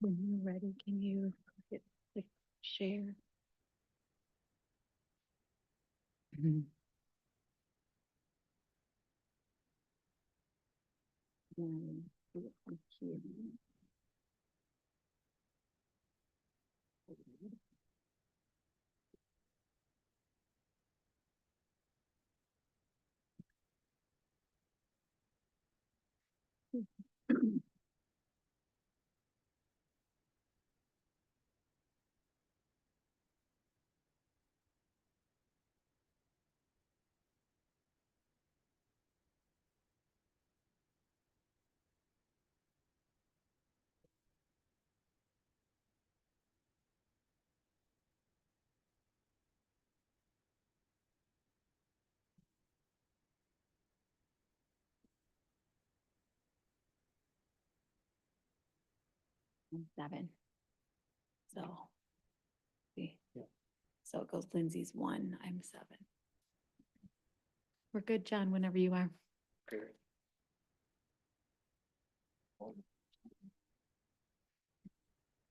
When you're ready, can you hit the share? And do it from here. I'm 7. So. See. So it goes Lindsay's 1, I'm 7. We're good, John, whenever you are. Okay.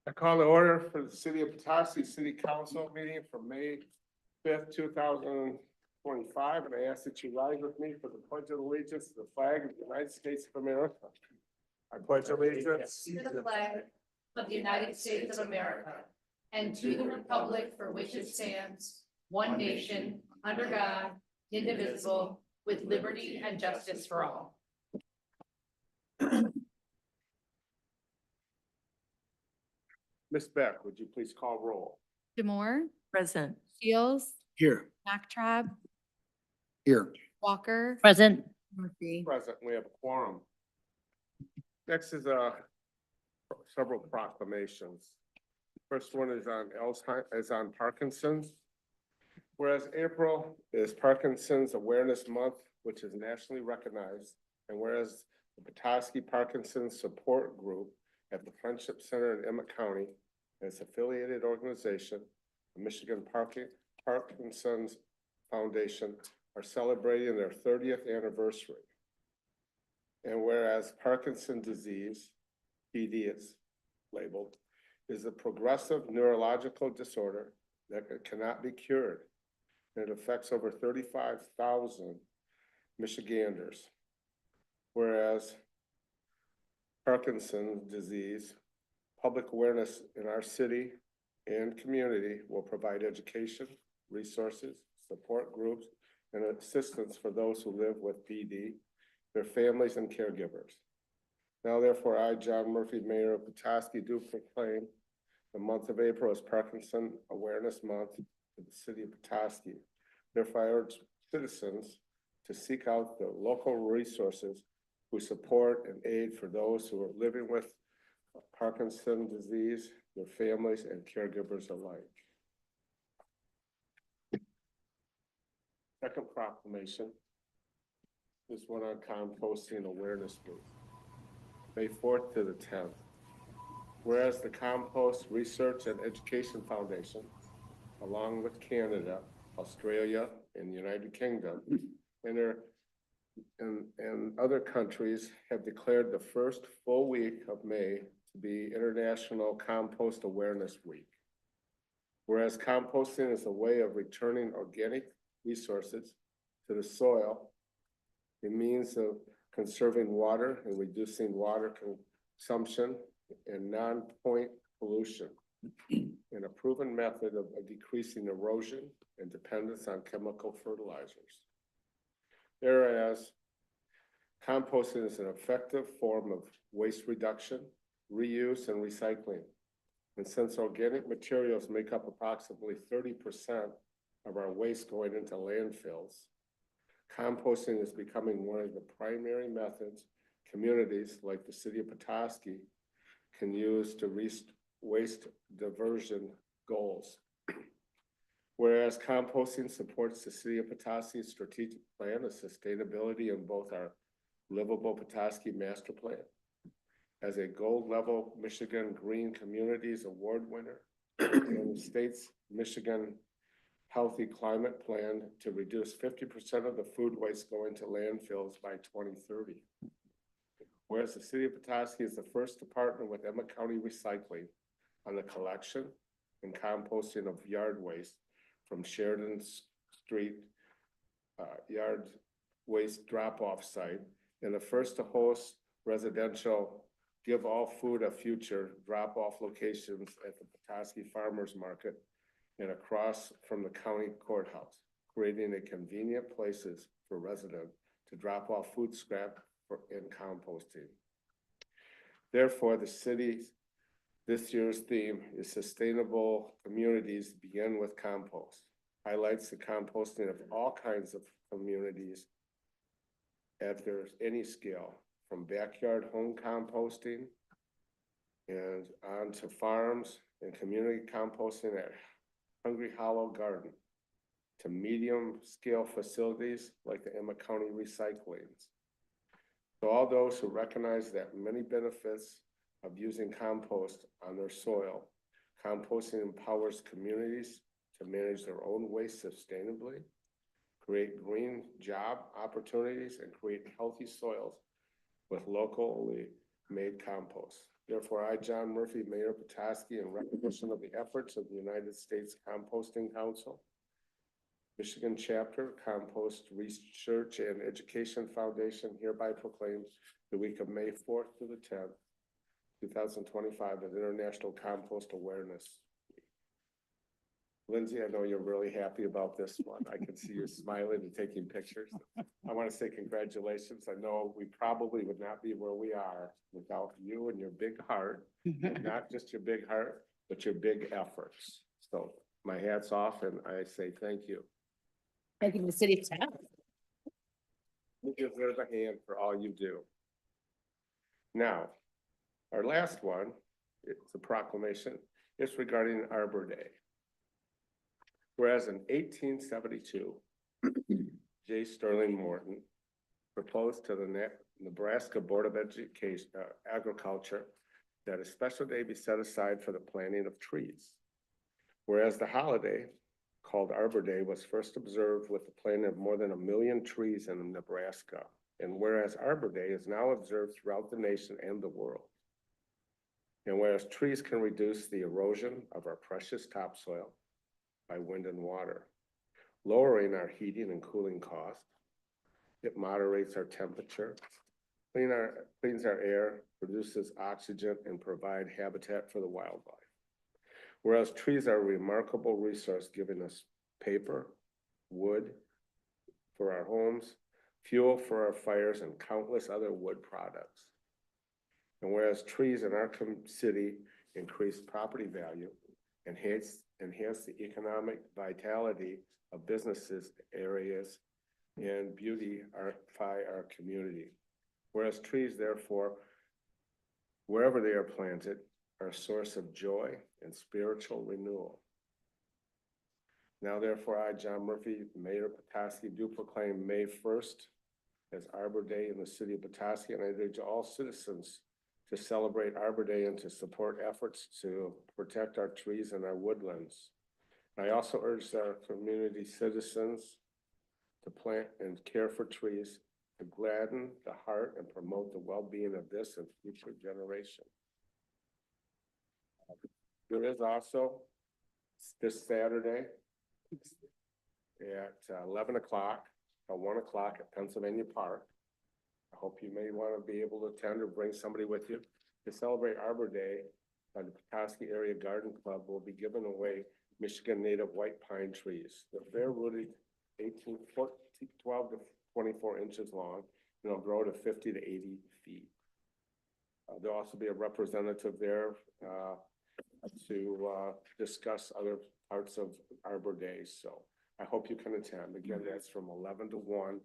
I call the order for the City of Petoskey City Council meeting for May 5th, 2025, and I ask that you rise with me for the Pledge of Allegiance to the flag of the United States of America. I pledge allegiance To the flag of the United States of America and to the republic for which it stands, one nation, under God, indivisible, with liberty and justice for all. Ms. Beck, would you please call roll? Demore, Present. Shields, Here. Mactrab, Here. Walker. Present. Murphy. Present, we have a quorum. Next is several proclamations. First one is on Parkinson's. Whereas April is Parkinson's Awareness Month, which is nationally recognized, and whereas the Petoskey Parkinson's Support Group at the Friendship Center in Emmett County and its affiliated organization, the Michigan Parkinson's Foundation, are celebrating their 30th anniversary. And whereas Parkinson's disease, PD it's labeled, is a progressive neurological disorder that cannot be cured. And it affects over 35,000 Michiganders. Whereas Parkinson's disease, public awareness in our city and community will provide education, resources, support groups, and assistance for those who live with PD, their families and caregivers. Now therefore, I, John Murphy, Mayor of Petoskey, do proclaim the month of April as Parkinson Awareness Month for the city of Petoskey. Therefore, I urge citizens to seek out the local resources who support and aid for those who are living with Parkinson's disease, their families and caregivers alike. Second proclamation is one on composting awareness week, May 4th to the 10th. Whereas the Compost Research and Education Foundation, along with Canada, Australia, and the United Kingdom, and other countries have declared the first full week of May to be International Compost Awareness Week. Whereas composting is a way of returning organic resources to the soil, a means of conserving water and reducing water consumption and non-point pollution, and a proven method of decreasing erosion and dependence on chemical fertilizers. Whereas composting is an effective form of waste reduction, reuse, and recycling. And since organic materials make up approximately 30% of our waste going into landfills, composting is becoming one of the primary methods communities like the city of Petoskey can use to reach waste diversion goals. Whereas composting supports the city of Petoskey's strategic plan of sustainability in both our Livable Petoskey Master Plan as a gold level Michigan Green Communities Award winner and the state's Michigan Healthy Climate Plan to reduce 50% of the food waste going to landfills by 2030. Whereas the city of Petoskey is the first to partner with Emmett County Recycling on the collection and composting of yard waste from Sheridan Street yard waste drop-off site, and the first to host residential Give All Food a Future drop-off locations at the Petoskey Farmers Market and across from the county courthouse, creating a convenient places for residents to drop off food scrap in composting. Therefore, the city's this year's theme is Sustainable Communities Begin with Compost. Highlights the composting of all kinds of communities at there's any scale, from backyard home composting and on to farms and community composting at Hungry Hollow Garden, to medium scale facilities like the Emmett County Recyclings. To all those who recognize that many benefits of using compost on their soil, composting empowers communities to manage their own waste sustainably, create green job opportunities, and create healthy soils with locally made compost. Therefore, I, John Murphy, Mayor of Petoskey, in recognition of the efforts of the United States Composting Council, Michigan Chapter, Compost Research and Education Foundation, hereby proclaims the week of May 4th to the 10th, 2025 as International Compost Awareness Week. Lindsay, I know you're really happy about this one. I can see you smiling and taking pictures. I want to say congratulations. I know we probably would not be where we are without you and your big heart, and not just your big heart, but your big efforts. So my hat's off and I say thank you. Thank you, the city staff. We'll give her a hand for all you do. Now, our last one, it's a proclamation. It's regarding Arbor Day. Whereas in 1872, J. Sterling Morton proposed to the Nebraska Board of Education, Agriculture that a special day be set aside for the planting of trees. Whereas the holiday, called Arbor Day, was first observed with the planting of more than 1 million trees in Nebraska. And whereas Arbor Day is now observed throughout the nation and the world. And whereas trees can reduce the erosion of our precious topsoil by wind and water, lowering our heating and cooling costs, it moderates our temperature, cleans our air, produces oxygen, and provide habitat for the wildlife. Whereas trees are a remarkable resource, giving us paper, wood for our homes, fuel for our fires, and countless other wood products. And whereas trees in our city increase property value, enhance the economic vitality of businesses, areas, and beautify our community. Whereas trees, therefore, wherever they are planted, are a source of joy and spiritual renewal. Now, therefore, I, John Murphy, Mayor of Petoskey, do proclaim May 1st as Arbor Day in the city of Petoskey, and I urge all citizens to celebrate Arbor Day and to support efforts to protect our trees and our woodlands. I also urge our community citizens to plant and care for trees to gladden the heart and promote the well-being of this and future generations. There is also this Saturday at 11 o'clock or 1 o'clock at Pennsylvania Park. I hope you may want to be able to attend or bring somebody with you to celebrate Arbor Day. By the Petoskey Area Garden Club will be giving away Michigan native white pine trees. They're bare-rooted, 12 to 24 inches long, and they'll grow to 50 to 80 feet. There'll also be a representative there to discuss other parts of Arbor Day. So I hope you can attend. Again, that's from 11 to 1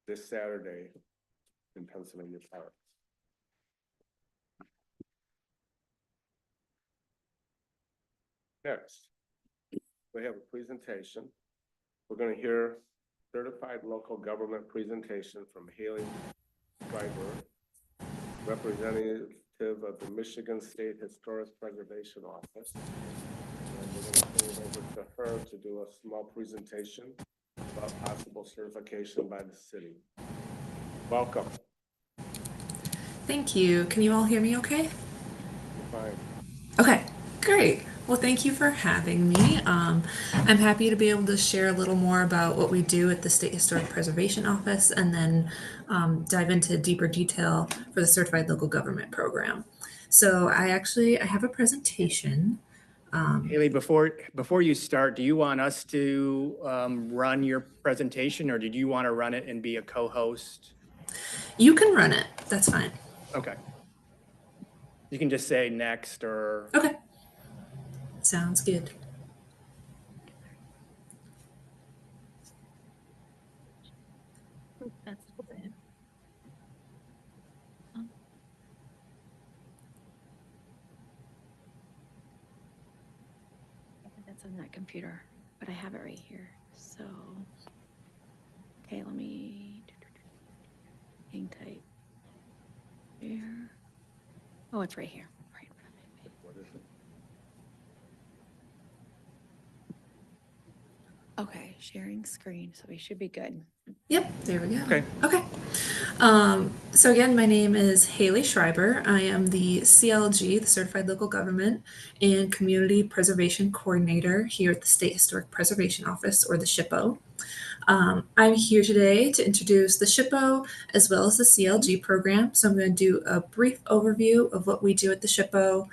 this Saturday in Pennsylvania Park. Next, we have a presentation. We're going to hear certified local government presentation from Haley Freiberg, representative of the Michigan State Historic Preservation Office. And we're going to turn it over to her to do a small presentation about possible certification by the city. Welcome. Thank you. Can you all hear me okay? Fine. Okay, great. Well, thank you for having me. I'm happy to be able to share a little more about what we do at the State Historic Preservation Office and then dive into deeper detail for the Certified Local Government Program. So I have a presentation. Haley, before you start, do you want us to run your presentation, or did you want to run it and be a co-host? You can run it. That's fine. Okay. You can just say next or. Okay. Sounds good. That's it. That's on that computer, but I have it right here. So, okay, let me hang tight. Here. Oh, it's right here. Right in front of me. What is it? Okay, sharing screen, so we should be good. Yep, there we go. Okay. Okay. So again, my name is Haley Schreiber. I am the CLG, the Certified Local Government and Community Preservation Coordinator here at the State Historic Preservation Office, or the SHPO. I'm here today to introduce the SHPO as well as the CLG program. So I'm going to do a brief overview of what we do at the SHPO,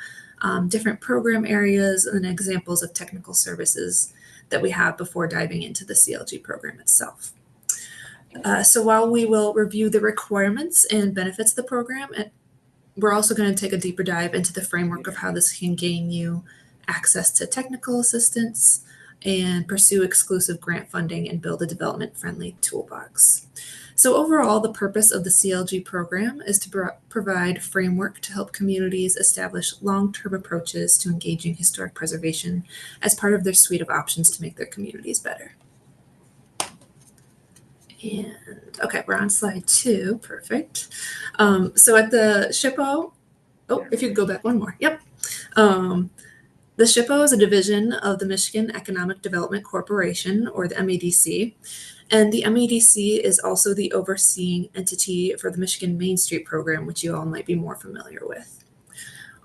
different program areas, and examples of technical services that we have before diving into the CLG program itself. So while we will review the requirements and benefits of the program, we're also going to take a deeper dive into the framework of how this can gain you access to technical assistance and pursue exclusive grant funding and build a development-friendly toolbox. So overall, the purpose of the CLG program is to provide framework to help communities establish long-term approaches to engaging historic preservation as part of their suite of options to make their communities better. And okay, we're on slide 2. Perfect. So at the SHPO, if you could go back one more. Yep. The SHPO is a division of the Michigan Economic Development Corporation, or the MEDC. And the MEDC is also the overseeing entity for the Michigan Main Street program, which you all might be more familiar with.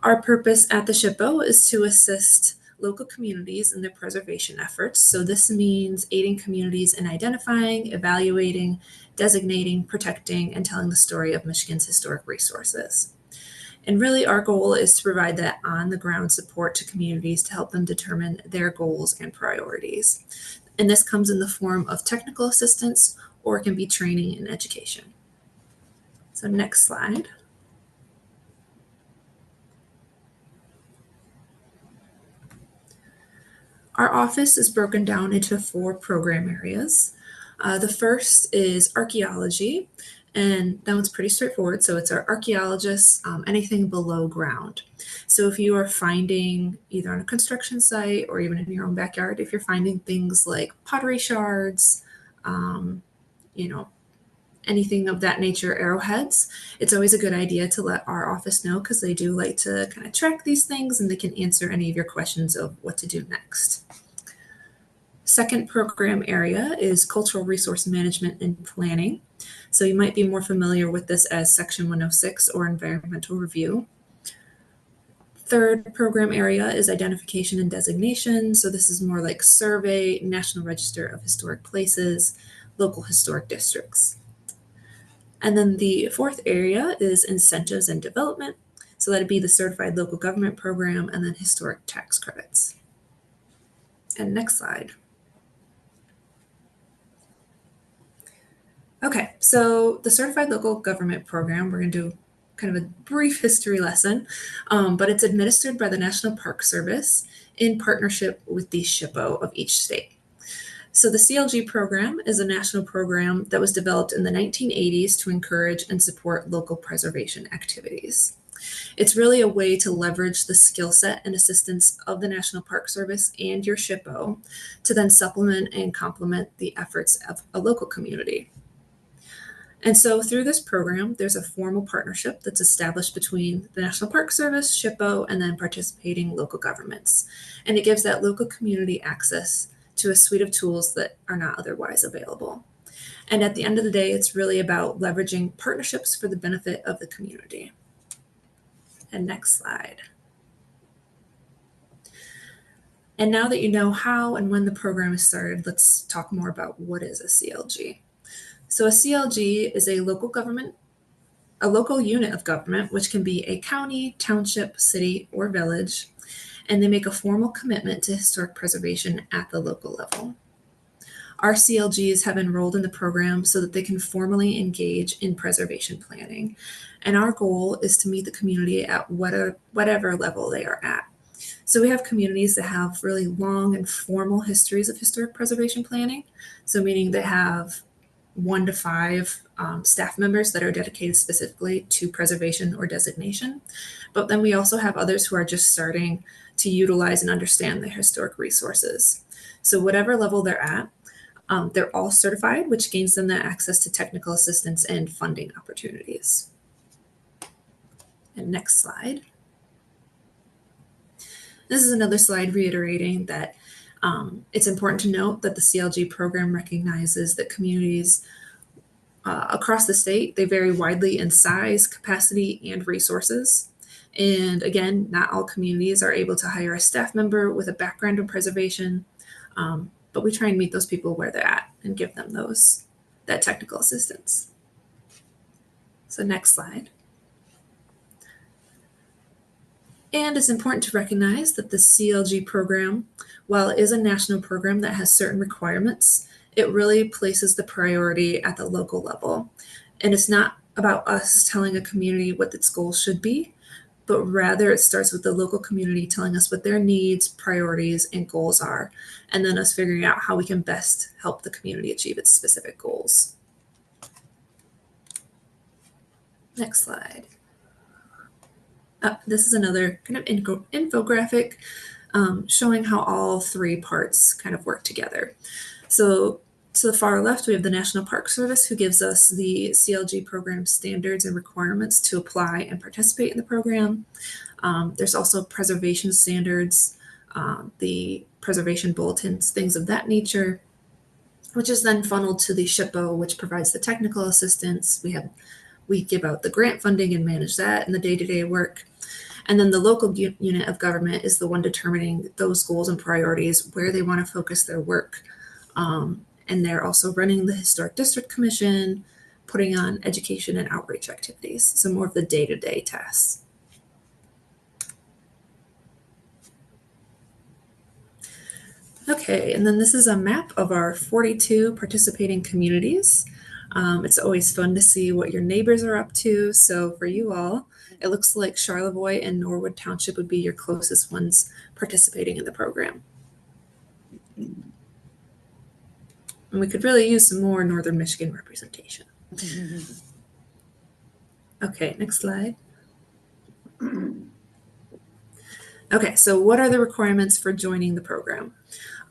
Our purpose at the SHPO is to assist local communities in their preservation efforts. So this means aiding communities in identifying, evaluating, designating, protecting, and telling the story of Michigan's historic resources. And really our goal is to provide that on-the-ground support to communities to help them determine their goals and priorities. And this comes in the form of technical assistance, or it can be training and education. So next slide. Our office is broken down into 4 program areas. The first is archaeology, and that one's pretty straightforward. So it's our archaeologists, anything below ground. So if you are finding either on a construction site or even in your own backyard, if you're finding things like pottery shards, anything of that nature, arrowheads, it's always a good idea to let our office know, because they do like to kind of track these things and they can answer any of your questions of what to do next. Second program area is cultural resource management and planning. So you might be more familiar with this as Section 106 or environmental review. Third program area is identification and designation. So this is more like survey, National Register of Historic Places, local historic districts. And then the fourth area is incentives and development. So that'd be the Certified Local Government Program and then historic tax credits. And next slide. Okay, so the Certified Local Government Program, we're going to do kind of a brief history lesson, but it's administered by the National Park Service in partnership with the SHPO of each state. So the CLG program is a national program that was developed in the 1980s to encourage and support local preservation activities. It's really a way to leverage the skill set and assistance of the National Park Service and your SHPO to then supplement and complement the efforts of a local community. And so through this program, there's a formal partnership that's established between the National Park Service, SHPO, and then participating local governments. And it gives that local community access to a suite of tools that are not otherwise available. And at the end of the day, it's really about leveraging partnerships for the benefit of the community. And next slide. And now that you know how and when the program is started, let's talk more about what is a CLG. So a CLG is a local unit of government, which can be a county, township, city, or village, and they make a formal commitment to historic preservation at the local level. Our CLGs have enrolled in the program so that they can formally engage in preservation planning. And our goal is to meet the community at whatever level they are at. So we have communities that have really long and formal histories of historic preservation planning. So meaning they have 1 to 5 staff members that are dedicated specifically to preservation or designation. But then we also have others who are just starting to utilize and understand the historic resources. So whatever level they're at, they're all certified, which gains them that access to technical assistance and funding opportunities. And next slide. This is another slide reiterating that it's important to note that the CLG program recognizes that communities across the state, they vary widely in size, capacity, and resources. And again, not all communities are able to hire a staff member with a background in preservation, but we try and meet those people where they're at and give them that technical assistance. So next slide. And it's important to recognize that the CLG program, while it is a national program that has certain requirements, it really places the priority at the local level. And it's not about us telling a community what its goals should be, but rather it starts with the local community telling us what their needs, priorities, and goals are, and then us figuring out how we can best help the community achieve its specific goals. Next slide. This is another kind of infographic showing how all 3 parts kind of work together. So to the far left, we have the National Park Service, who gives us the CLG program standards and requirements to apply and participate in the program. There's also preservation standards, the preservation bulletins, things of that nature, which is then funneled to the SHPO, which provides the technical assistance. We give out the grant funding and manage that and the day-to-day work. And then the local unit of government is the one determining those goals and priorities, where they want to focus their work. And they're also running the Historic District Commission, putting on education and outreach activities. So more of the day-to-day tasks. Okay, and then this is a map of our 42 participating communities. It's always fun to see what your neighbors are up to. So for you all, it looks like Charlevoix and Norwood Township would be your closest ones participating in the program. And we could really use some more Northern Michigan representation. Okay, next slide. Okay, so what are the requirements for joining the program?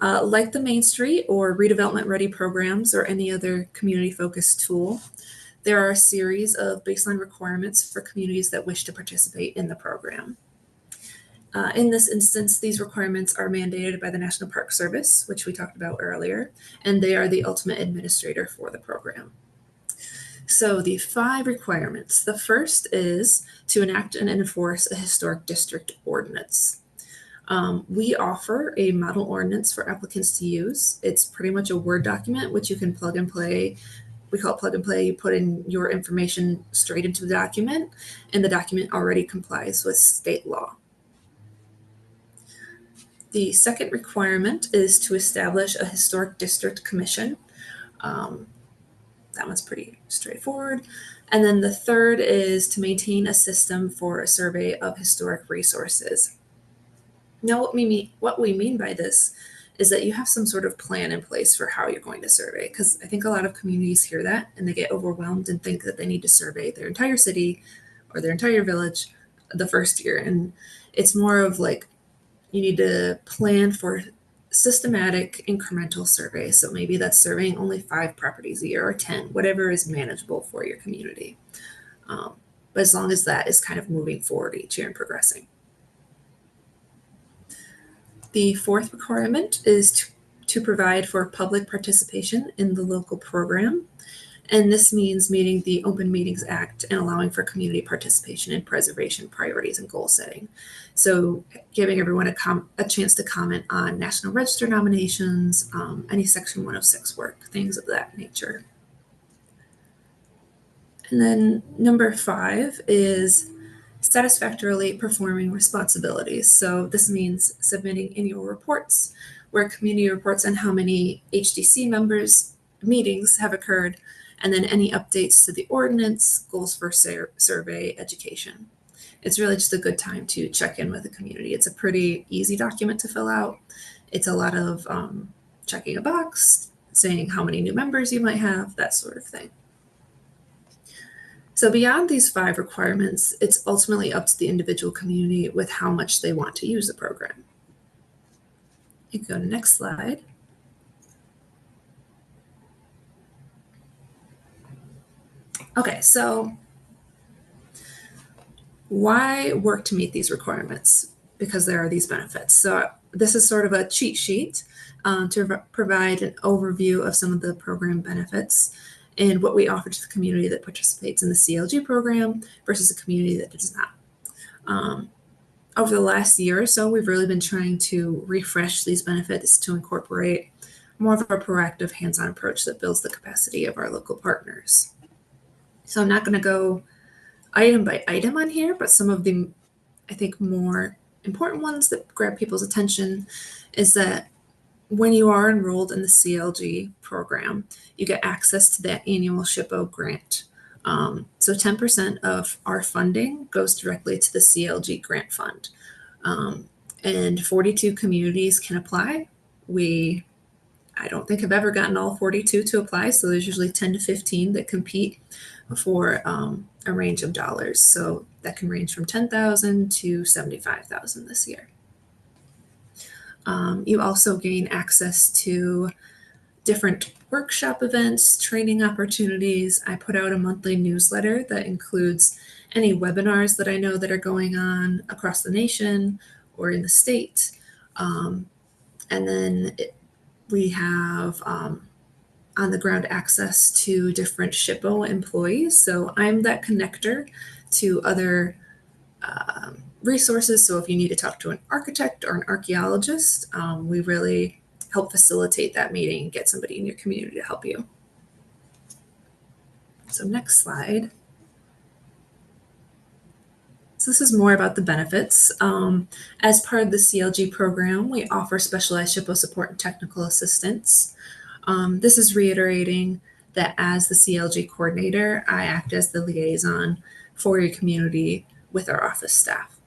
Like the Main Street or Redevelopment Ready programs or any other community-focused tool, there are a series of baseline requirements for communities that wish to participate in the program. In this instance, these requirements are mandated by the National Park Service, which we talked about earlier, and they are the ultimate administrator for the program. So the 5 requirements. The first is to enact and enforce a historic district ordinance. We offer a model ordinance for applicants to use. It's pretty much a Word document, which you can plug and play. We call it plug and play. You put in your information straight into the document, and the document already complies with state law. The second requirement is to establish a historic district commission. That one's pretty straightforward. And then the third is to maintain a system for a survey of historic resources. Now, what we mean by this is that you have some sort of plan in place for how you're going to survey, because I think a lot of communities hear that and they get overwhelmed and think that they need to survey their entire city or their entire village the first year. And it's more of like, you need to plan for systematic incremental surveys. So maybe that's surveying only 5 properties a year or 10, whatever is manageable for your community. But as long as that is kind of moving forward each year and progressing. The fourth requirement is to provide for public participation in the local program. And this means meeting the Open Meetings Act and allowing for community participation in preservation priorities and goal setting. So giving everyone a chance to comment on National Register nominations, any Section 106 work, things of that nature. And then number 5 is satisfactorily performing responsibilities. So this means submitting annual reports where community reports on how many HDC members meetings have occurred, and then any updates to the ordinance, goals for survey, education. It's really just a good time to check in with the community. It's a pretty easy document to fill out. It's a lot of checking a box, saying how many new members you might have, that sort of thing. So beyond these 5 requirements, it's ultimately up to the individual community with how much they want to use the program. You can go to the next slide. Okay, so why work to meet these requirements? Because there are these benefits. So this is sort of a cheat sheet to provide an overview of some of the program benefits and what we offer to the community that participates in the CLG program versus a community that does not. Over the last year or so, we've really been trying to refresh these benefits to incorporate more of a proactive hands-on approach that builds the capacity of our local partners. So I'm not going to go item by item on here, but some of the, I think, more important ones that grab people's attention is that when you are enrolled in the CLG program, you get access to that annual SHPO grant. So 10% of our funding goes directly to the CLG grant fund. And 42 communities can apply. I don't think I've ever gotten all 42 to apply, so there's usually 10 to 15 that compete for a range of dollars. So that can range from $10,000 to $75,000 this year. You also gain access to different workshop events, training opportunities. I put out a monthly newsletter that includes any webinars that I know that are going on across the nation or in the state. And then we have on the ground access to different SHPO employees. So I'm that connector to other resources. So if you need to talk to an architect or an archaeologist, we really help facilitate that meeting and get somebody in your community to help you. So next slide. So this is more about the benefits. As part of the CLG program, we offer specialized SHPO support and technical assistance. This is reiterating that as the CLG coordinator, I act as the liaison for your community with our office staff.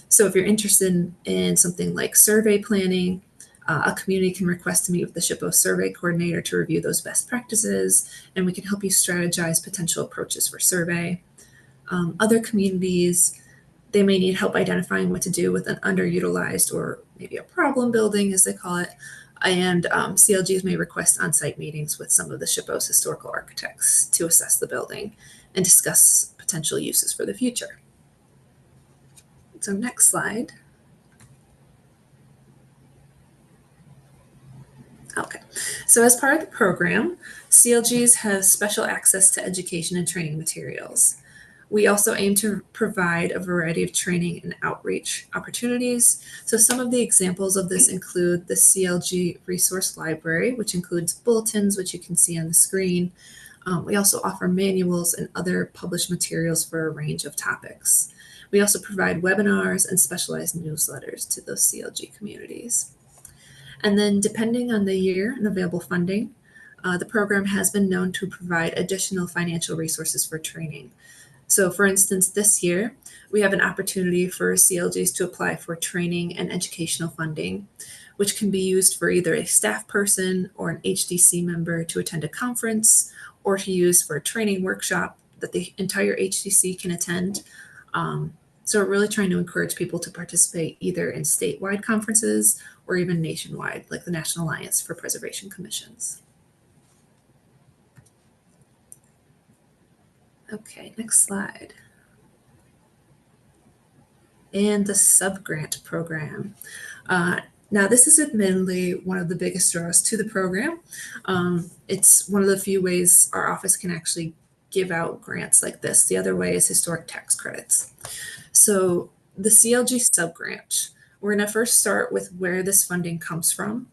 So if you're interested in something like survey planning, a community can request to meet with the SHPO survey coordinator to review those best practices, and we can help you strategize potential approaches for survey. Other communities, they may need help identifying what to do with an underutilized or maybe a problem building, as they call it, and CLGs may request on-site meetings with some of the SHPO's historical architects to assess the building and discuss potential uses for the future. So next slide. Okay, so as part of the program, CLGs have special access to education and training materials. We also aim to provide a variety of training and outreach opportunities. So some of the examples of this include the CLG Resource Library, which includes bulletins, which you can see on the screen. We also offer manuals and other published materials for a range of topics. We also provide webinars and specialized newsletters to those CLG communities. And then depending on the year and available funding, the program has been known to provide additional financial resources for training. So for instance, this year, we have an opportunity for CLGs to apply for training and educational funding, which can be used for either a staff person or an HDC member to attend a conference or to use for a training workshop that the entire HDC can attend. So we're really trying to encourage people to participate either in statewide conferences or even nationwide, like the National Alliance for Preservation Commissions. Okay, next slide. And the subgrant program. Now, this is admittedly one of the biggest draws to the program. It's one of the few ways our office can actually give out grants like this. The other way is historic tax credits. So the CLG subgrant, we're going to first start with where this funding comes from.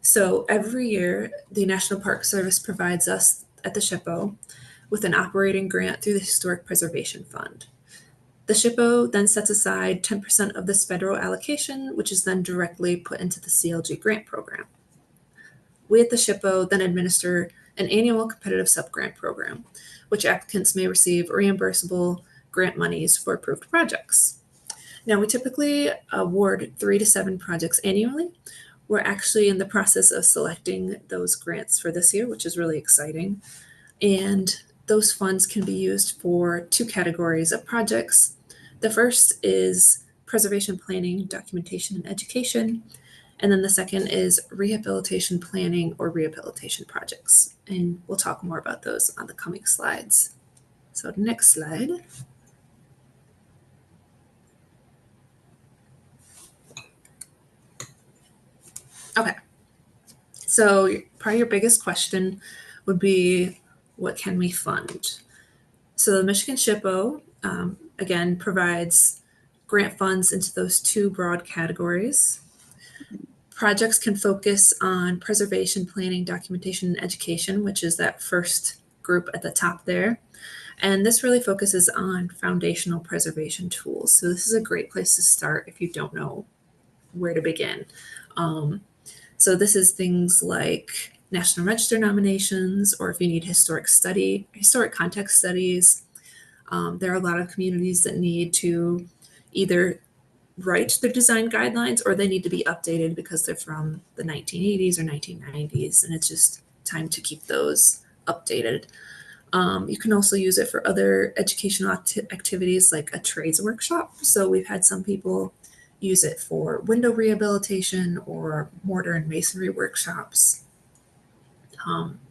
So every year, the National Park Service provides us at the SHPO with an operating grant through the Historic Preservation Fund. The SHPO then sets aside 10% of this federal allocation, which is then directly put into the CLG grant program. We at the SHPO then administer an annual competitive subgrant program, which applicants may receive reimbursable grant monies for approved projects. Now, we typically award 3 to 7 projects annually. We're actually in the process of selecting those grants for this year, which is really exciting. And those funds can be used for 2 categories of projects. The first is preservation planning, documentation, and education. And then the second is rehabilitation planning or rehabilitation projects. And we'll talk more about those on the coming slides. So next slide. Okay. So probably your biggest question would be, what can we fund? So the Michigan SHPO, again, provides grant funds into those 2 broad categories. Projects can focus on preservation, planning, documentation, and education, which is that first group at the top there. And this really focuses on foundational preservation tools. So this is a great place to start if you don't know where to begin. So this is things like National Register nominations, or if you need historic context studies. There are a lot of communities that need to either write their design guidelines or they need to be updated because they're from the 1980s or 1990s, and it's just time to keep those updated. You can also use it for other educational activities like a trades workshop. So we've had some people use it for window rehabilitation or mortar and masonry workshops.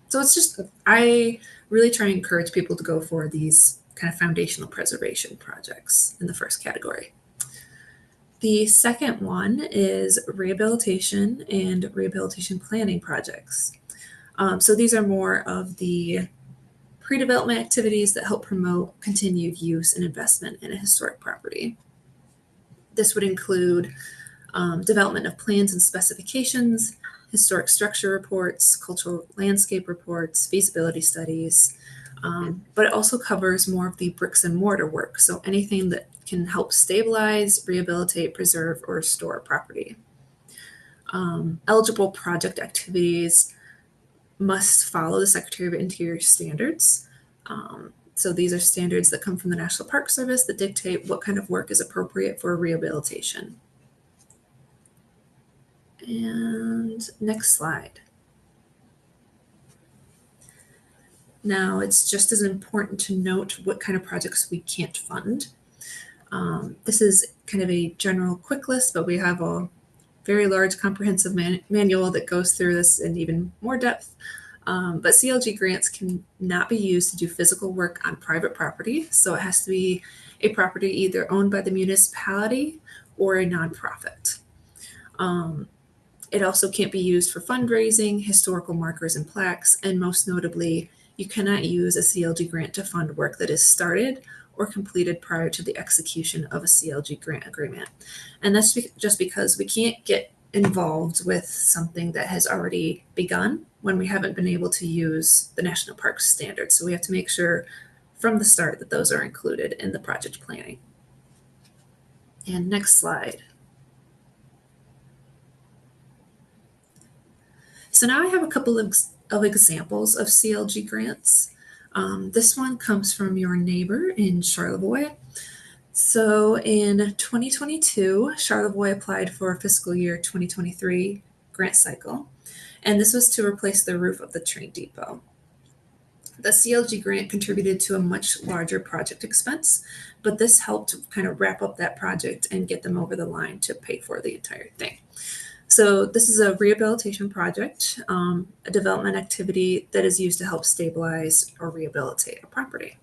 So it's just, I really try and encourage people to go for these kind of foundational preservation projects in the first category. The second one is rehabilitation and rehabilitation planning projects. So these are more of the pre-development activities that help promote continued use and investment in a historic property. This would include development of plans and specifications, historic structure reports, cultural landscape reports, feasibility studies, but it also covers more of the bricks and mortar work. So anything that can help stabilize, rehabilitate, preserve, or restore a property. Eligible project activities must follow the Secretary of Interior standards. So these are standards that come from the National Park Service that dictate what kind of work is appropriate for rehabilitation. And next slide. Now, it's just as important to note what kind of projects we can't fund. This is kind of a general quick list, but we have a very large comprehensive manual that goes through this in even more depth. But CLG grants can not be used to do physical work on private property. So it has to be a property either owned by the municipality or a nonprofit. It also can't be used for fundraising, historical markers and plaques, and most notably, you cannot use a CLG grant to fund work that is started or completed prior to the execution of a CLG grant agreement. And that's just because we can't get involved with something that has already begun when we haven't been able to use the National Park standards. So we have to make sure from the start that those are included in the project planning. And next slide. So now I have a couple of examples of CLG grants. This one comes from your neighbor in Charlevoix. So in 2022, Charlevoix applied for a fiscal year 2023 grant cycle, and this was to replace the roof of the train depot. The CLG grant contributed to a much larger project expense, but this helped kind of wrap up that project and get them over the line to pay for the entire thing. So this is a rehabilitation project, a development activity that is used to help stabilize or rehabilitate a property.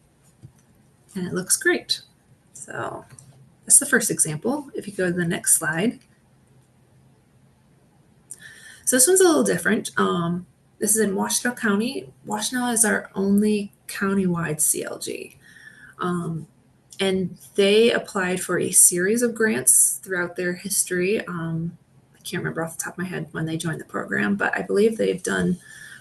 And it looks great. So that's the first example. If you go to the next slide. So this one's a little different. This is in Washtenaw County. Washtenaw is our only countywide CLG. And they applied for a series of grants throughout their history. I can't remember off the top of my head when they joined the program, but I believe they've done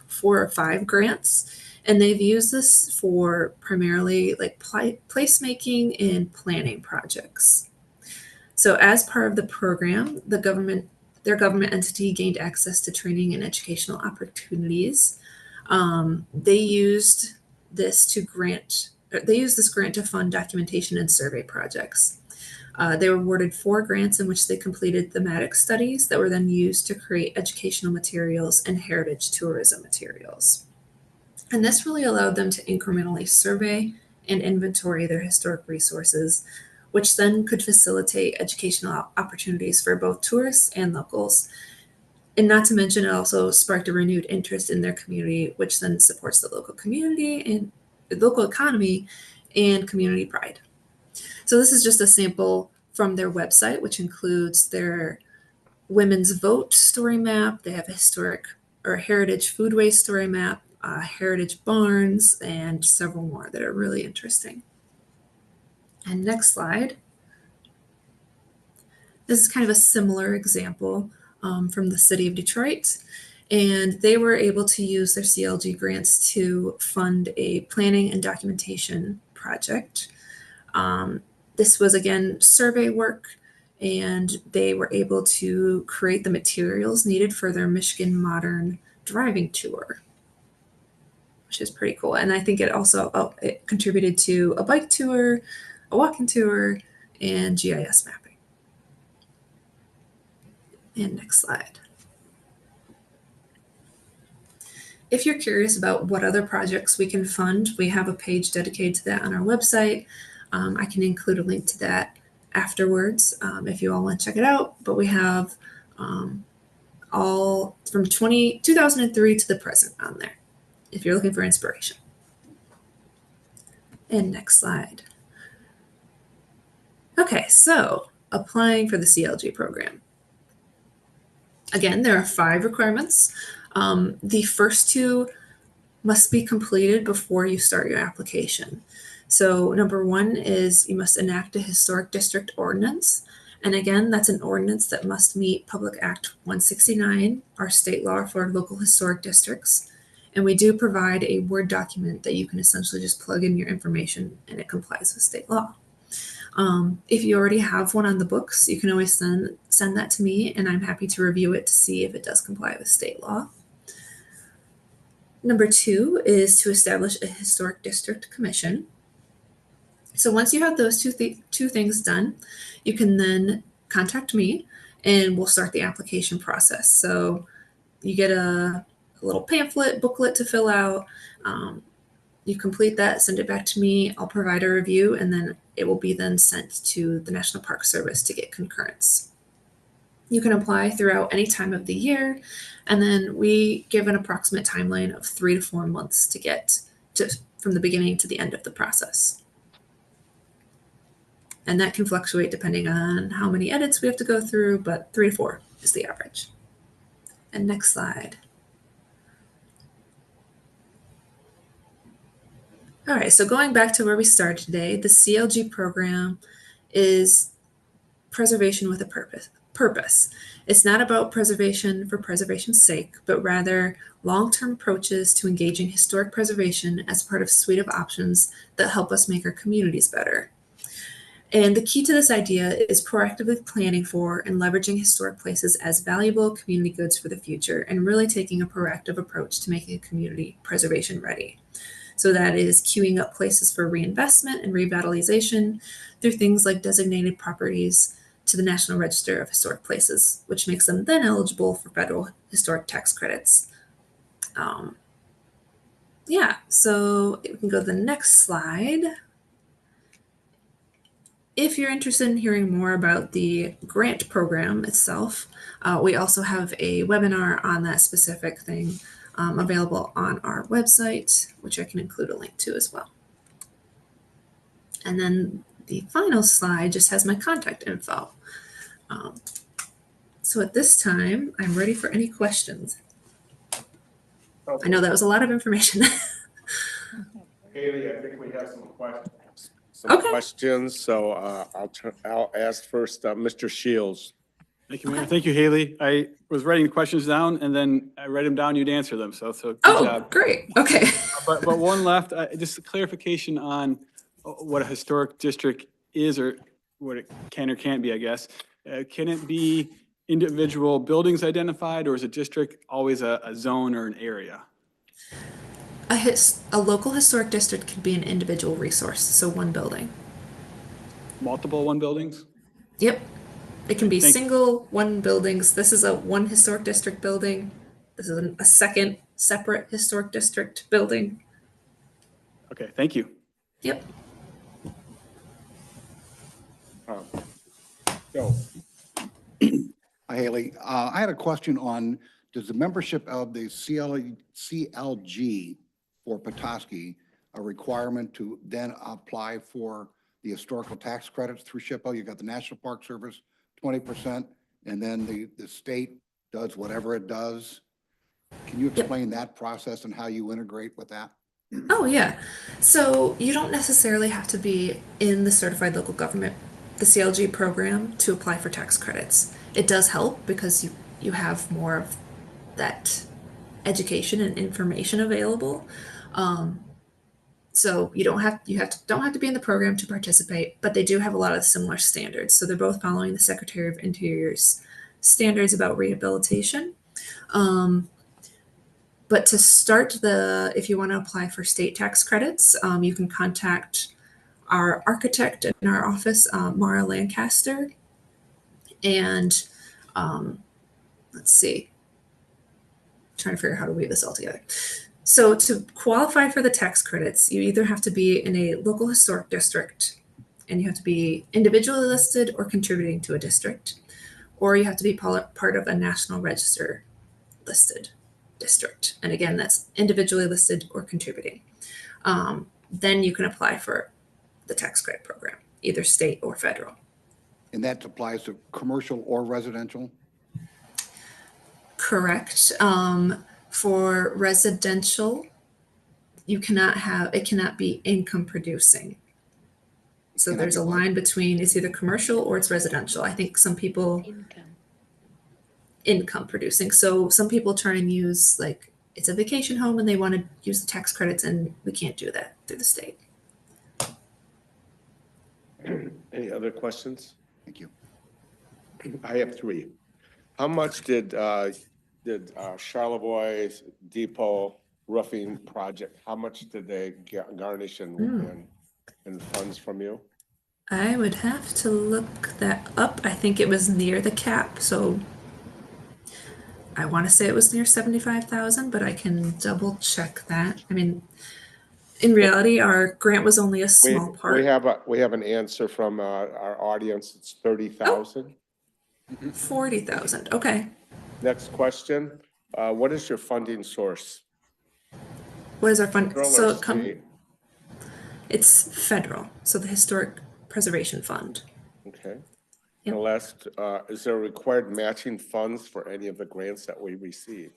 4 or 5 grants. And they've used this for primarily like placemaking and planning projects. So as part of the program, their government entity gained access to training and educational opportunities. They used this grant to fund documentation and survey projects. They were awarded 4 grants in which they completed thematic studies that were then used to create educational materials and heritage tourism materials. And this really allowed them to incrementally survey and inventory their historic resources, which then could facilitate educational opportunities for both tourists and locals. And not to mention, it also sparked a renewed interest in their community, which then supports the local community and the local economy and community pride. So this is just a sample from their website, which includes their women's vote story map. They have a historic or heritage foodways story map, heritage barns, and several more that are really interesting. And next slide. This is kind of a similar example from the city of Detroit. And they were able to use their CLG grants to fund a planning and documentation project. This was, again, survey work, and they were able to create the materials needed for their Michigan Modern Driving Tour, which is pretty cool. And I think it also it contributed to a bike tour, a walking tour, and GIS mapping. And next slide. If you're curious about what other projects we can fund, we have a page dedicated to that on our website. I can include a link to that afterwards if you all want to check it out. But we have all from 2003 to the present on there, if you're looking for inspiration. And next slide. Okay, so applying for the CLG program. Again, there are 5 requirements. The first 2 must be completed before you start your application. So number 1 is you must enact a historic district ordinance. And again, that's an ordinance that must meet Public Act 169, our state law for local historic districts. And we do provide a Word document that you can essentially just plug in your information and it complies with state law. If you already have one on the books, you can always send that to me and I'm happy to review it to see if it does comply with state law. Number 2 is to establish a historic district commission. So once you have those two things done, you can then contact me and we'll start the application process. So you get a little pamphlet, booklet to fill out. You complete that, send it back to me. I'll provide a review and then it will be then sent to the National Park Service to get concurrence. You can apply throughout any time of the year, and then we give an approximate timeline of 3 to 4 months to get from the beginning to the end of the process. And that can fluctuate depending on how many edits we have to go through, but 3 to 4 is the average. And next slide. All right, so going back to where we started today, the CLG program is preservation with a purpose. It's not about preservation for preservation's sake, but rather long-term approaches to engaging historic preservation as part of a suite of options that help us make our communities better. And the key to this idea is proactively planning for and leveraging historic places as valuable community goods for the future and really taking a proactive approach to making a community preservation ready. So that is queuing up places for reinvestment and revitalization through things like designated properties to the National Register of Historic Places, which makes them then eligible for federal historic tax credits. So we can go to the next slide. If you're interested in hearing more about the grant program itself, we also have a webinar on that specific thing available on our website, which I can include a link to as well. And then the final slide just has my contact info. So So at this time, I'm ready for any questions. I know that was a lot of information. Haley, I think we have some questions. Okay. Questions, so I'll ask first, Mr. Shields. Thank you, Mayor. Thank you, Haley. I was writing questions down and then I write them down, you'd answer them. So good Oh, job. great. Okay. But one left, just a clarification on what a historic district is or what it can or can't be, I guess. Can it be individual buildings identified or is a district always a zone or an area? A local historic district could be an individual resource, so one building. Multiple one buildings? Yep. It can be Thank- single one buildings. This is a one historic district building. This is a second separate historic district building. Okay, thank you. Yep. Joe. Hi, Haley. I had a question on, does the membership of the CLG for Petoskey a requirement to then apply for the historical tax credits through SHPO? You got the National Park Service, 20%, and then the state does whatever it does. Can you explain that process and how you integrate with that? Oh, yeah. So you don't necessarily have to be in the certified local government, the CLG program, to apply for tax credits. It does help because you have more of that education and information available. So you don't have to be in the program to participate, but they do have a lot of similar standards. So they're both following the Secretary of Interior's standards about rehabilitation. But to start if you want to apply for state tax credits, you can contact our architect in our office, Mara Lancaster. And let's see, I'm trying to figure out how to weave this all together. So to qualify for the tax credits, you either have to be in a local historic district and you have to be individually listed or contributing to a district, or you have to be part of a National Register listed district. And again, that's individually listed or contributing. Then you can apply for the tax credit program, either state or federal. And that applies to commercial or residential? Correct. For residential, it cannot be income producing. So Cannot there's be a what? line between it's either commercial or it's residential. I think some people income producing. So some people try and use like it's a vacation home and they want to use the tax credits, and we can't do that through the state. Any other questions? Thank you. I have three. How much did Charlevoix Depot roofing project, how much did they garnish in funds from you? I would have to look that up. I think it was near the cap, so I want to say it was near 75,000, but I can double check that. I mean, in reality, our grant was only a small part. We have an answer from our audience. It's 30,000. 40,000. Okay. Next question. What is your funding source? What is our fund? Federal So or state? it's federal. So the Historic Preservation Fund. Okay. Yep. The last, is there required matching funds for any of the grants that we receive?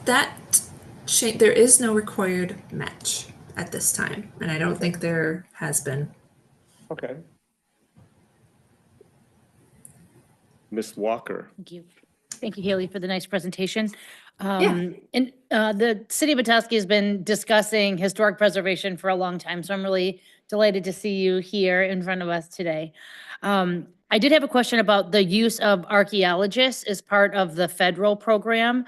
There is no required match at this time, and I don't think there has been. Okay. Ms. Walker. Thank you. Thank you, Haley, for the nice presentation. Yeah. And the city of Petoskey has been discussing historic preservation for a long time, so I'm really delighted to see you here in front of us today. I did have a question about the use of archaeologists as part of the federal program.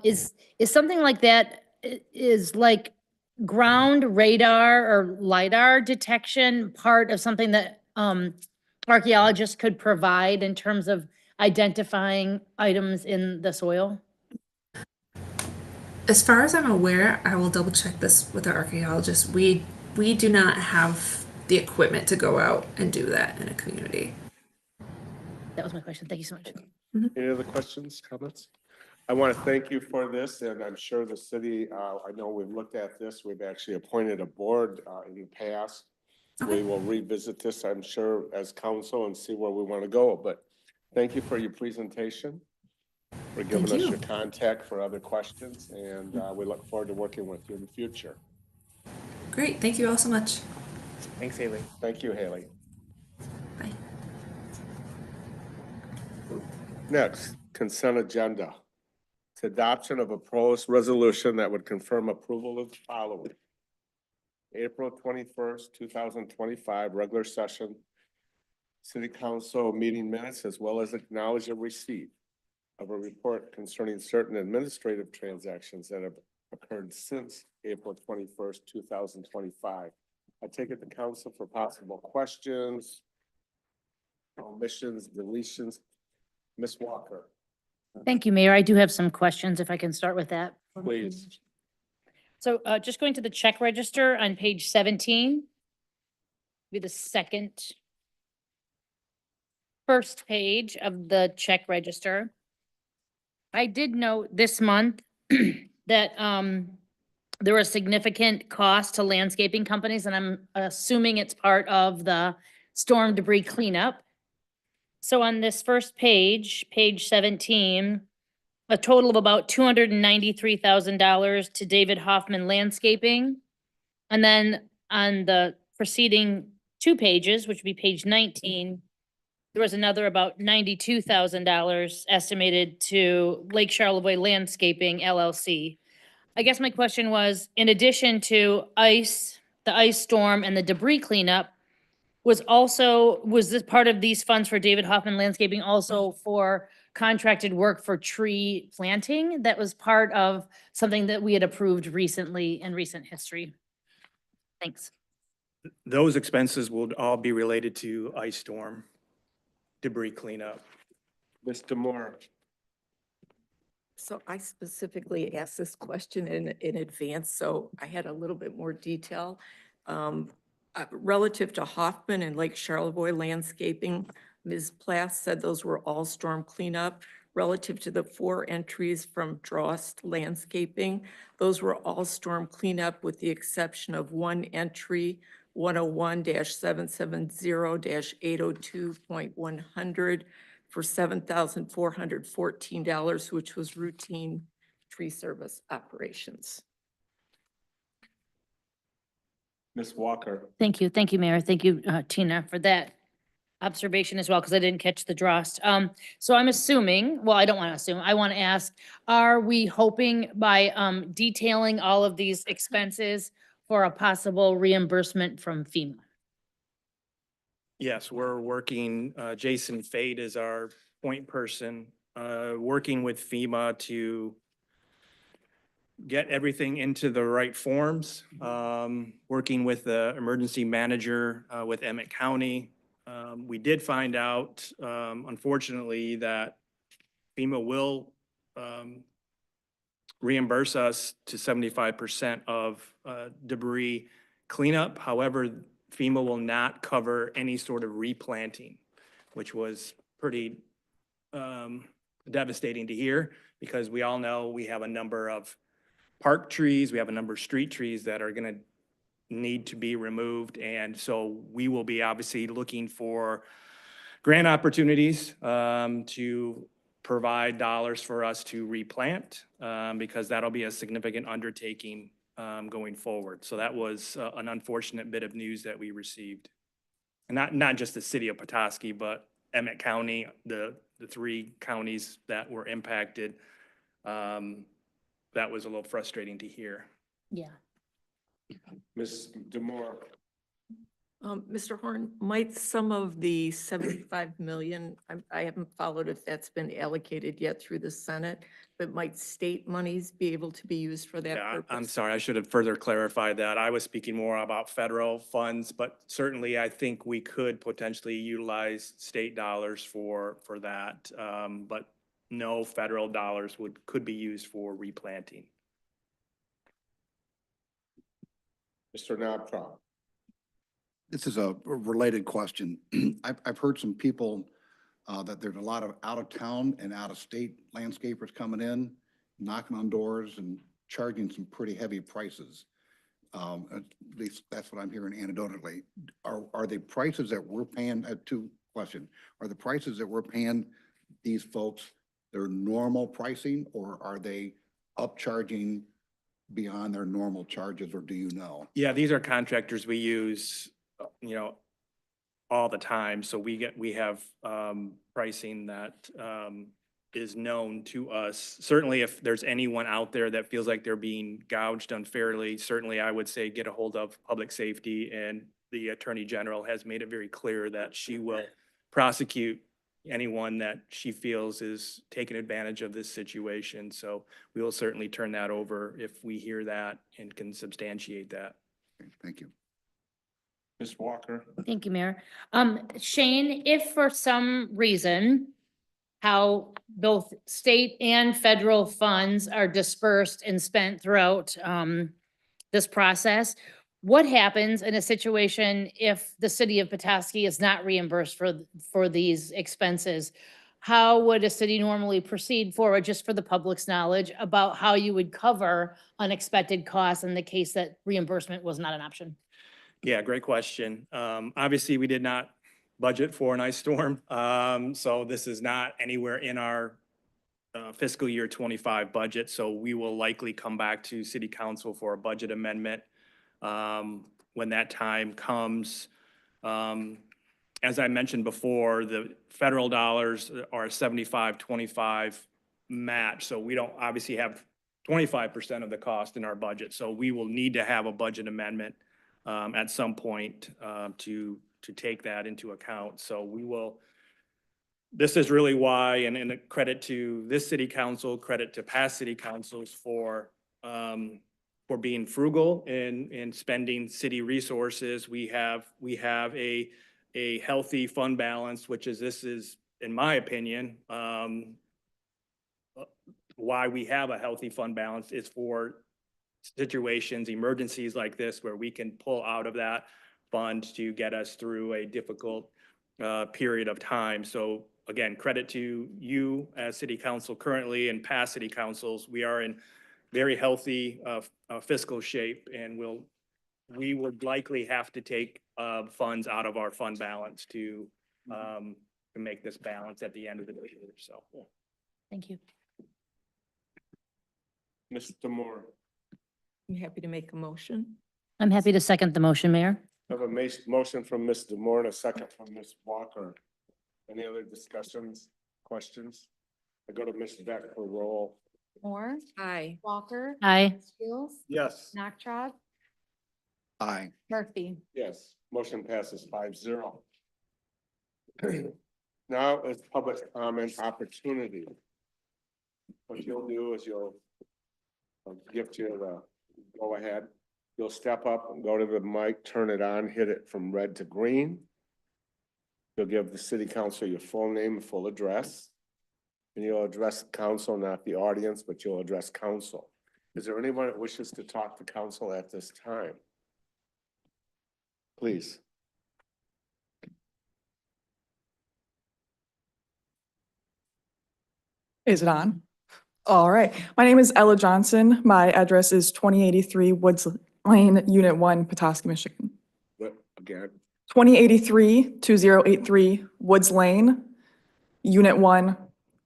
Is something like that, is like ground radar or LiDAR detection part of something that archaeologists could provide in terms of identifying items in the soil? As far as I'm aware, I will double check this with our archaeologists. We do not have the equipment to go out and do that in a community. That was my question. Thank you so much. Any other questions, comments? I want to thank you for this, and I'm sure the city, I know we've looked at this, we've actually appointed a board in the past. We will revisit this, I'm sure, as council and see where we want to go, but Thank you for your presentation, for giving Thank us you. your contact for other questions, and we look forward to working with you in the future. Great. Thank you all so much. Thanks, Haley. Thank you, Haley. Bye. Next, consent agenda. It's adoption of a proposed resolution that would confirm approval of the following. April 21st, 2025, regular session, city council meeting minutes, as well as acknowledge a receipt of a report concerning certain administrative transactions that have occurred since April 21st, 2025. I take it to council for possible questions, omissions, deletions. Ms. Walker, Thank you, Mayor. I do have some questions, if I can start with that. please. So just going to the check register on page 17. Be the first page of the check register. I did note this month that there was significant cost to landscaping companies, and I'm assuming it's part of the storm debris cleanup. So on this first page, page 17, a total of about $293,000 to David Hoffman Landscaping. And then on the preceding 2 pages, which would be page 19, there was another about $92,000 estimated to Lake Charlevoix Landscaping LLC. I guess my question was, in addition to the ice storm and the debris cleanup, was this part of these funds for David Hoffman Landscaping also for contracted work for tree planting? That was part of something that we had approved recently in recent history. Thanks. Those expenses will all be related to ice storm debris cleanup. Mr. Moore, So I specifically asked this question in advance, so I had a little bit more detail. Relative to Hoffman and Lake Charlevoix Landscaping, Ms. Plath said those were all storm cleanup. Relative to the 4 entries from Drost Landscaping, those were all storm cleanup with the exception of 1 entry, 101-770-802.100 for $7,414, which was routine tree service operations. Ms. Walker, Thank you. Thank you, Mayor. Thank you, Tina, for that observation as well, because I didn't catch the drost. So I'm assuming, well, I don't want to assume, I want to ask, are we hoping by detailing all of these expenses for a possible reimbursement from FEMA? Yes, we're working, Jason Fade is our point person, working with FEMA to get everything into the right forms, working with the emergency manager with Emmett County. We did find out, unfortunately, that FEMA will reimburse us to 75% of debris cleanup. However, FEMA will not cover any sort of replanting, which was pretty devastating to hear, because we all know we have a number of park trees, we have a number of street trees that are gonna need to be removed. And so we will be obviously looking for grant opportunities to provide dollars for us to replant, because that'll be a significant undertaking going forward. So that was an unfortunate bit of news that we received. And not just the city of Petoskey, but Emmett County, the 3 counties that were impacted. That was a little frustrating to hear. Yeah. Ms. Demore, Mr. Horn, might some of the 75 million, I haven't followed if that's been allocated yet through the Senate, but might state monies be able to be used for that Yeah, purpose? I'm sorry, I should have further clarified that. I was speaking more about federal funds, but certainly I think we could potentially utilize state dollars for that. But no, federal dollars could be used for replanting. Mr. Knobtrow. This is a related question. I've heard some people that there's a lot of out-of-town and out-of-state landscapers coming in, knocking on doors and charging some pretty heavy prices. At least that's what I'm hearing anecdotally. Are the prices that we're paying, 2 questions, are the prices that we're paying these folks their normal pricing, or are they upcharging beyond their normal charges, or do you know? Yeah, these are contractors we use, all the time. So we have pricing that is known to us. Certainly, if there's anyone out there that feels like they're being gouged unfairly, certainly I would say get a hold of Public Safety, and the Attorney General has made it very clear that she will prosecute anyone that she feels is taking advantage of this situation. So we will certainly turn that over if we hear that and can substantiate that. Okay, thank you. Ms. Walker? Thank you, Mayor. Shane, if for some reason how both state and federal funds are dispersed and spent throughout this process, what happens in a situation if the city of Petoskey is not reimbursed for these expenses? How would a city normally proceed forward, just for the public's knowledge, about how you would cover unexpected costs in the case that reimbursement was not an option? Yeah, great question. Obviously, we did not budget for an ice storm. So this is not anywhere in our fiscal year 25 budget. So we will likely come back to city council for a budget amendment when that time comes. As I mentioned before, the federal dollars are a 75-25 match. So we don't obviously have 25% of the cost in our budget. So we will need to have a budget amendment at some point to take that into account. So we will, this is really why, and a credit to this city council, credit to past city councils for being frugal in spending city resources. We have a healthy fund balance, which is, this is, in my opinion, why we have a healthy fund balance is for situations, emergencies like this, where we can pull out of that fund to get us through a difficult period of time. So again, credit to you as city council currently and past city councils. We are in very healthy fiscal shape, and we would likely have to take funds out of our fund balance to make this balance at the end of the year. So, Thank you. Mr. Moore? I'm happy to make a motion. I'm happy to second the motion, Mayor. I have a motion from Mr. Moore and a second from Ms. Walker. Any other discussions, questions? I go to Ms. Beck for roll. Moore, Aye. Walker. Aye. Shields, Yes. Nachtrab, Aye. Murphy. Yes, motion passes 5-0. Now is public comment opportunity. What you'll do is I'll give you the go ahead. You'll step up and go to the mic, turn it on, hit it from red to green. You'll give the city council your full name and full address. And you'll address council, not the audience, but you'll address council. Is there anyone that wishes to talk to council at this time? Please. Is it on? All right. My name is Ella Johnson. My address is 2083 Woods Lane, Unit 1, Petoskey, Michigan. What, again? 2083 Woods Lane, Unit 1,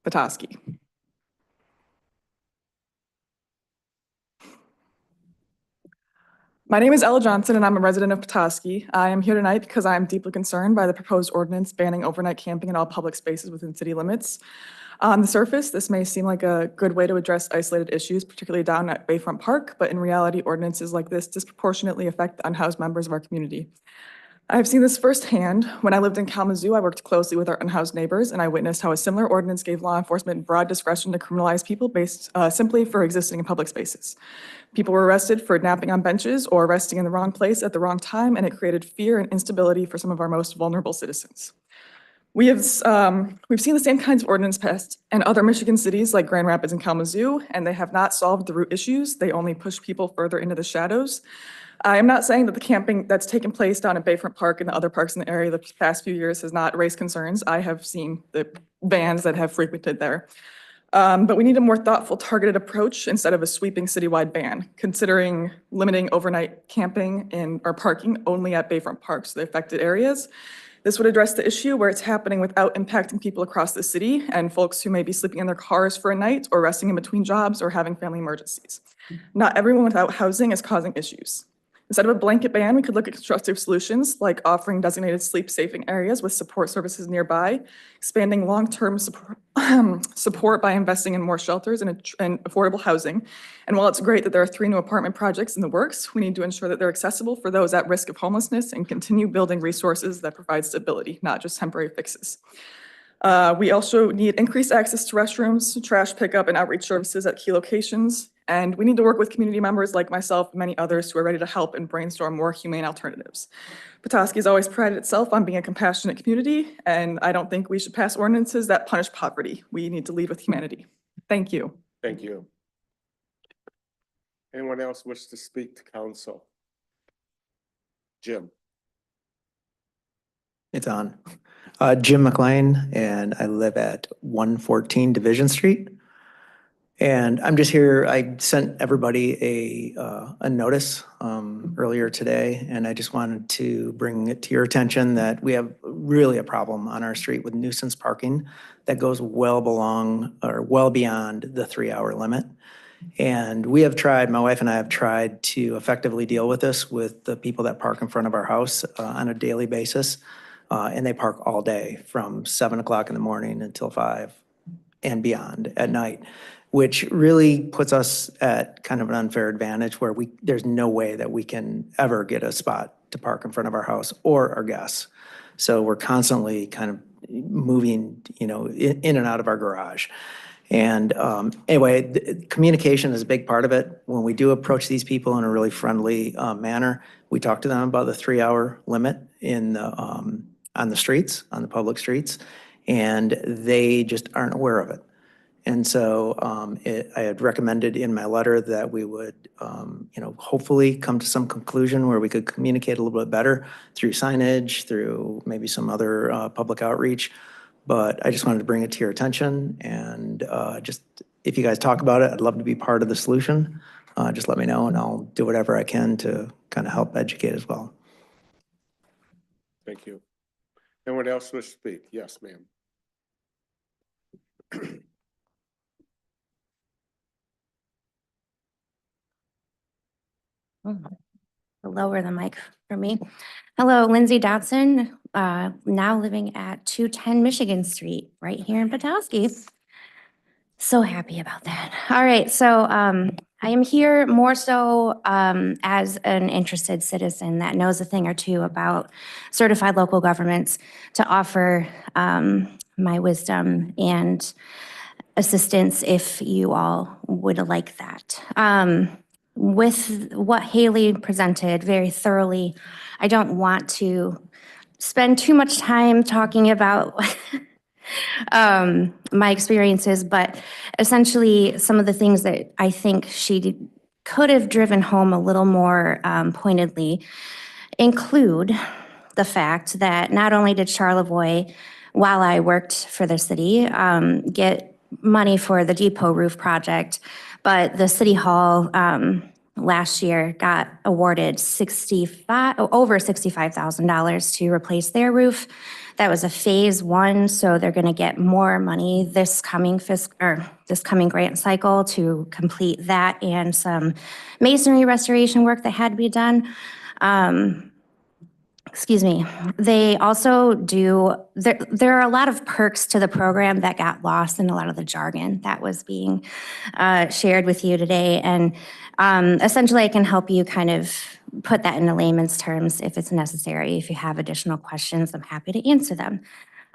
Petoskey. My name is Ella Johnson, and I'm a resident of Petoskey. I am here tonight because I am deeply concerned by the proposed ordinance banning overnight camping in all public spaces within city limits. On the surface, this may seem like a good way to address isolated issues, particularly down at Bayfront Park, but in reality, ordinances like this disproportionately affect the unhoused members of our community. I've seen this firsthand. When I lived in Kalamazoo, I worked closely with our unhoused neighbors, and I witnessed how a similar ordinance gave law enforcement broad discretion to criminalize people based simply for existing in public spaces. People were arrested for napping on benches or resting in the wrong place at the wrong time, and it created fear and instability for some of our most vulnerable citizens. We've seen the same kinds of ordinance passed in other Michigan cities like Grand Rapids and Kalamazoo, and they have not solved the root issues. They only push people further into the shadows. I am not saying that the camping that's taken place down at Bayfront Park and the other parks in the area the past few years has not raised concerns. I have seen the vans that have frequented there. But we need a more thoughtful, targeted approach instead of a sweeping citywide ban, considering limiting overnight camping or parking only at Bayfront Parks, the affected areas, This would address the issue where it's happening without impacting people across the city and folks who may be sleeping in their cars for a night or resting in between jobs or having family emergencies. Not everyone without housing is causing issues. Instead of a blanket ban, we could look at constructive solutions like offering designated sleep-saving areas with support services nearby, expanding long-term support by investing in more shelters and affordable housing. And while it's great that there are 3 new apartment projects in the works, we need to ensure that they're accessible for those at risk of homelessness and continue building resources that provide stability, not just temporary fixes. We also need increased access to restrooms, trash pickup, and outreach services at key locations. And we need to work with community members like myself and many others who are ready to help and brainstorm more humane alternatives. Petoskey has always prided itself on being a compassionate community, and I don't think we should pass ordinances that punish poverty. We need to lead with humanity. Thank you. Thank you. Anyone else wish to speak to council? Jim. It's on. Jim McLean, and I live at 114 Division Street. And I'm just here, I sent everybody a notice earlier today, and I just wanted to bring it to your attention that we have really a problem on our street with nuisance parking that goes well beyond the 3-hour limit. And we have tried, my wife and I have tried to effectively deal with this with the people that park in front of our house on a daily basis. And they park all day from 7 o'clock in the morning until 5 and beyond at night, which really puts us at kind of an unfair advantage where there's no way that we can ever get a spot to park in front of our house or our guests. So we're constantly kind of moving, in and out of our garage. And anyway, communication is a big part of it. When we do approach these people in a really friendly manner, we talk to them about the 3-hour limit on the streets, on the public streets, and they just aren't aware of it. And so I had recommended in my letter that we would, hopefully come to some conclusion where we could communicate a little bit better through signage, through maybe some other public outreach. But I just wanted to bring it to your attention, and just if you guys talk about it, I'd love to be part of the solution. Just let me know, and I'll do whatever I can to kind of help educate as well. Thank you. Anyone else wish to speak? Yes, ma'am. Lower the mic for me. Hello, Lindsay Dotson, now living at 210 Michigan Street, right here in Petoskey. So happy about that. All right, so I am here more so as an interested citizen that knows a thing or two about certified local governments to offer my wisdom and assistance if you all would like that. With what Haley presented very thoroughly, I don't want to spend too much time talking about my experiences, but essentially some of the things that I think she could have driven home a little more pointedly include the fact that not only did Charlevoix, while I worked for the city, get money for the depot roof project, but the city hall last year got awarded over $65,000 to replace their roof. That was a phase 1, so they're going to get more money this coming grant cycle to complete that and some masonry restoration work that had to be done. Excuse me. They also do, there are a lot of perks to the program that got lost in a lot of the jargon that was being shared with you today. And essentially I can help you kind of put that into layman's terms if it's necessary. If you have additional questions, I'm happy to answer them.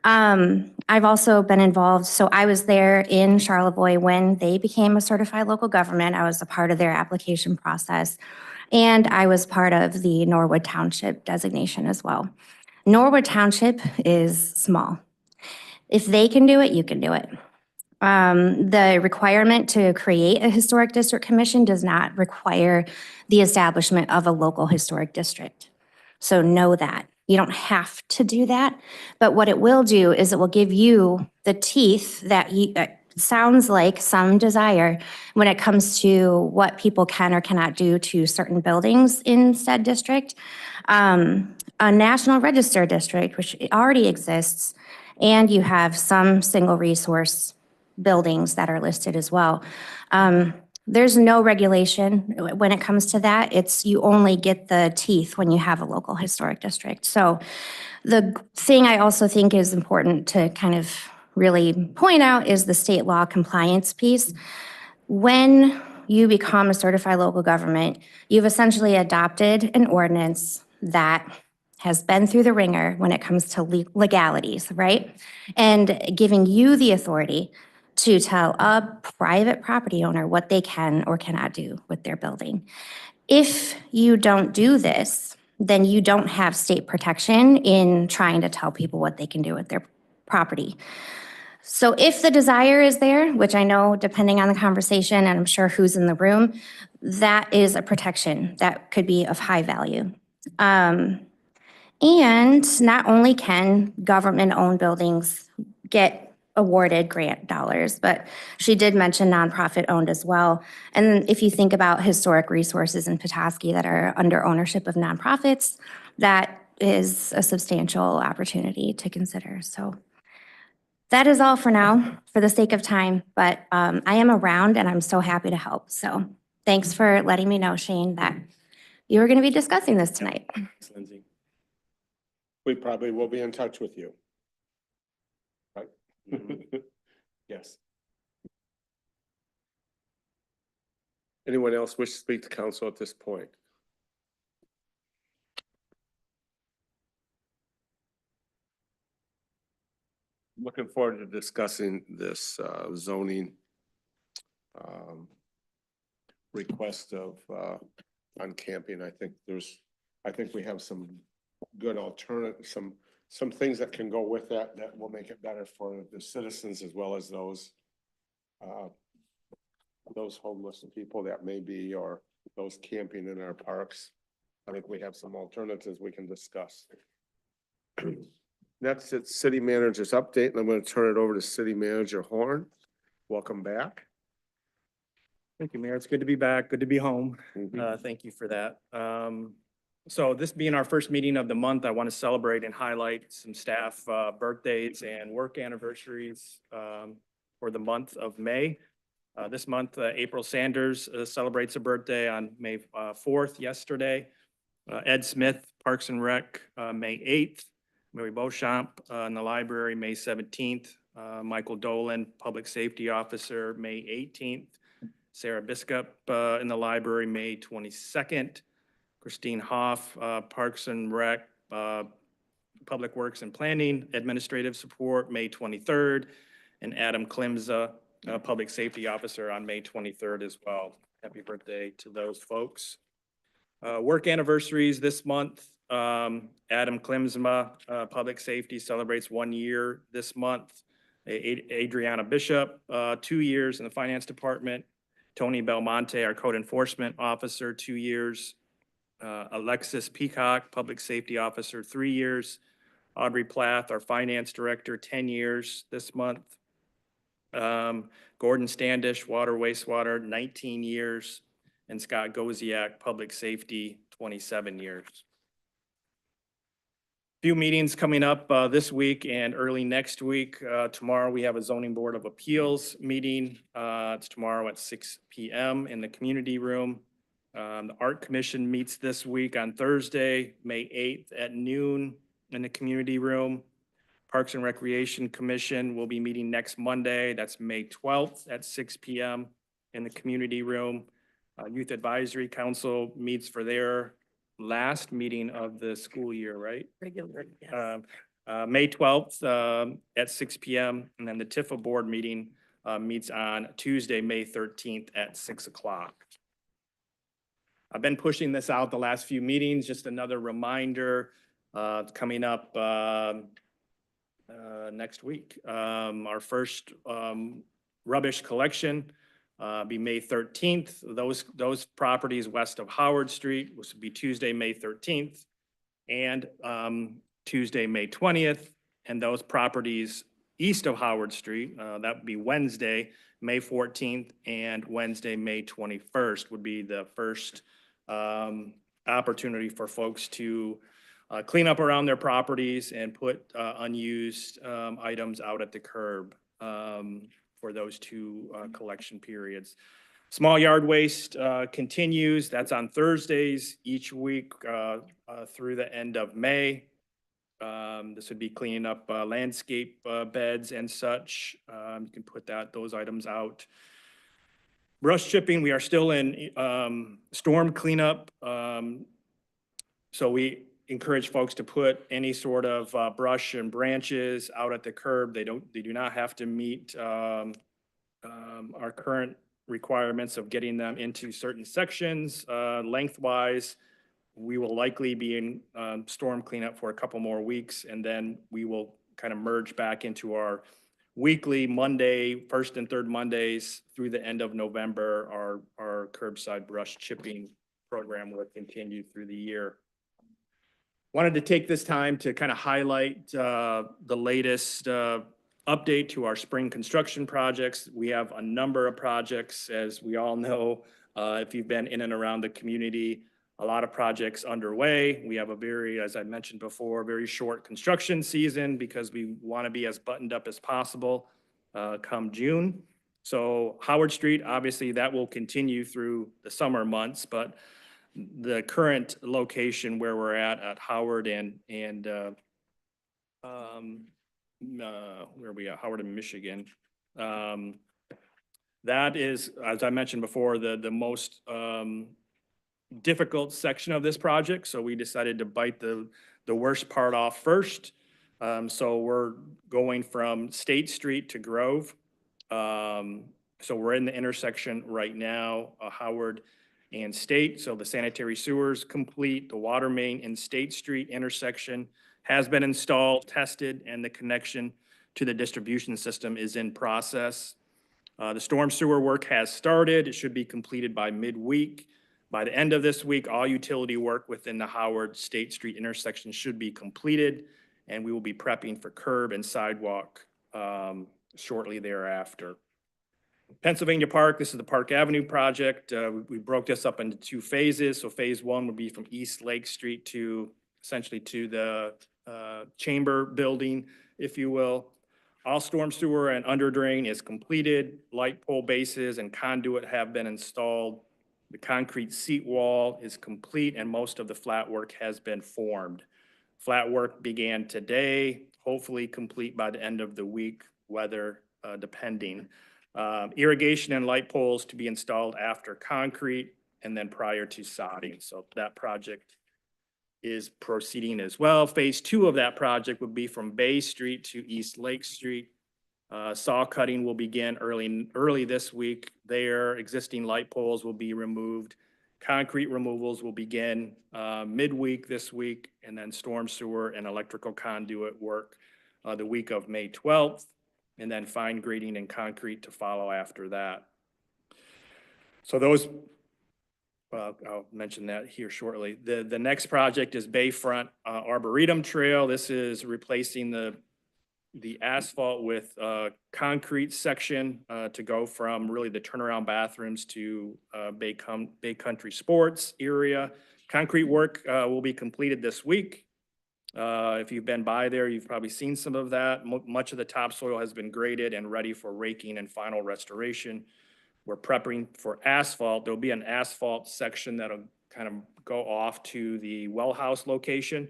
I've also been involved, so I was there in Charlevoix when they became a certified local government. I was a part of their application process. And I was part of the Norwood Township designation as well. Norwood Township is small. If they can do it, you can do it. The requirement to create a historic district commission does not require the establishment of a local historic district. So know that. You don't have to do that, but what it will do is it will give you the teeth that sounds like some desire when it comes to what people can or cannot do to certain buildings in said district. a National Register district, which already exists, and you have some single resource buildings that are listed as well. There's no regulation when it comes to that. It's, you only get the teeth when you have a local historic district. So the thing I also think is important to kind of really point out is the state law compliance piece. When you become a certified local government, you've essentially adopted an ordinance that has been through the ringer when it comes to legalities, right? And giving you the authority to tell a private property owner what they can or cannot do with their building. If you don't do this, then you don't have state protection in trying to tell people what they can do with their property. So if the desire is there, which I know depending on the conversation and I'm sure who's in the room, that is a protection that could be of high value. And not only can government-owned buildings get awarded grant dollars, but she did mention nonprofit-owned as well. And if you think about historic resources in Petoskey that are under ownership of nonprofits, that is a substantial opportunity to consider. So that is all for now, for the sake of time, but I am around and I'm so happy to help. So thanks for letting me know, Shane, that you were going to be discussing this tonight. Thanks, Lindsay. We probably will be in touch with you. Right? Yes. Anyone else wish to speak to council at this point? Looking forward to discussing this zoning request of on camping. I think we have some good alternative, some things that can go with that will make it better for the citizens as well as those homeless people that may be, or those camping in our parks. I think we have some alternatives we can discuss. Next, it's city manager's update, and I'm going to turn it over to city manager Horn. Welcome back. Thank you, Mayor. It's good to be back. Good to be home. Thank you for that. So this being our first meeting of the month, I want to celebrate and highlight some staff birthdays and work anniversaries for the month of May. This month, April Sanders celebrates a birthday on May 4th, yesterday. Ed Smith, Parks and Rec, May 8th. Mary Beauchamp in the library, May 17th. Michael Dolan, Public Safety Officer, May 18th. Sarah Biscup in the library, May 22nd. Christine Hoff, Parks and Rec, Public Works and Planning, Administrative Support, May 23rd. And Adam Klimza, Public Safety Officer on May 23rd as well. Happy birthday to those folks. Work anniversaries this month. Adam Klimza, Public Safety, celebrates 1 year this month. Adriana Bishop, 2 years in the Finance Department. Tony Belmonte, our Code Enforcement Officer, 2 years. Alexis Peacock, Public Safety Officer, 3 years. Audrey Plath, our Finance Director, 10 years this month. Gordon Standish, Water Wastewater, 19 years. And Scott Goziak, Public Safety, 27 years. Few meetings coming up this week and early next week. Tomorrow we have a Zoning Board of Appeals meeting. It's tomorrow at 6 p.m. in the community room. The Art Commission meets this week on Thursday, May 8th at noon in the community room. Parks and Recreation Commission will be meeting next Monday. That's May 12th at 6 p.m. in the community room. Youth Advisory Council meets for their last meeting of the school year, right? Regular, yes. May 12th at 6 p.m. And then the TIFA board meeting meets on Tuesday, May 13th at 6 o'clock. I've been pushing this out the last few meetings. Just another reminder coming up next week. Our first rubbish collection be May 13th. Those properties west of Howard Street, which would be Tuesday, May 13th, and Tuesday, May 20th. And those properties east of Howard Street, that would be Wednesday, May 14th, and Wednesday, May 21st would be the first opportunity for folks to clean up around their properties and put unused items out at the curb for those two collection periods. Small yard waste continues. That's on Thursdays each week through the end of May. This would be cleaning up landscape beds and such. You can put those items out. Brush chipping, we are still in storm cleanup. So we encourage folks to put any sort of brush and branches out at the curb. They do not have to meet our current requirements of getting them into certain sections lengthwise. We will likely be in storm cleanup for a couple more weeks, and then we will kind of merge back into our weekly Monday, first and third Mondays through the end of November. Our curbside brush chipping program will continue through the year. Wanted to take this time to kind of highlight the latest update to our spring construction projects. We have a number of projects, as we all know, if you've been in and around the community, a lot of projects underway. We have a very, as I mentioned before, very short construction season because we want to be as buttoned up as possible come June. So Howard Street, obviously that will continue through the summer months, but the current location where we're at Howard and where are we at? Howard and Michigan. That is, as I mentioned before, the most difficult section of this project. So we decided to bite the worst part off first. So we're going from State Street to Grove. So we're in the intersection right now, Howard and State. So the sanitary sewers complete, the water main in State Street intersection has been installed, tested, and the connection to the distribution system is in process. The storm sewer work has started. It should be completed by midweek. By the end of this week, all utility work within the Howard State Street intersection should be completed, and we will be prepping for curb and sidewalk shortly thereafter. Pennsylvania Park, this is the Park Avenue project. We broke this up into two phases. So phase one would be from East Lake Street to essentially to the chamber building, if you will. All storm sewer and under drain is completed. Light pole bases and conduit have been installed. The concrete seat wall is complete and most of the flat work has been formed. Flat work began today, hopefully complete by the end of the week, weather depending. Irrigation and light poles to be installed after concrete and then prior to sodding. So that project is proceeding as well. Phase two of that project would be from Bay Street to East Lake Street. Saw cutting will begin early this week. Their existing light poles will be removed. Concrete removals will begin midweek this week, and then storm sewer and electrical conduit work the week of May 12th, and then fine grading and concrete to follow after that. So those, I'll mention that here shortly. The next project is Bayfront Arboretum Trail. This is replacing the asphalt with concrete section to go from really the turnaround bathrooms to Bay Country Sports area. Concrete work will be completed this week. If you've been by there, you've probably seen some of that. Much of the topsoil has been graded and ready for raking and final restoration. We're prepping for asphalt. There'll be an asphalt section that'll kind of go off to the well house location.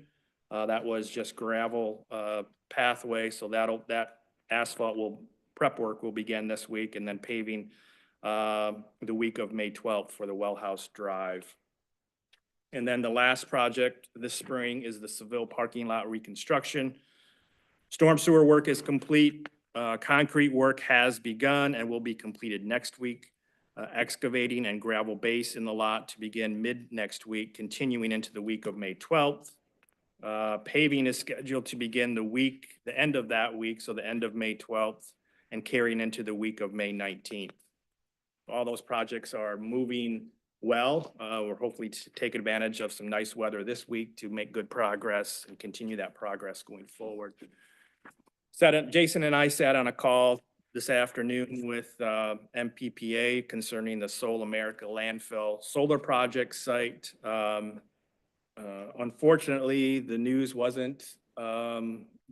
That was just gravel pathway, so that asphalt prep work will begin this week, and then paving the week of May 12th for the well house drive. And then the last project this spring is the Seville parking lot reconstruction. Storm sewer work is complete. Concrete work has begun and will be completed next week. Excavating and gravel base in the lot to begin mid next week, continuing into the week of May 12th. Paving is scheduled to begin the end of that week, so the end of May 12th, and carrying into the week of May 19th. All those projects are moving well. We're hopefully taking advantage of some nice weather this week to make good progress and continue that progress going forward. Jason and I sat on a call this afternoon with MPPA concerning the Sol America landfill solar project site. Unfortunately, the news wasn't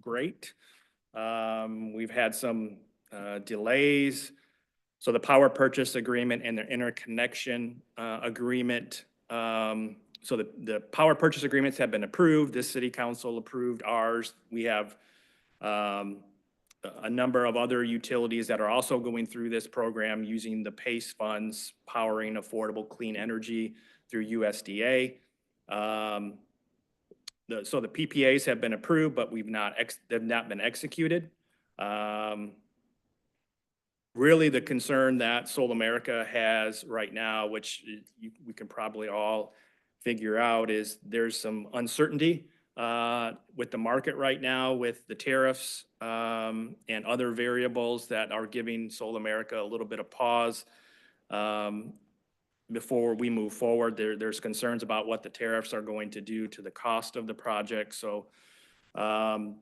great. We've had some delays. So the power purchase agreement and the interconnection agreement. So the power purchase agreements have been approved. This city council approved ours. We have a number of other utilities that are also going through this program using the PACE funds, powering affordable clean energy through USDA. So the PPAs have been approved, but they've not been executed. Really, the concern that Soul America has right now, which we can probably all figure out, is there's some uncertainty with the market right now with the tariffs and other variables that are giving Soul America a little bit of pause. Before we move forward, there's concerns about what the tariffs are going to do to the cost of the project. So the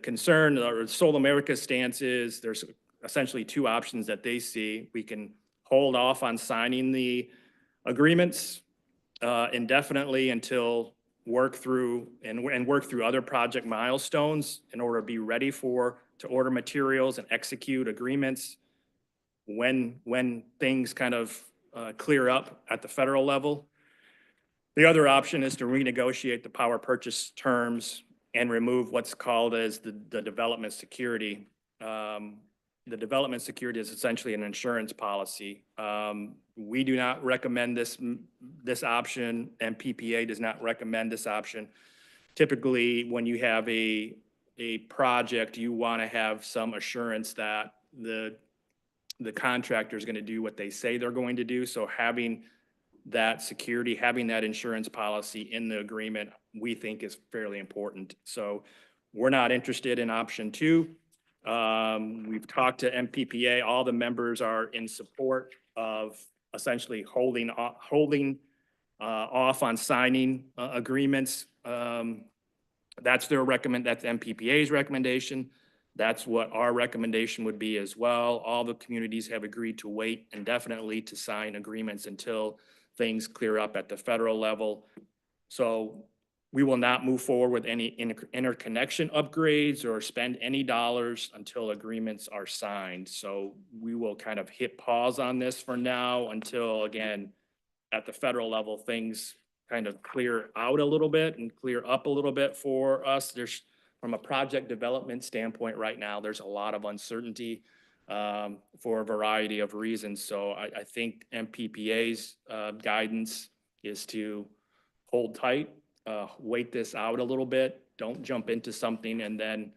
concern, or Soul America's stance is, there's essentially two options that they see. We can hold off on signing the agreements indefinitely until work through other project milestones in order to be ready to order materials and execute agreements when things kind of clear up at the federal level. The other option is to renegotiate the power purchase terms and remove what's called as the development security. The development security is essentially an insurance policy. We do not recommend this option, and PPA does not recommend this option. Typically, when you have a project, you want to have some assurance that the contractor is going to do what they say they're going to do. So having that security, having that insurance policy in the agreement, we think is fairly important. So we're not interested in option 2. We've talked to MPPA. All the members are in support of essentially holding off on signing agreements. That's that's MPPA's recommendation. That's what our recommendation would be as well. All the communities have agreed to wait indefinitely to sign agreements until things clear up at the federal level. So we will not move forward with any interconnection upgrades or spend any dollars until agreements are signed. So we will kind of hit pause on this for now until, again, at the federal level, things kind of clear out a little bit and clear up a little bit for us. From a project development standpoint right now, there's a lot of uncertainty for a variety of reasons. So I think MPPA's guidance is to hold tight, wait this out a little bit. Don't jump into something and then,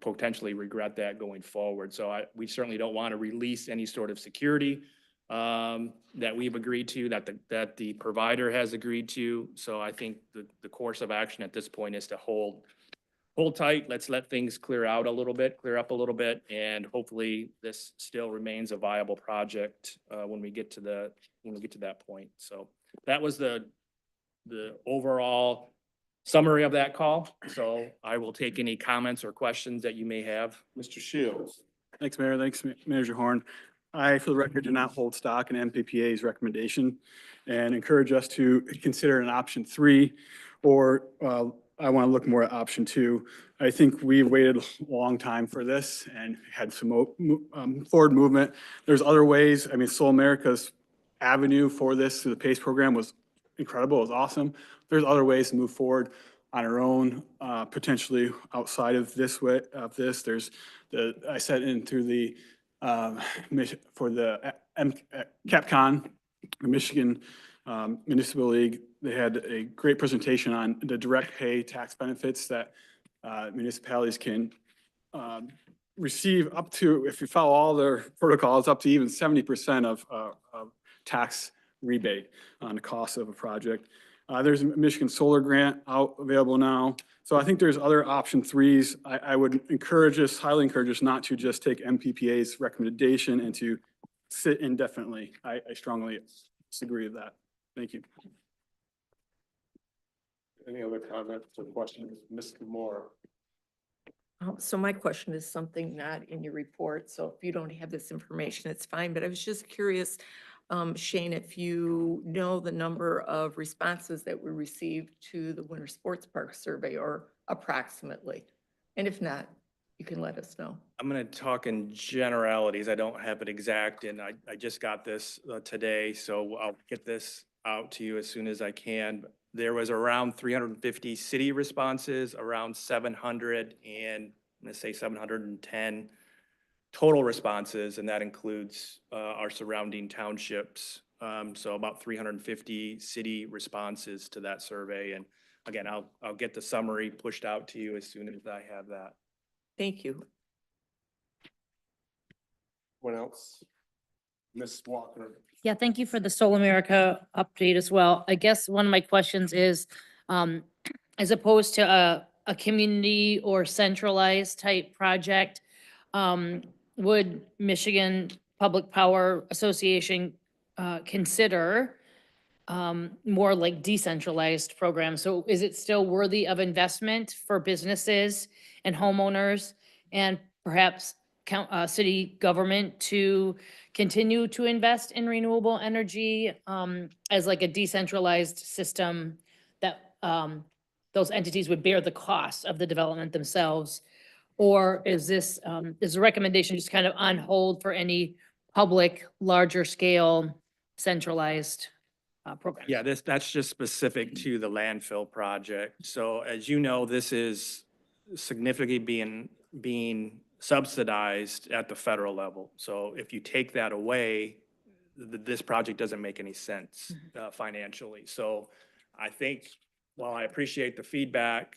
potentially regret that going forward. So we certainly don't want to release any sort of security that we've agreed to, that the provider has agreed to. So I think the course of action at this point is to hold tight. Let's let things clear up a little bit, and hopefully this still remains a viable project when we get to that point. So that was the overall summary of that call. So I will take any comments or questions that you may have. Mr. Shields. Thanks, Mayor. Thanks, Manager Horn. I, for the record, do not hold stock in MPPA's recommendation and encourage us to consider an option 3, or I want to look more at option 2. I think we waited a long time for this and had some forward movement. There's other ways. I mean, Soul America's avenue for this through the PACE program was incredible. It was awesome. There's other ways to move forward on our own, potentially outside of this way. There's I set in through the for the CapCon, the Michigan Municipal League. They had a great presentation on the direct pay tax benefits that municipalities can receive up to, if you follow all their protocols, up to even 70% of tax rebate on the cost of a project. There's a Michigan Solar Grant available now. So I think there's other option 3s. I would highly encourage us not to just take MPPA's recommendation and to sit indefinitely. I strongly disagree with that. Thank you. Any other comments or questions? Mr. Moore. So my question is something not in your report. So if you don't have this information, it's fine. But I was just curious, Shane, if you know the number of responses that we received to the Winter Sports Park survey, or approximately. And if not, you can let us know. I'm going to talk in generalities. I don't have it exact, and I just got this today, so I'll get this out to you as soon as I can. There was around 350 city responses, around 700, and I'm going to say 710 total responses, and that includes our surrounding townships. So about 350 city responses to that survey. And again, I'll get the summary pushed out to you as soon as I have that. Thank you. What else? Ms. Walker? Yeah, thank you for the Soul America update as well. I guess one of my questions is, as opposed to a community or centralized type project, would Michigan Public Power Association consider more like decentralized programs? So is it still worthy of investment for businesses and homeowners and perhaps city government to continue to invest in renewable energy as like a decentralized system that those entities would bear the cost of the development themselves? Or is this, is the recommendation just kind of on hold for any public, larger scale, centralized program? Yeah, that's just specific to the landfill project. So as you know, this is significantly being subsidized at the federal level. So if you take that away, this project doesn't make any sense financially. So I think, while I appreciate the feedback,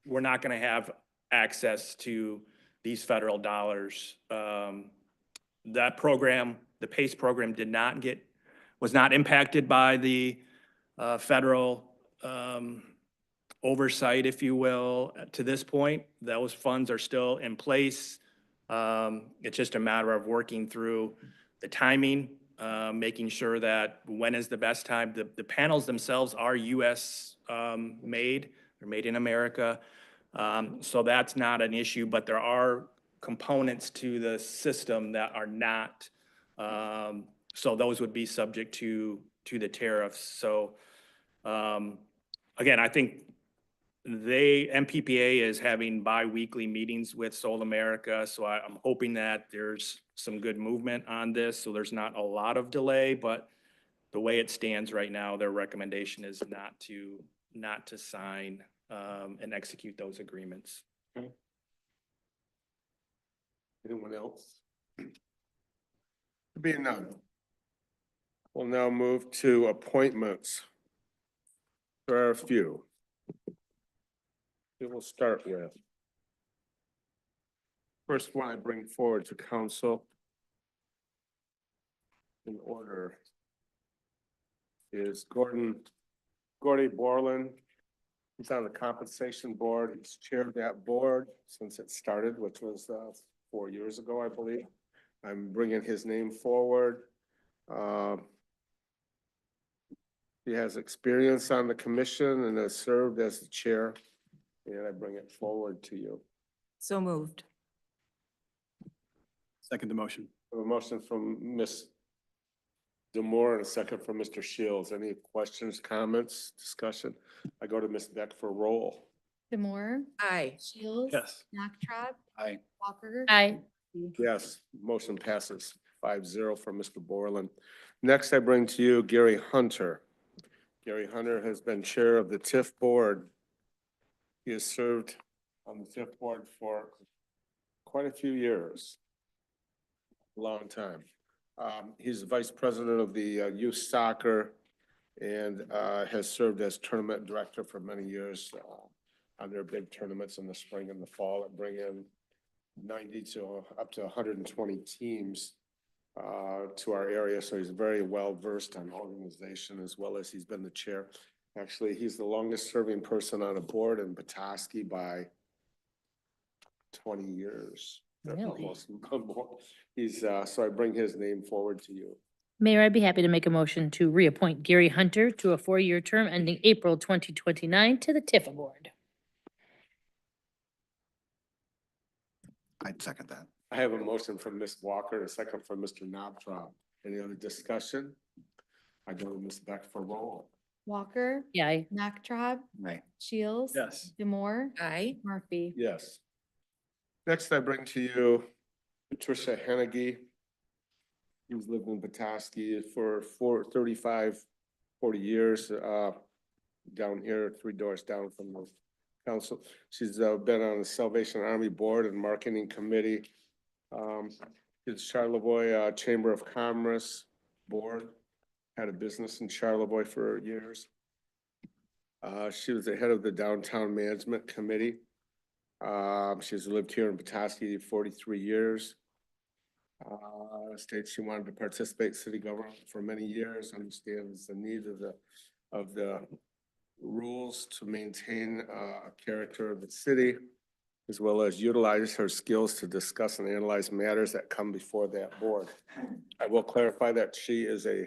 we're not going to have access to these federal dollars. That program, the PACE program, was not impacted by the federal oversight, if you will, to this point. Those funds are still in place. It's just a matter of working through the timing, making sure that when is the best time. The panels themselves are US made, they're made in America. So that's not an issue, but there are components to the system that are not. So those would be subject to the tariffs. So again, I think MPPA is having bi-weekly meetings with Soul America. So I'm hoping that there's some good movement on this. So there's not a lot of delay, but the way it stands right now, their recommendation is not to sign and execute those agreements. Okay. Anyone else? Being none. We'll now move to appointments. There are a few. We will start with. First one I bring forward to council in order is Gordy Borland. He's on the compensation board. He's chaired that board since it started, which was 4 years ago, I believe. I'm bringing his name forward. He has experience on the commission and has served as the chair, and I bring it forward to you. So moved. Second the motion. A motion from Ms. Demore and a second from Mr. Shields. Any questions, comments, discussion? I go to Ms. Beck for roll. Demore, Aye. Shields. Yes. Knocktron. Aye. Walker. Aye. Yes, motion passes 5-0 for Mr. Borland. Next, I bring to you Gary Hunter. Gary Hunter has been chair of the TIF board. He has served on the TIF board for quite a few years. Long time. He's the vice president of the youth soccer and has served as tournament director for many years on their big tournaments in the spring and the fall that bring in 90 to up to 120 teams to our area. So he's very well versed on organization as well as he's been the chair. Actually, he's the longest serving person on a board in Petoskey by 20 years. Really? Almost more. He's, so I bring his name forward to you. Mayor, I'd be happy to make a motion to reappoint Gary Hunter to a 4-year term ending April 2029 to the TIFA board. I'd second that. I have a motion from Ms. Walker, a second from Mr. Knobtrop. Any other discussion? I go to Ms. Beck for roll. Walker, Yay. Naktrab, Right. Shields. Yes. Demore, Aye. Murphy. Yes. Next, I bring to you Patricia Hennigy, who's lived in Petoskey for 35, 40 years, down here, 3 doors down from the council. She's been on the Salvation Army Board and Marketing Committee. It's Charlevoix Chamber of Commerce Board, had a business in Charlevoix for years. She was the head of the Downtown Management Committee. She's lived here in Petoskey 43 years. States she wanted to participate in city government for many years, understands the need of the rules to maintain character of the city, as well as utilize her skills to discuss and analyze matters that come before that board. I will clarify that she is a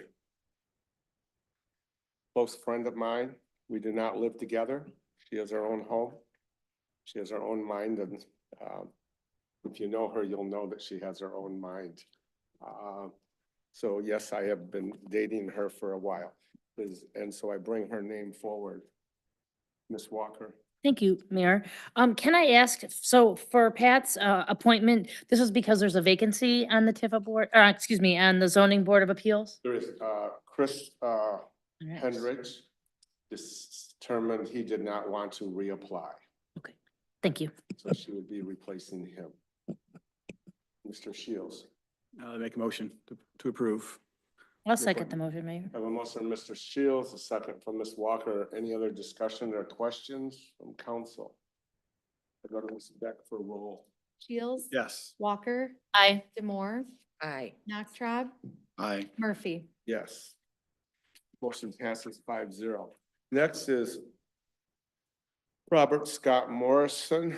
close friend of mine. We do not live together. She has her own home. She has her own mind, and if you know her, you'll know that she has her own mind. So yes, I have been dating her for a while, and so I bring her name forward. Ms. Walker. Thank you, Mayor. Can I ask, so for Pat's appointment, this is because there's a vacancy on the Tifa board, or excuse me, on the zoning board of appeals? There is Chris Hendricks determined he did not want to reapply, Okay, thank you. so she would be replacing him. Mr. Shields. Make a motion to approve. I'll second the motion, Mayor. I have a motion from Mr. Shields, a second from Ms. Walker. Any other discussion or questions from council? I go to Ms. Beck for roll. Shields. Yes. Walker, Aye. Demore, Aye. Naktrab, Aye. Murphy. Yes. Motion passes 5-0. Next is Robert Scott Morrison.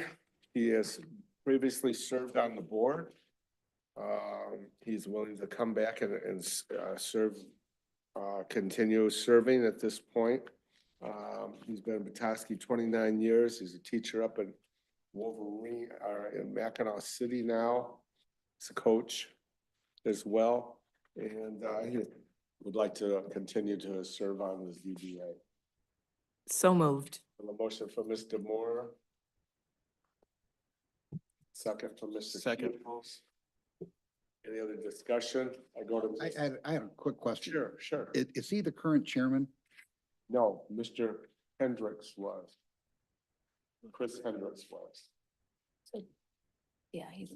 He has previously served on the board. He's willing to come back and serve, continue serving at this point. He's been in Petoskey 29 years. He's a teacher up in Wolverine, in Mackinac City now. He's a coach as well. And he would like to continue to serve on the ZBA. So moved. A motion from Ms. Demore. Second from Mr. Second. Shields. Any other discussion? I go to. I had a quick question. Sure. Is he the current chairman? No, Mr. Hendricks was. Chris Hendricks was. Yeah, he's.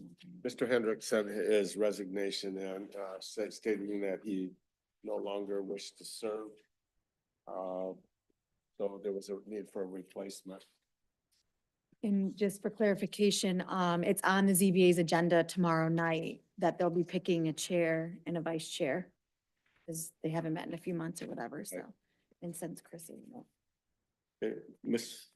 Mr. Hendricks sent his resignation and stating that he no longer wished to serve. So there was a need for a replacement. And just for clarification, it's on the ZBA's agenda tomorrow night that they'll be picking a chair and a vice chair. Because they haven't met in a few months or whatever, so, and since Chris is. Okay, Ms.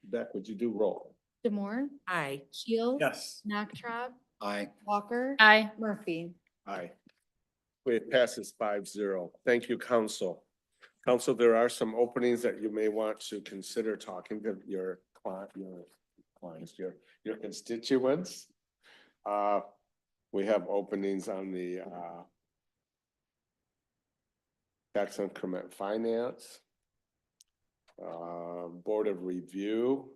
Beck, would you do roll? Demore, Aye. Shields. Yes. Naktrab, Aye. Walker. Aye. Murphy. Aye. It passes 5-0. Thank you, council. Council, there are some openings that you may want to consider talking to your clients, your constituents. We have openings on the tax increment finance, Board of Review.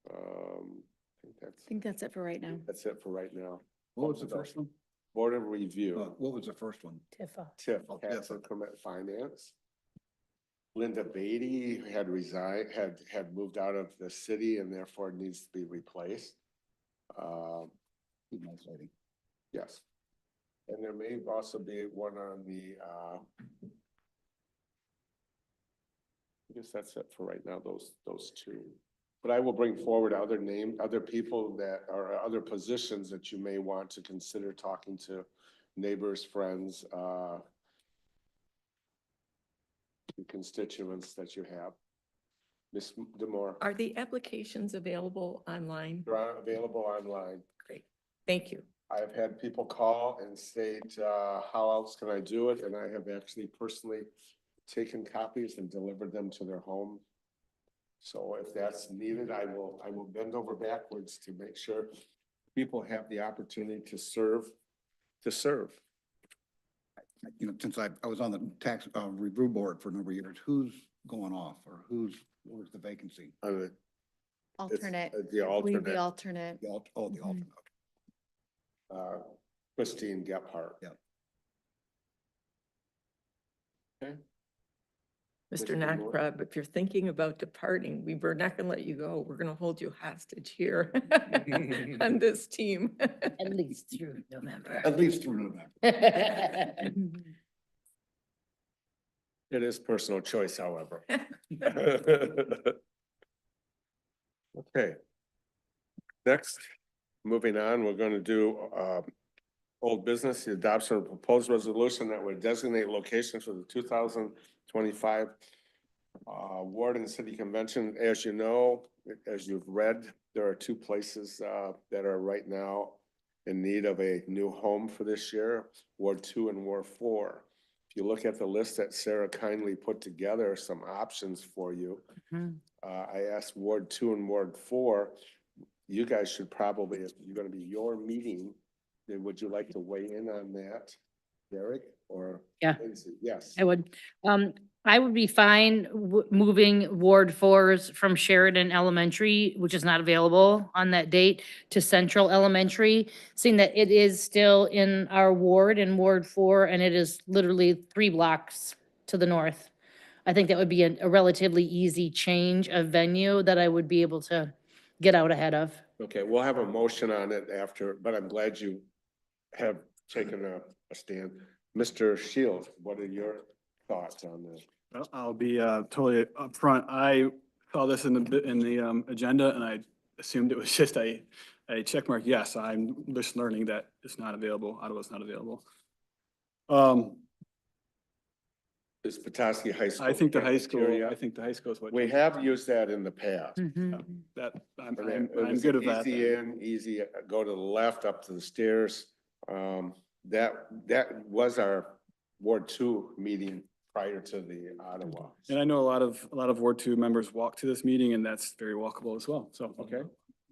I think that's it for right now. That's it for right now. What was the first one? Board of Review. What was the first one? Tifa. TIF, Oh, tax TIF. increment finance. Linda Beatty had resigned, had moved out of the city and therefore needs to be replaced. Nice lady. Yes. And there may also be one on the, I guess that's it for right now, those two. But I will bring forward other people that are other positions that you may want to consider talking to neighbors, friends, constituents that you have. Ms. Demore, Are the applications available online? they're available online. Great. Thank you. I've had people call and state, how else can I do it? And I have actually personally taken copies and delivered them to their home. So if that's needed, I will bend over backwards to make sure people have the opportunity to serve. You know, since I was on the tax review board for a number of years, who's going off or where's the vacancy? It's, Alternate. The I believe the alternate, alternate. The alternate. Christine Gephardt. Yeah. Okay. Mr. Mr. Moore? Nakrab, if you're thinking about departing, we're not going to let you go. We're going to hold you hostage here on this team. At least through November. At least through November. It is personal choice, however. Okay. Next, moving on, we're going to do old business, the adoption of a proposed resolution that would designate locations for the 2025 ward and city convention. As you know, as you've read, there are two places that are right now in need of a new home for this year, Ward 2 and Ward 4. If you look at the list that Sarah kindly put together, some options for you. I asked Ward 2 and Ward 4, you guys should probably, it's going to be your meeting. Then would you like to weigh in on that, Derek, or? Yeah. Lindsay? Yes. I would. I would be fine moving Ward 4's from Sheridan Elementary, which is not available on that date, to Central Elementary, seeing that it is still in our ward in Ward 4, and it is literally 3 blocks to the north. I think that would be a relatively easy change of venue that I would be able to get out ahead of. Okay, we'll have a motion on it after, but I'm glad you have taken a stand. Mr. Shields, what are your thoughts on this? Well, I'll be totally upfront. I saw this in the agenda and I assumed it was just a check mark. Yes, I'm just learning that it's not available. Ottawa's not available. Is Petoskey High School? I think the high school cafeteria? is what. We have used that in the past. That, I'm And it was good with that. Easy in, easy, go to the left, up to the stairs. That was our Ward 2 meeting prior to the Ottawa. And I know a lot of Ward 2 members walk to this meeting and that's very walkable as well. So, okay.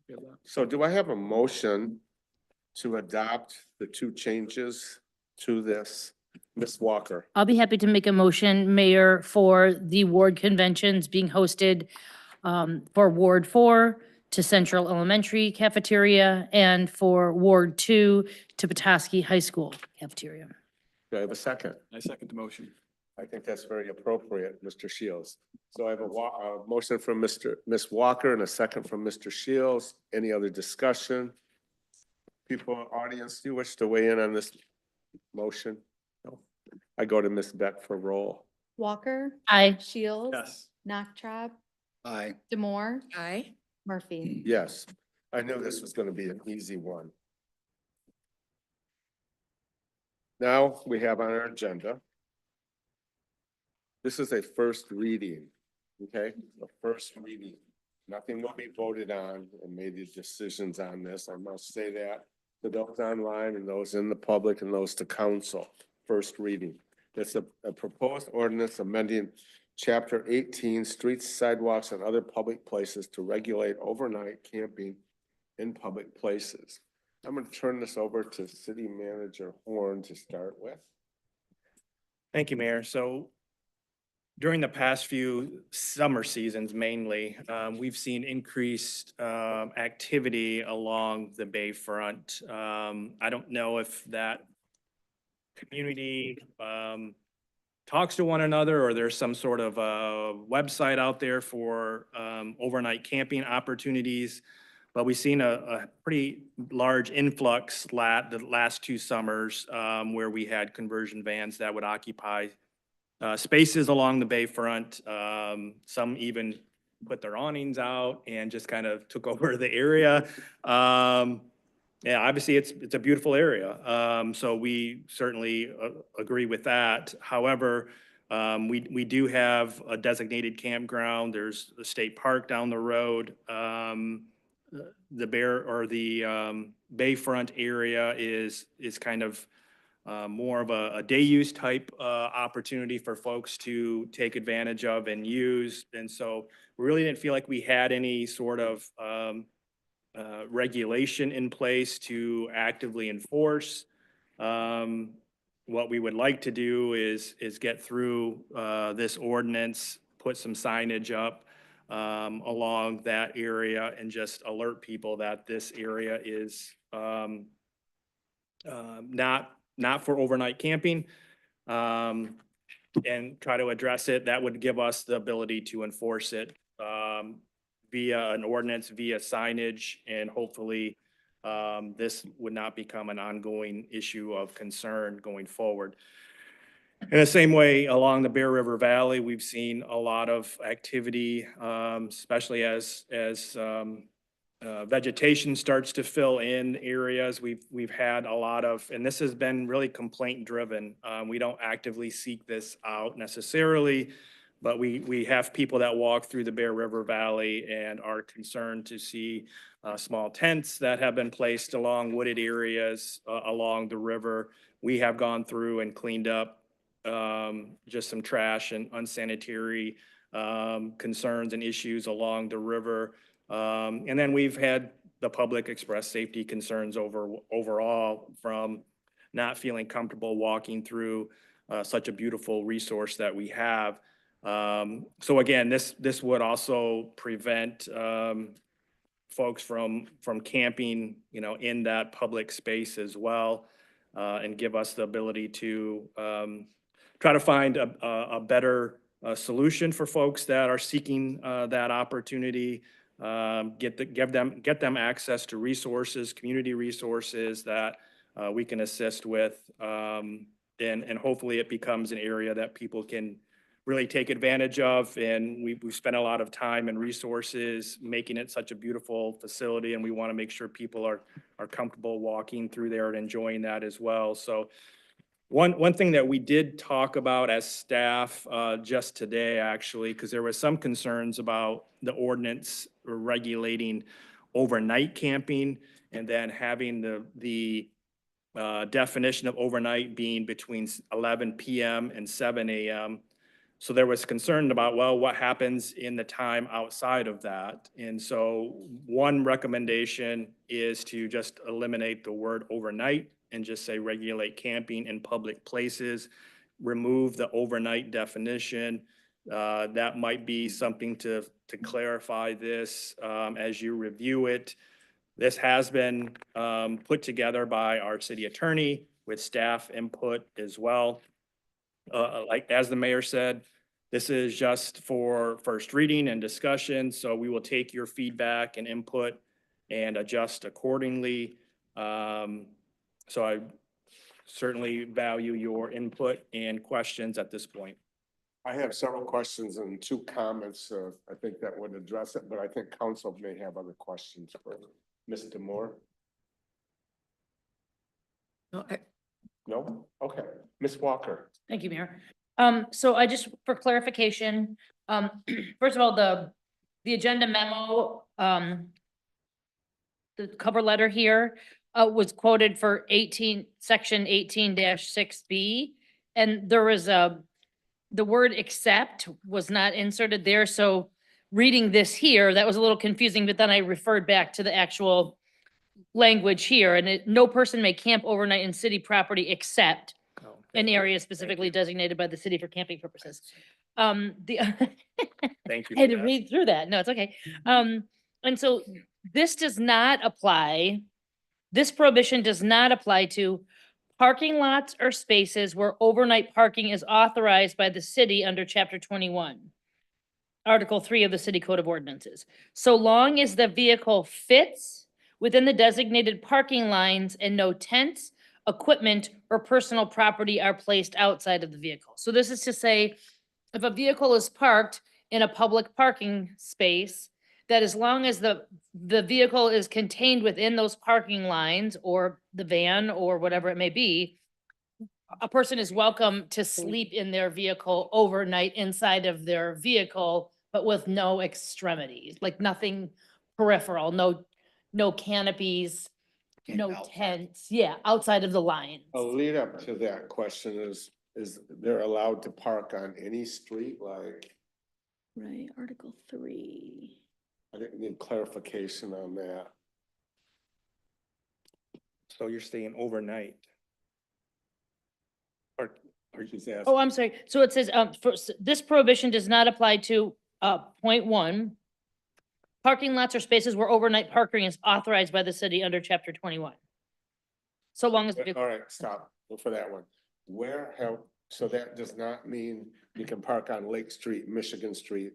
Good luck. So do I have a motion to adopt the 2 changes to this? Ms. Walker, I'll be happy to make a motion, Mayor, for the ward conventions being hosted for Ward 4 to Central Elementary Cafeteria and for Ward 2 to Petoskey High School Cafeteria. do I have a second? I second the motion. I think that's very appropriate, Mr. Shields. So I have a motion from Ms. Walker and a second from Mr. Shields. Any other discussion? People, audience, do you wish to weigh in on this motion? No. I go to Ms. Beck for roll. Walker, Aye. Shields. Yes. Naktrab, Aye. Demore, Aye. Murphy. Yes, I knew this was going to be an easy one. Now we have on our agenda. This is a first reading, okay? The first reading. Nothing will be voted on and made the decisions on this. I must say that to those online and those in the public and those to council. First reading. It's a proposed ordinance amending Chapter 18, streets, sidewalks, and other public places to regulate overnight camping in public places. I'm going to turn this over to City Manager Horn to start with. Thank you, Mayor. So during the past few summer seasons mainly, we've seen increased activity along the bayfront. I don't know if that community talks to one another or there's some sort of a website out there for overnight camping opportunities. But we've seen a pretty large influx the last 2 summers where we had conversion vans that would occupy spaces along the bayfront. Some even put their awnings out and just kind of took over the area. Yeah, obviously it's a beautiful area. So we certainly agree with that. However, we do have a designated campground. There's a state park down the road. The bayfront area is kind of more of a day use type opportunity for folks to take advantage of and use. And so we really didn't feel like we had any sort of regulation in place to actively enforce. What we would like to do is get through this ordinance, put some signage up along that area and just alert people that this area is not for overnight camping, and try to address it. That would give us the ability to enforce it via an ordinance, via signage, and hopefully this would not become an ongoing issue of concern going forward. In the same way, along the Bear River Valley, we've seen a lot of activity, especially as vegetation starts to fill in areas. We've had a lot of, and this has been really complaint driven. We don't actively seek this out necessarily, but we have people that walk through the Bear River Valley and are concerned to see small tents that have been placed along wooded areas along the river. We have gone through and cleaned up just some trash and unsanitary concerns and issues along the river. And then we've had the public express safety concerns overall from not feeling comfortable walking through such a beautiful resource that we have. So again, this would also prevent folks from camping, in that public space as well, and give us the ability to try to find a better solution for folks that are seeking that opportunity. Get them access to resources, community resources that we can assist with, and hopefully it becomes an area that people can really take advantage of. And we've spent a lot of time and resources making it such a beautiful facility, and we want to make sure people are comfortable walking through there and enjoying that as well. So one thing that we did talk about as staff just today, actually, because there was some concerns about the ordinance regulating overnight camping, and then having the definition of overnight being between 11 p.m. and 7 a.m. So there was concern about, well, what happens in the time outside of that? And so one recommendation is to just eliminate the word overnight and just say regulate camping in public places, remove the overnight definition. That might be something to clarify this as you review it. This has been put together by our city attorney with staff input as well. Like as the mayor said, this is just for first reading and discussion, so we will take your feedback and input and adjust accordingly. So I certainly value your input and questions at this point. I have several questions and 2 comments. I think that would address it, but I think council may have other questions for Mr. Moore. No? Okay. Ms. Walker. Thank you, Mayor. So I just, for clarification, first of all, the agenda memo, the cover letter here, was quoted for section 18-6B. And there was the word accept was not inserted there. So reading this here, that was a little confusing, but then I referred back to the actual language here, and no person may camp overnight in city property except an area specifically designated by the city for camping purposes. Thank you. I had to read through that. No, it's okay. And so this does not apply, this prohibition does not apply to parking lots or spaces where overnight parking is authorized by the city under Chapter 21, Article 3 of the City Code of Ordinances. So long as the vehicle fits within the designated parking lines and no tents, equipment, or personal property are placed outside of the vehicle. So this is to say, if a vehicle is parked in a public parking space, that as long as the vehicle is contained within those parking lines or the van or whatever it may be, a person is welcome to sleep in their vehicle overnight inside of their vehicle, but with no extremities, like nothing peripheral, no canopies, no tents, outside of the lines. A lead up to that question is they're allowed to park on any street? Like, Right, Article 3. I didn't need clarification on that. So you're staying overnight? Or She's asking. Oh, I'm sorry. So it says, this prohibition does not apply to, point one. Parking lots or spaces where overnight parking is authorized by the city under chapter 21. So long as. All right, stop. Go for that one. So that does not mean you can park on Lake Street, Michigan Street.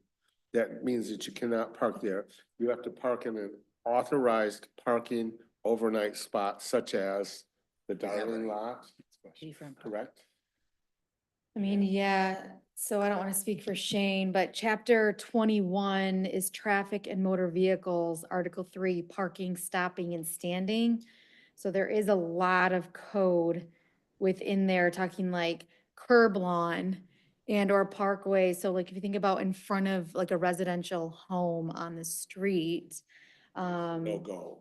That means that you cannot park there. You have to park in an authorized parking overnight spot such as the Darling Lot, correct? I mean, yeah, so I don't want to speak for Shane, but chapter 21 is traffic and motor vehicles, article 3, parking, stopping and standing. So there is a lot of code within there talking like curb lawn and or parkway. So like if you think about in front of like a residential home on the street. No go.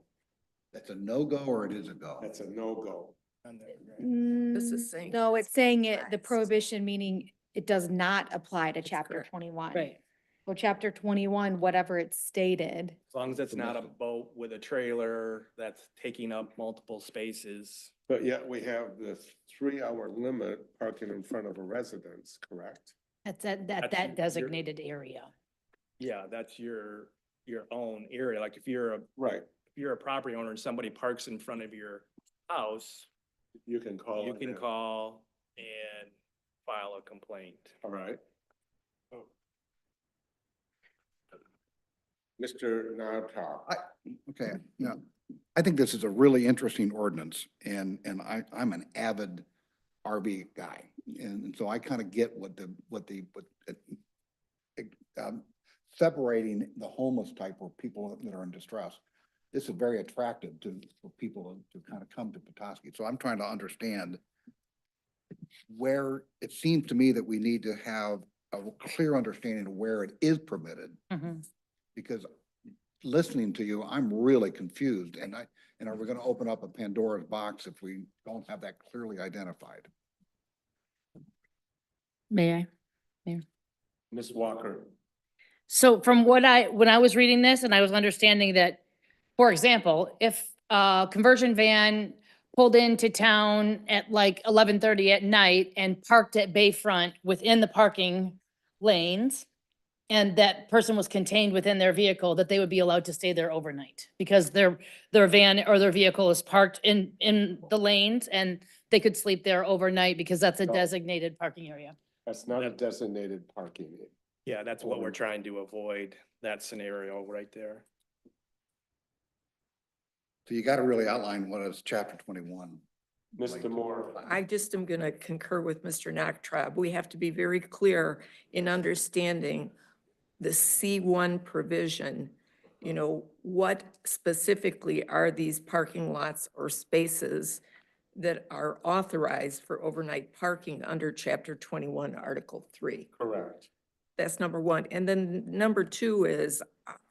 That's a no-go or it is a go? That's a no-go. This is saying. No, it's saying it, the Right. prohibition, meaning it does not apply to chapter correct. 21. Right. So chapter 21, whatever it's stated. As long as it's not a boat with a trailer that's taking up multiple spaces. But yet we have the 3-hour limit parking in front of a residence, correct? That's That's that your- designated area. Yeah, that's your own area. Like if you're Right. a property owner and somebody parks in front of your house, You can call. you it can in. call and file a complaint. All right. Mr. Nartar. Okay, I think this is a really interesting ordinance and I'm an avid RV guy. And so I kind of get separating the homeless type or people that are in distress. This is very attractive for people to kind of come to Petoskey. So I'm trying to understand where, it seems to me that we need to have a clear understanding of where it is permitted. Because listening to you, I'm really confused and are we gonna open up a Pandora's box if we don't have that clearly identified? May I? Ms. Walker. So from when I was reading this and I was understanding that, for example, if a conversion van pulled into town at like 11:30 at night and parked at Bayfront within the parking lanes, and that person was contained within their vehicle, that they would be allowed to stay there overnight because their van or their vehicle is parked in the lanes and they could sleep there overnight because that's a No. designated parking area. That's not a designated parking. Yeah, that's what we're trying to avoid, that scenario right there. So you gotta really outline what is chapter 21. Mr. Moore. I just am going to concur with Mr. Nachtrab. We have to be very clear in understanding the C1 provision. You know, what specifically are these parking lots or spaces that are authorized for overnight parking under Chapter 21, Article 3? Correct. That's number one. And then number two is,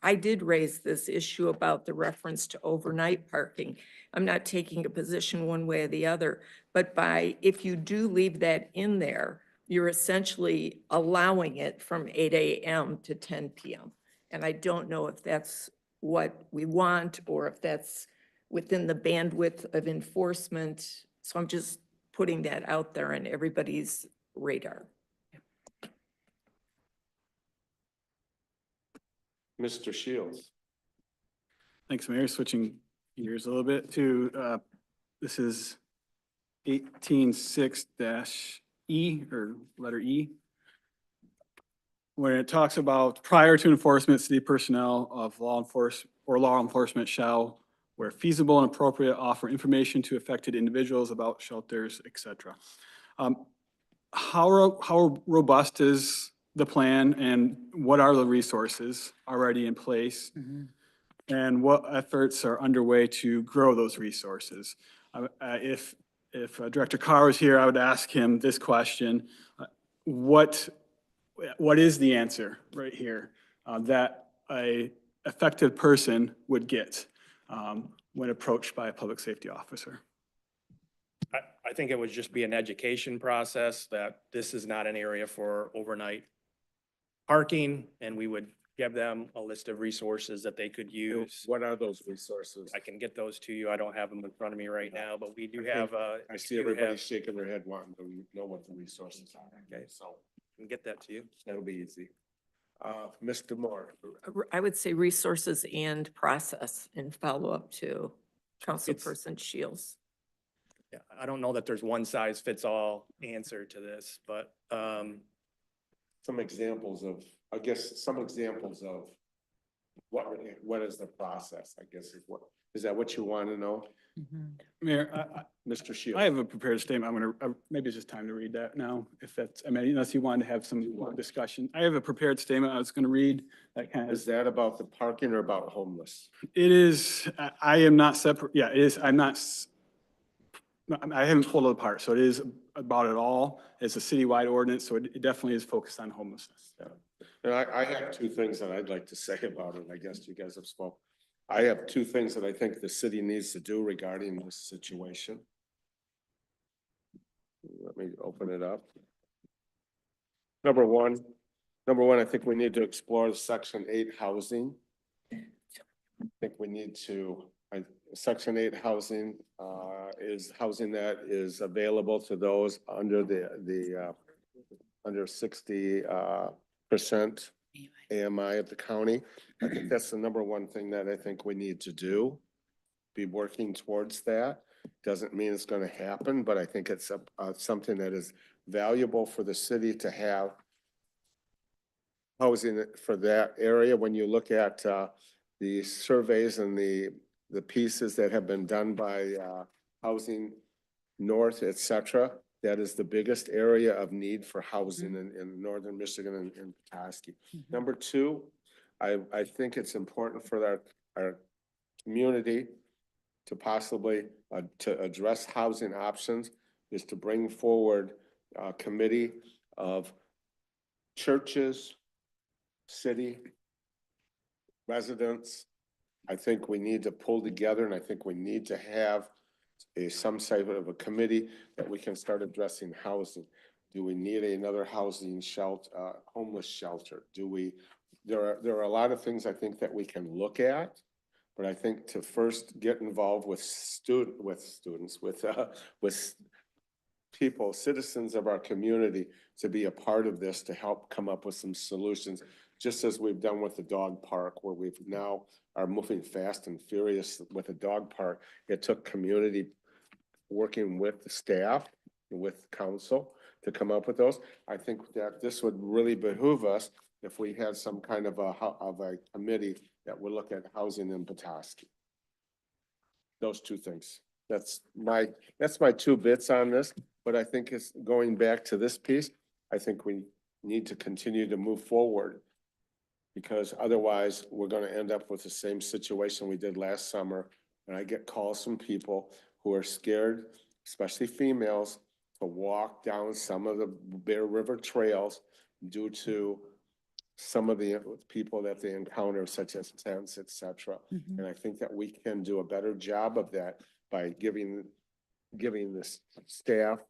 I did raise this issue about the reference to overnight parking. I'm not taking a position one way or the other, but if you do leave that in there, you're essentially allowing it from 8 a.m. to 10 p.m. And I don't know if that's what we want or if that's within the bandwidth of enforcement. So I'm just putting that out there on everybody's radar. Mr. Shields. Thanks, Mayor. Switching gears a little bit to, this is 18.6-E or letter E. When it talks about prior to enforcement, city personnel of law enforcement shall, where feasible and appropriate, offer information to affected individuals about shelters, et cetera. How robust is the plan and what are the resources already in place? And what efforts are underway to grow those resources? If Director Carr was here, I would ask him this question. What is the answer right here that a affected person would get when approached by a public safety officer? I think it would just be an education process that this is not an area for overnight parking, and we would give them a list of resources that they could use. What are those resources? I can get those to you. I don't have them in front of me right now, but we do have, I see do everybody have- shaking their head wanting to know what the resources are. Okay. So I can get that to you. that'll be easy. Mr. Moore, I would say resources and process in follow-up to Councilperson Shields. Yeah, I don't know that there's one size fits all answer to this, but, some examples of, I guess, some examples of what is the process, I guess is that what you want to know? Mayor, Mr. Shields? I have a prepared statement. I'm gonna, maybe it's just time to read that now, if that's, I mean, unless you wanted to have some more discussion. I have a prepared statement I was gonna read that kind Is of, that about the parking or about homeless? it is, I am not separate, yeah, it is, I'm not, no, I haven't pulled it apart, so it is about it all. It's a citywide ordinance, so it definitely is focused on homelessness. And I have two things that I'd like to say about it. I guess you guys have spoke. I have two things that I think the city needs to do regarding this situation. Let me open it up. Number one, I think we need to explore the Section 8 housing. I think we need to, Section 8 housing is housing that is available to those under under 60% AMI of the county. I think that's the number one thing that I think we need to do. Be working towards that. Doesn't mean it's going to happen, but I think it's something that is valuable for the city to have housing for that area. When you look at the surveys and the pieces that have been done by Housing North, et cetera, that is the biggest area of need for housing in northern Michigan and Petoskey. Number two, I think it's important for our community to possibly to address housing options is to bring forward a committee of churches, city residents. I think we need to pull together, and I think we need to have some type of a committee that we can start addressing housing. Do we need another housing shelter, homeless shelter? There are a lot of things I think that we can look at, but I think to first get involved with people, citizens of our community, to be a part of this, to help come up with some solutions, just as we've done with the dog park, where we've now are moving fast and furious with the dog park. It took community working with the staff, with council to come up with those. I think that this would really behoove us if we had some kind of a committee that would look at housing in Petoskey. Those two things. That's my two bits on this, but I think it's going back to this piece. I think we need to continue to move forward, because otherwise we're going to end up with the same situation we did last summer. And I get calls from people who are scared, especially females, to walk down some of the Bear River trails due to some of the people that they encounter, such as tents, et cetera. And I think that we can do a better job of that by giving this staff,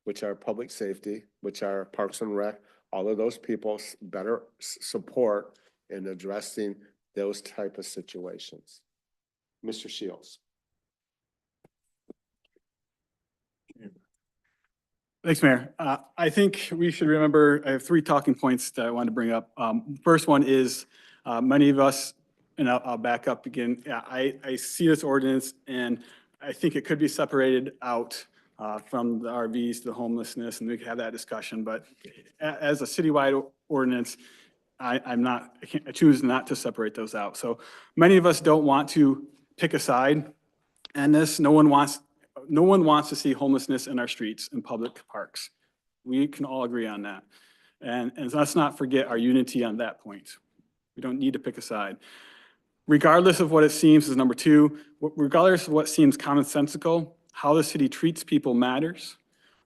which are public safety, which are Parks and Rec, all of those people better support in addressing those type of situations. Mr. Shields. Thanks, Mayor. I think we should remember, I have three talking points that I want to bring up. First one is, many of us, and I'll back up again. Yeah, I see this ordinance and I think it could be separated out from the RVs, the homelessness, and we could have that discussion. But as a citywide ordinance, I choose not to separate those out. So many of us don't want to pick a side, and no one wants to see homelessness in our streets and public parks. We can all agree on that. And let's not forget our unity on that point. We don't need to pick a side. Regardless of what it seems, is number two, regardless of what seems commonsensical, how the city treats people matters.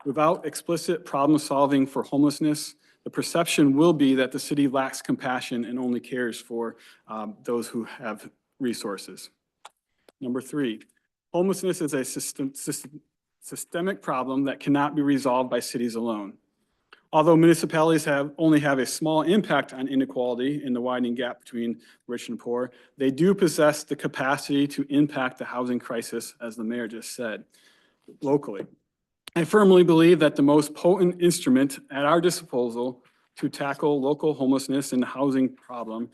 Without explicit problem solving for homelessness, the perception will be that the city lacks compassion and only cares for those who have resources. Number three, homelessness is a systemic problem that cannot be resolved by cities alone. Although municipalities only have a small impact on inequality in the widening gap between rich and poor, they do possess the capacity to impact the housing crisis, as the mayor just said, locally. I firmly believe that the most potent instrument at our disposal to tackle local homelessness and the housing problem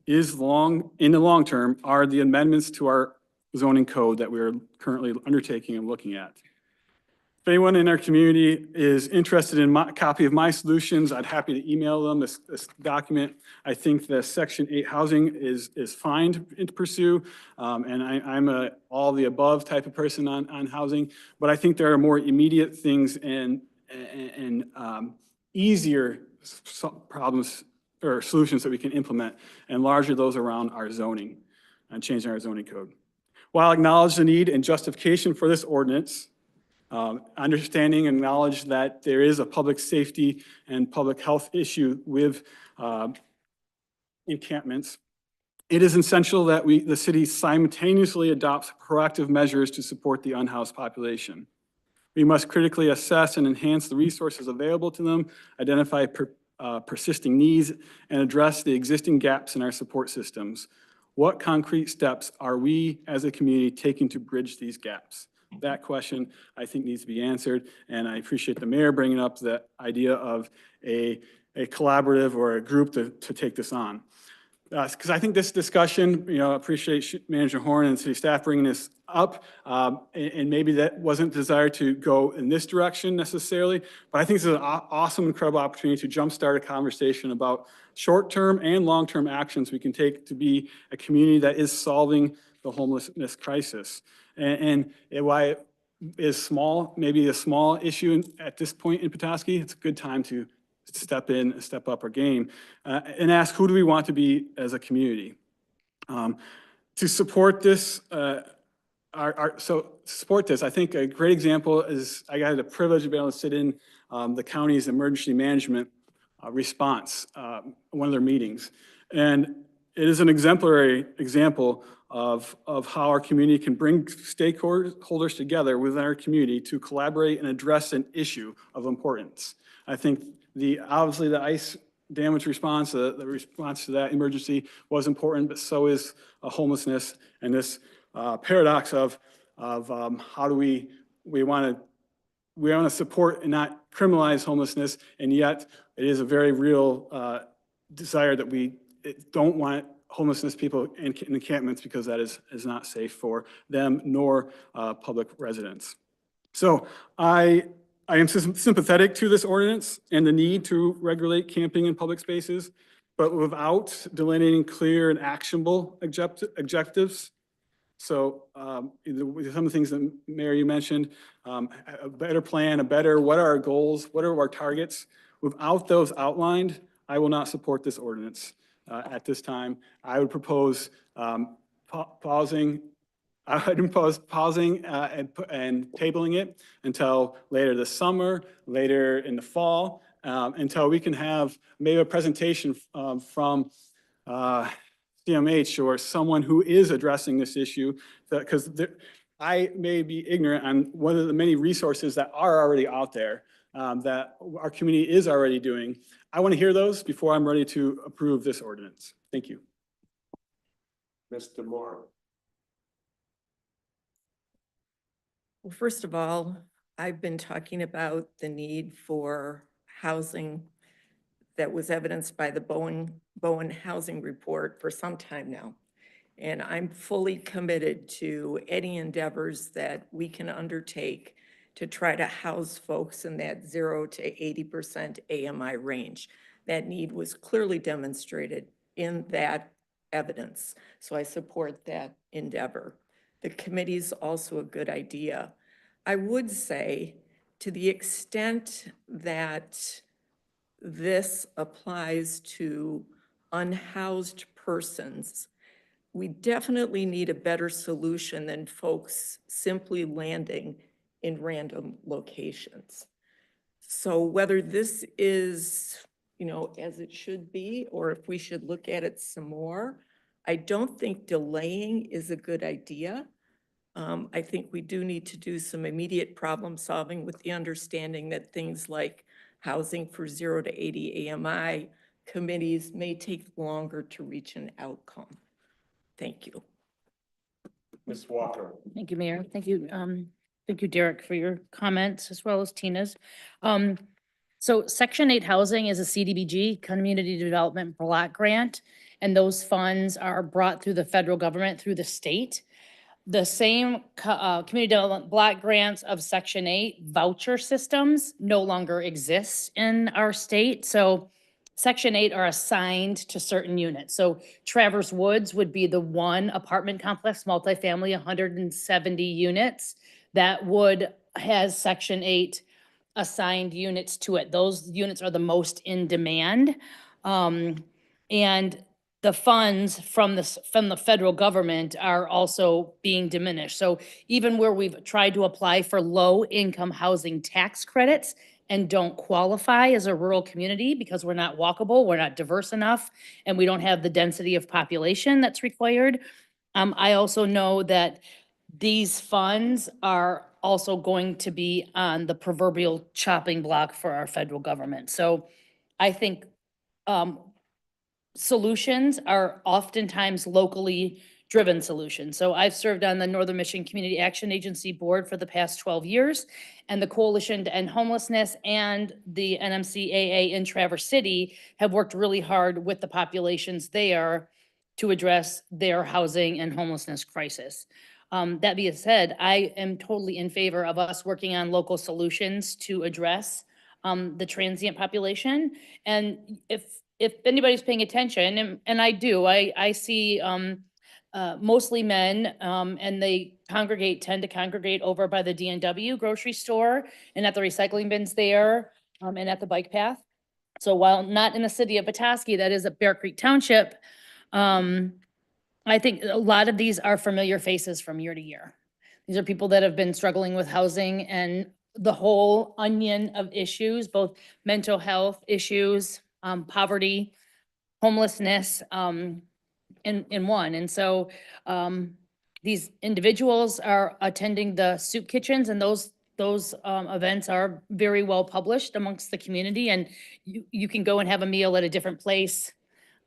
in the long term, are the amendments to our zoning code that we are currently undertaking and looking at. If anyone in our community is interested in a copy of my solutions, I'd happy to email them this document. I think the Section 8 housing is fine to pursue, and I'm a all the above type of person on housing, but I think there are more immediate things and easier problems or solutions that we can implement, and largely those around our zoning and changing our zoning code. While I acknowledge the need and justification for this ordinance, understanding and acknowledge that there is a public safety and public health issue with encampments, it is essential that the city simultaneously adopts proactive measures to support the unhoused population. We must critically assess and enhance the resources available to them, identify persisting needs, and address the existing gaps in our support systems. What concrete steps are we as a community taking to bridge these gaps? That question, I think, needs to be answered, and I appreciate the mayor bringing up the idea of a collaborative or a group to take this on. Because I think this discussion, appreciate Manager Horn and city staff bringing this up, and maybe that wasn't desired to go in this direction necessarily, but I think this is an awesome, incredible opportunity to jumpstart a conversation about short-term and long-term actions we can take to be a community that is solving the homelessness crisis. And why it is small, maybe a small issue at this point in Petoskey, it's a good time to step in, step up our game, and ask who do we want to be as a community. To support this, I think a great example is I got the privilege of being able to sit in the county's emergency management response, one of their meetings. And it is an exemplary example of how our community can bring stakeholders together within our community to collaborate and address an issue of importance. I think obviously the ice damage response, the response to that emergency was important, but so is homelessness and this paradox of how do we want to support and not criminalize homelessness, and yet it is a very real desire that we don't want homelessness people in encampments because that is not safe for them nor public residents. So I am sympathetic to this ordinance and the need to regulate camping in public spaces, but without delineating clear and actionable objectives. So some of the things that Mayor, you mentioned, a better plan, what are our goals, what are our targets? Without those outlined, I will not support this ordinance at this time. I would propose pausing and tabling it until later this summer, later in the fall, until we can have maybe a presentation from CMH or someone who is addressing this issue, because I may be ignorant on one of the many resources that are already out there that our community is already doing. I want to hear those before I'm ready to approve this ordinance. Thank you. Mr. Moore. Well, first of all, I've been talking about the need for housing that was evidenced by the Bowen Housing Report for some time now. And I'm fully committed to any endeavors that we can undertake to try to house folks in that 0 to 80% AMI range. That need was clearly demonstrated in that evidence. So I support that endeavor. The committee is also a good idea. I would say, to the extent that this applies to unhoused persons, we definitely need a better solution than folks simply landing in random locations. So whether this is, as it should be, or if we should look at it some more, I don't think delaying is a good idea. I think we do need to do some immediate problem solving with the understanding that things like Housing for 0 to 80 AMI committees may take longer to reach an outcome. Thank you. Ms. Walker. Thank you, Mayor. Thank you, Derek, for your comments as well as Tina's. So Section 8 housing is a CDBG, Community Development Block Grant, and those funds are brought through the federal government, through the state. The same community development block grants of Section 8 voucher systems no longer exist in our state. So Section 8 are assigned to certain units. So Traverse Woods would be the one apartment complex, multifamily, 170 units, that has Section 8 assigned units to it. Those units are the most in demand. And the funds from the federal government are also being diminished. So even where we've tried to apply for low-income housing tax credits and don't qualify as a rural community because we're not walkable, we're not diverse enough, and we don't have the density of population that's required. I also know that these funds are also going to be on the proverbial chopping block for our federal government. So I think solutions are oftentimes locally driven solutions. So I've served on the Northern Michigan Community Action Agency Board for the past 12 years, and the Coalition to End Homelessness and the NMCAA in Traverse City have worked really hard with the populations there to address their housing and homelessness crisis. That being said, I am totally in favor of us working on local solutions to address the transient population. And if anybody's paying attention, and I do, I see mostly men, and they tend to congregate over by the D&W grocery store and at the recycling bins there, and at the bike path. So while not in the city of Petoskey, that is at Bear Creek Township, I think a lot of these are familiar faces from year to year. These are people that have been struggling with housing and the whole onion of issues, both mental health issues, poverty, homelessness, in one. And so these individuals are attending the soup kitchens, and those events are very well published amongst the community, and you can go and have a meal at a different place.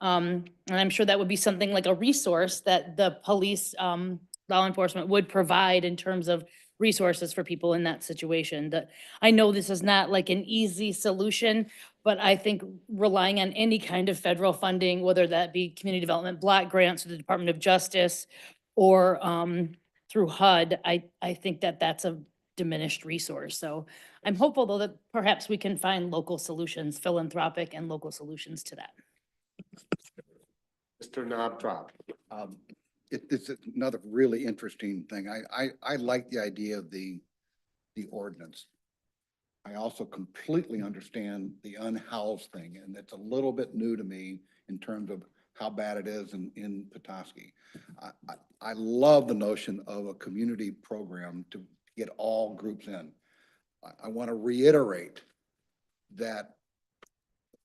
And I'm sure that would be something like a resource that the police, law enforcement would provide in terms of resources for people in that situation. That I know this is not like an easy solution, but I think relying on any kind of federal funding, whether that be community development block grants through the Department of Justice or through HUD, I think that that's a diminished resource. So I'm hopeful though that perhaps we can find local solutions, philanthropic and local solutions to that. Mr. Knobtrop. This is another really interesting thing. I like the idea of the ordinance. I also completely understand the unhoused thing, and it's a little bit new to me in terms of how bad it is in Petoskey. I love the notion of a community program to get all groups in. I want to reiterate that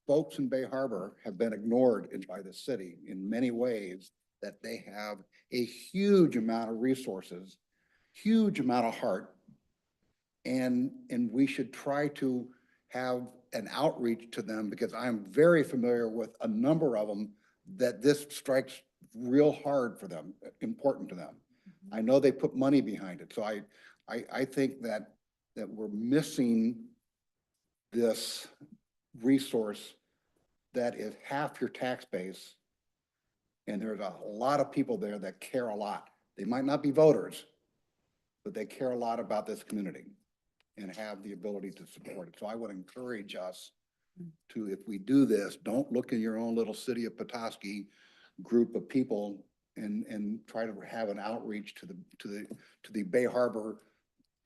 folks in Bay Harbor have been ignored by the city in many ways, that they have a huge amount of resources, huge amount of heart, and we should try to have an outreach to them, because I'm very familiar with a number of them that this strikes real hard for them, important to them. I know they put money behind it, so I think that we're missing this resource that is half your tax base, and there's a lot of people there that care a lot. They might not be voters, but they care a lot about this community and have the ability to support it. So I would encourage us to, if we do this, don't look in your own little city of Petoskey group of people and try to have an outreach to the Bay Harbor.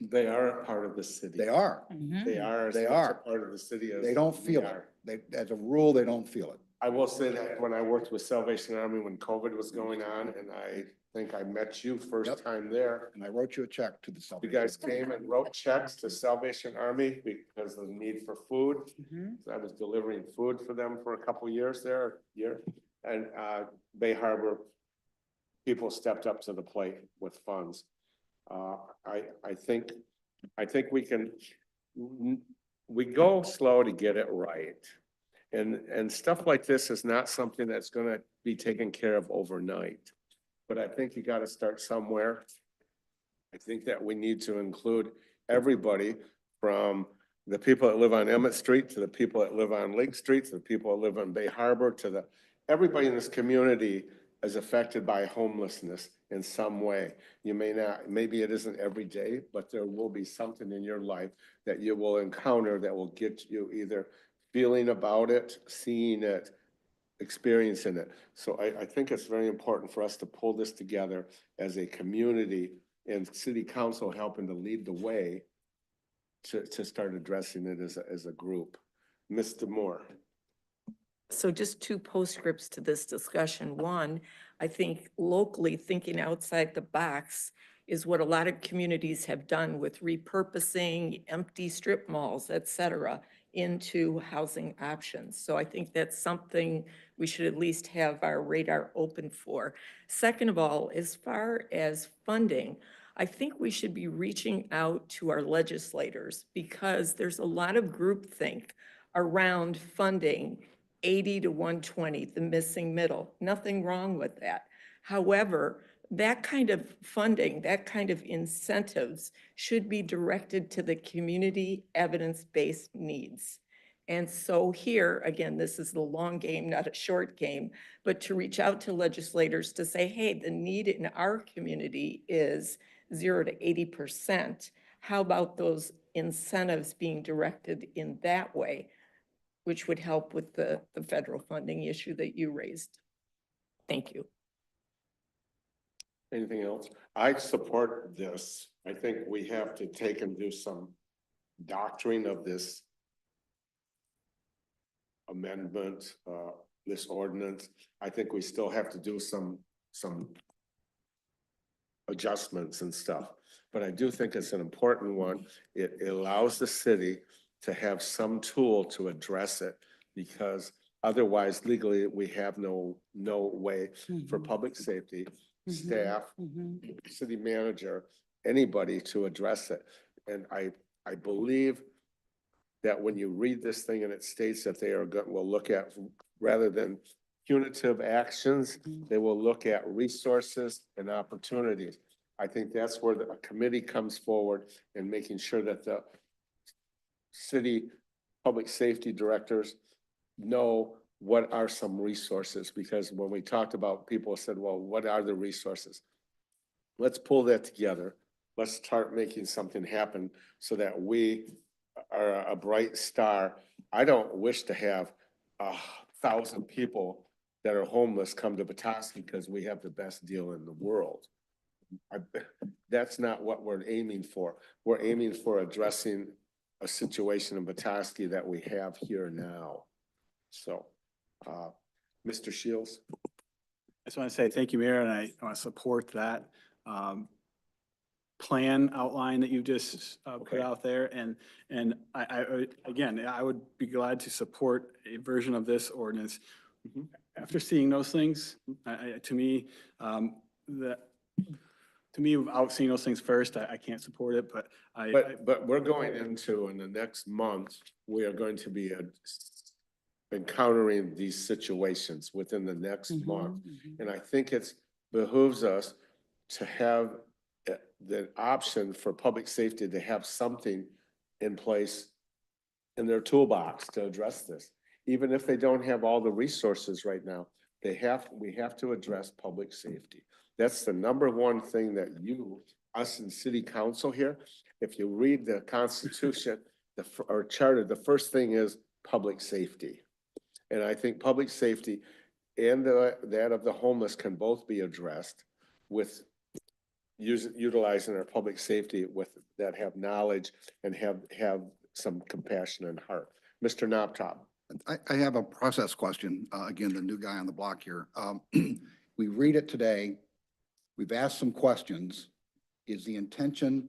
They are a part of the city. They are. They are. They as much are. a part of the city as They don't we feel are. it. As a rule, they don't feel it. I will say that when I worked with Salvation Army when COVID was going on, and I think I met you first time there. And I wrote you a check to the You Salvation. guys came and wrote checks to Salvation Army because of the need for food. I was delivering food for them for a couple years there, and Bay Harbor people stepped up to the plate with funds. I think we can we go slow to get it right. And stuff like this is not something that's gonna be taken care of overnight. But I think you gotta start somewhere. I think that we need to include everybody from the people that live on Emmett Street to the people that live on Lake Street, to the people that live on Bay Harbor, to everybody in this community is affected by homelessness in some way. You may not, maybe it isn't every day, but there will be something in your life that you will encounter that will get you either feeling about it, seeing it, experiencing it. So I think it's very important for us to pull this together as a community and city council helping to lead the way to start addressing it as a group. Mr. Moore. So just two postscripts to this discussion. One, I think locally thinking outside the box is what a lot of communities have done with repurposing empty strip malls, et cetera, into housing options. So I think that's something we should at least have our radar open for. Second of all, as far as funding, I think we should be reaching out to our legislators because there's a lot of groupthink around funding 80 to 120, the missing middle. Nothing wrong with that. However, that kind of funding, that kind of incentives should be directed to the community evidence-based needs. And so here, again, this is the long game, not a short game, but to reach out to legislators to say, hey, the need in our community is 0 to 80%. How about those incentives being directed in that way, which would help with the federal funding issue that you raised? Thank you. Anything else? I support this. I think we have to take and do some doctoring of this amendment, this ordinance. I think we still have to do some adjustments and stuff, but I do think it's an important one. It allows the city to have some tool to address it, because otherwise legally we have no way for public safety, staff, city manager, anybody to address it. And I believe that when you read this thing and it states that they will look at, rather than punitive actions, they will look at resources and opportunities. I think that's where a committee comes forward and making sure that the city public safety directors know what are some resources, because when we talked about, people said, well, what are the resources? Let's pull that together. Let's start making something happen so that we are a bright star. I don't wish to have 1,000 people that are homeless come to Petoskey because we have the best deal in the world. That's not what we're aiming for. We're aiming for addressing a situation in Petoskey that we have here now. So, Mr. Shields. I just want to say thank you, Mayor, and I want to support that plan outline that you just put out there. And I again, I would be glad to support a version of this ordinance. After seeing those things, to me, without seeing those things first, I can't support it, but But we're going into, in the next month, we are going to be encountering these situations within the next month. And I think it behooves us to have the option for public safety to have something in place in their toolbox to address this. Even if they don't have all the resources right now, we have to address public safety. That's the number one thing that us in city council here, if you read the Constitution or charter, the first thing is public safety. And I think public safety and that of the homeless can both be addressed with utilizing our public safety that have knowledge and have some compassion and heart. Mr. Knobtop. I have a process question. Again, the new guy on the block here. We read it today. We've asked some questions. Is the intention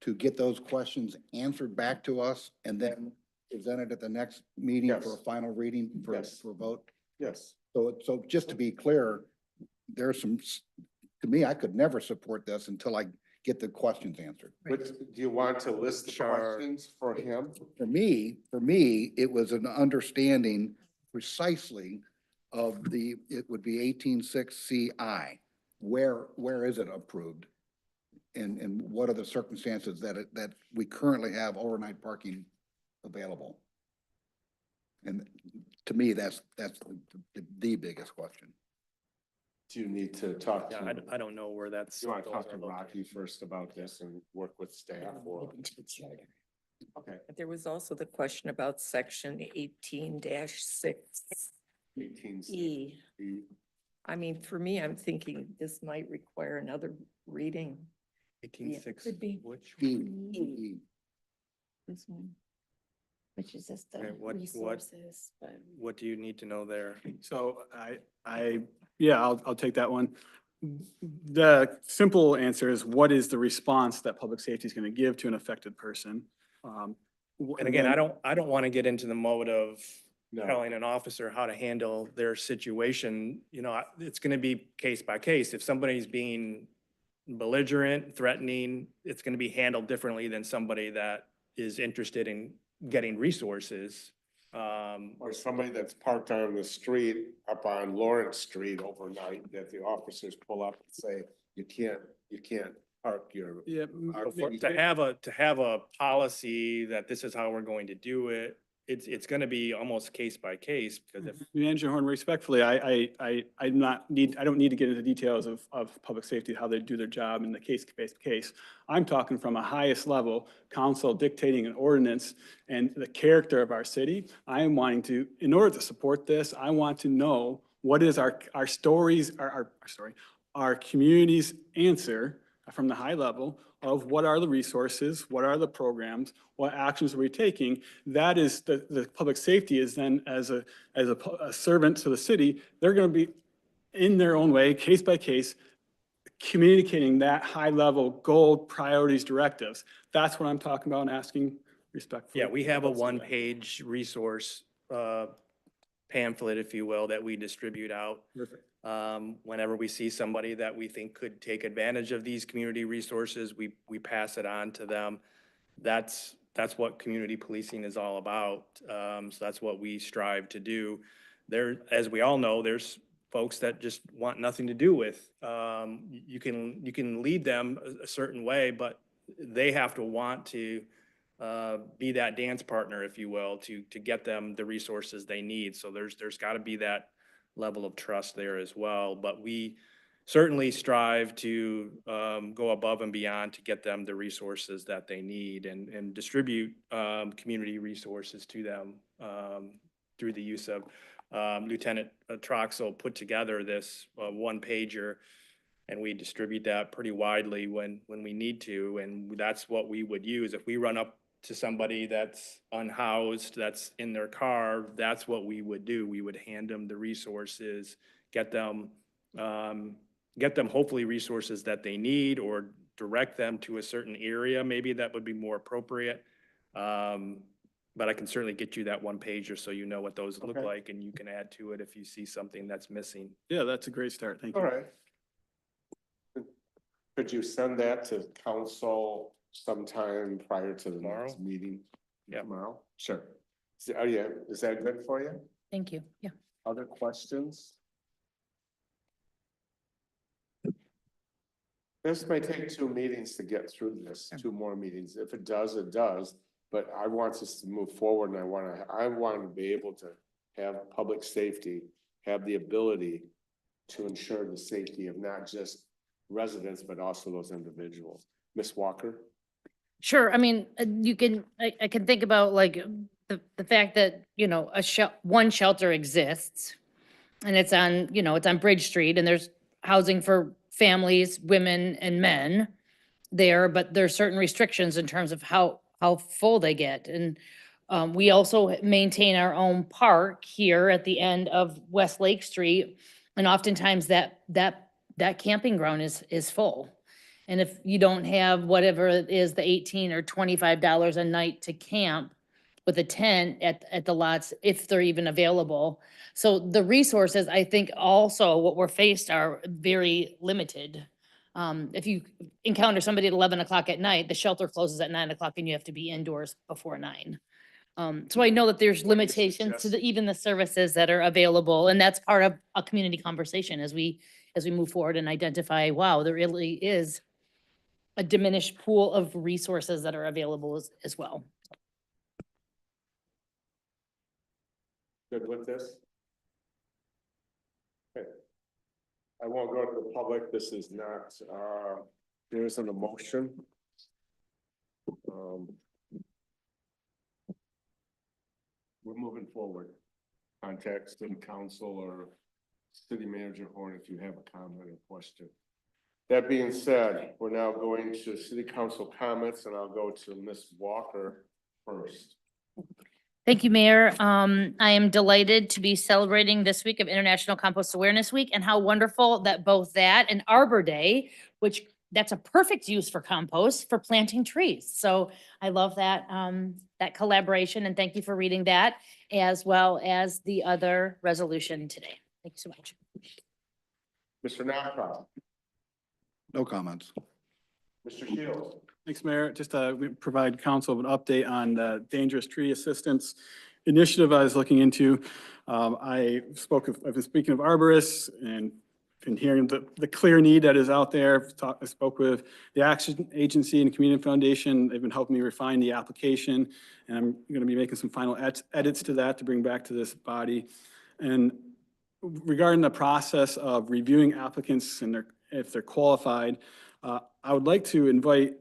to get those questions answered back to us and then presented at the next meeting for a final reading for a vote? Yes. So just to be clear, there's some, to me, I could never support this until I get the questions answered. Which, do you want to list the Sure. questions for him? For me, it was an understanding precisely of it would be 18.6 CI. Where is it approved? And what are the circumstances that we currently have overnight parking available? And to me, that's the biggest question. Do you need to talk Yeah, to? I don't know where that's. You want to those talk are to located. Rocky first about this and work with staff or? Okay. There was also the question about section 18-6 18. E. I mean, for me, I'm thinking this might require another reading. 18.6. Could be. Which? E. This one. Which is just the Okay, what- resources, but. What do you need to know there? So yeah, I'll take that one. The simple answer is, what is the response that public safety is going to give to an affected person? And again, I don't want to get into the mode of No. telling an officer how to handle their situation. You know, it's going to be case by case. If somebody's being belligerent, threatening, it's going to be handled differently than somebody that is interested in getting resources. Or somebody that's parked on the street up on Lawrence Street overnight that the officers pull up and say, you can't park your. Yeah, To have a policy that this is how we're going to do it, it's going to be almost case by case, because if Manager Horn, respectfully, I don't need to get into details of public safety, how they do their job in the case-based case. I'm talking from a highest level, council dictating an ordinance and the character of our city. I am wanting to, in order to support this, I want to know what is our stories, our community's answer from the high level of what are the resources, what are the programs, what actions are we taking. That is the public safety is then as a servant to the city, they're going to be in their own way, case by case, communicating that high level goal, priorities, directives. That's what I'm talking about and asking respectfully. yeah, we have a one-page resource pamphlet, if you will, that we distribute out. Perfect. Whenever we see somebody that we think could take advantage of these community resources, we pass it on to them. That's what community policing is all about. So that's what we strive to do. There, as we all know, there's folks that just want nothing to do with. You can lead them a certain way, but they have to want to be that dance partner, if you will, to get them the resources they need. So there's got to be that level of trust there as well. But we certainly strive to go above and beyond to get them the resources that they need and distribute community resources to them through the use of Lieutenant Troxel put together this one pager, and we distribute that pretty widely when we need to. And that's what we would use if we run up to somebody that's unhoused, that's in their car. That's what we would do. We would hand them the resources, get them hopefully resources that they need, or direct them to a certain area maybe that would be more appropriate. But I can certainly get you that one pager so you know what those look Okay. like, and you can add to it if you see something that's missing. Yeah, that's a great start. Thank you. All right. Could you send that to council sometime prior to the next Tomorrow? meeting? Yeah. Tomorrow? Sure. Is that good for you? Thank you. Yeah. Other questions? This may take 2 meetings to get through this, 2 more meetings. If it does, it does. But I want us to move forward, and I want to be able to have public safety, have the ability to ensure the safety of not just residents, but also those individuals. Ms. Walker? Sure. I mean, I can think about like the fact that, one shelter exists, and it's on, it's on Bridge Street, and there's housing for families, women and men there, but there's certain restrictions in terms of how full they get. And we also maintain our own park here at the end of West Lake Street. And oftentimes that camping ground is full. And if you don't have whatever it is, the $18 or $25 a night to camp with a tent at the lots, if they're even available. So the resources, I think also what we're faced are very limited. If you encounter somebody at 11 o'clock at night, the shelter closes at 9 o'clock and you have to be indoors before 9. So I know that there's limitations to even the services that are available, and that's part of a community conversation as we move forward and identify, wow, there really is a diminished pool of resources that are available as well. Good with this? Okay. I won't go to the public. This is not, there isn't a motion. We're moving forward. Contact city council or city manager Horn if you have a comment or question. That being said, we're now going to city council comments, and I'll go to Ms. Walker first. Thank you, Mayor. I am delighted to be celebrating this week of International Compost Awareness Week, and how wonderful that both that and Arbor Day, which that's a perfect use for compost for planting trees. So I love that, that collaboration, and thank you for reading that, as well as the other resolution today. Thank you so much. Mr. Knockout, No comments. Mr. Shields. Thanks, Mayor. Just we provide council with an update on the dangerous tree assistance initiative I was looking into. I've been speaking of arborists and been hearing the clear need that is out there. I spoke with the Action Agency and Community Foundation. They've been helping me refine the application, and I'm going to be making some final edits to that to bring back to this body. And regarding the process of reviewing applicants and if they're qualified, I'd like to invite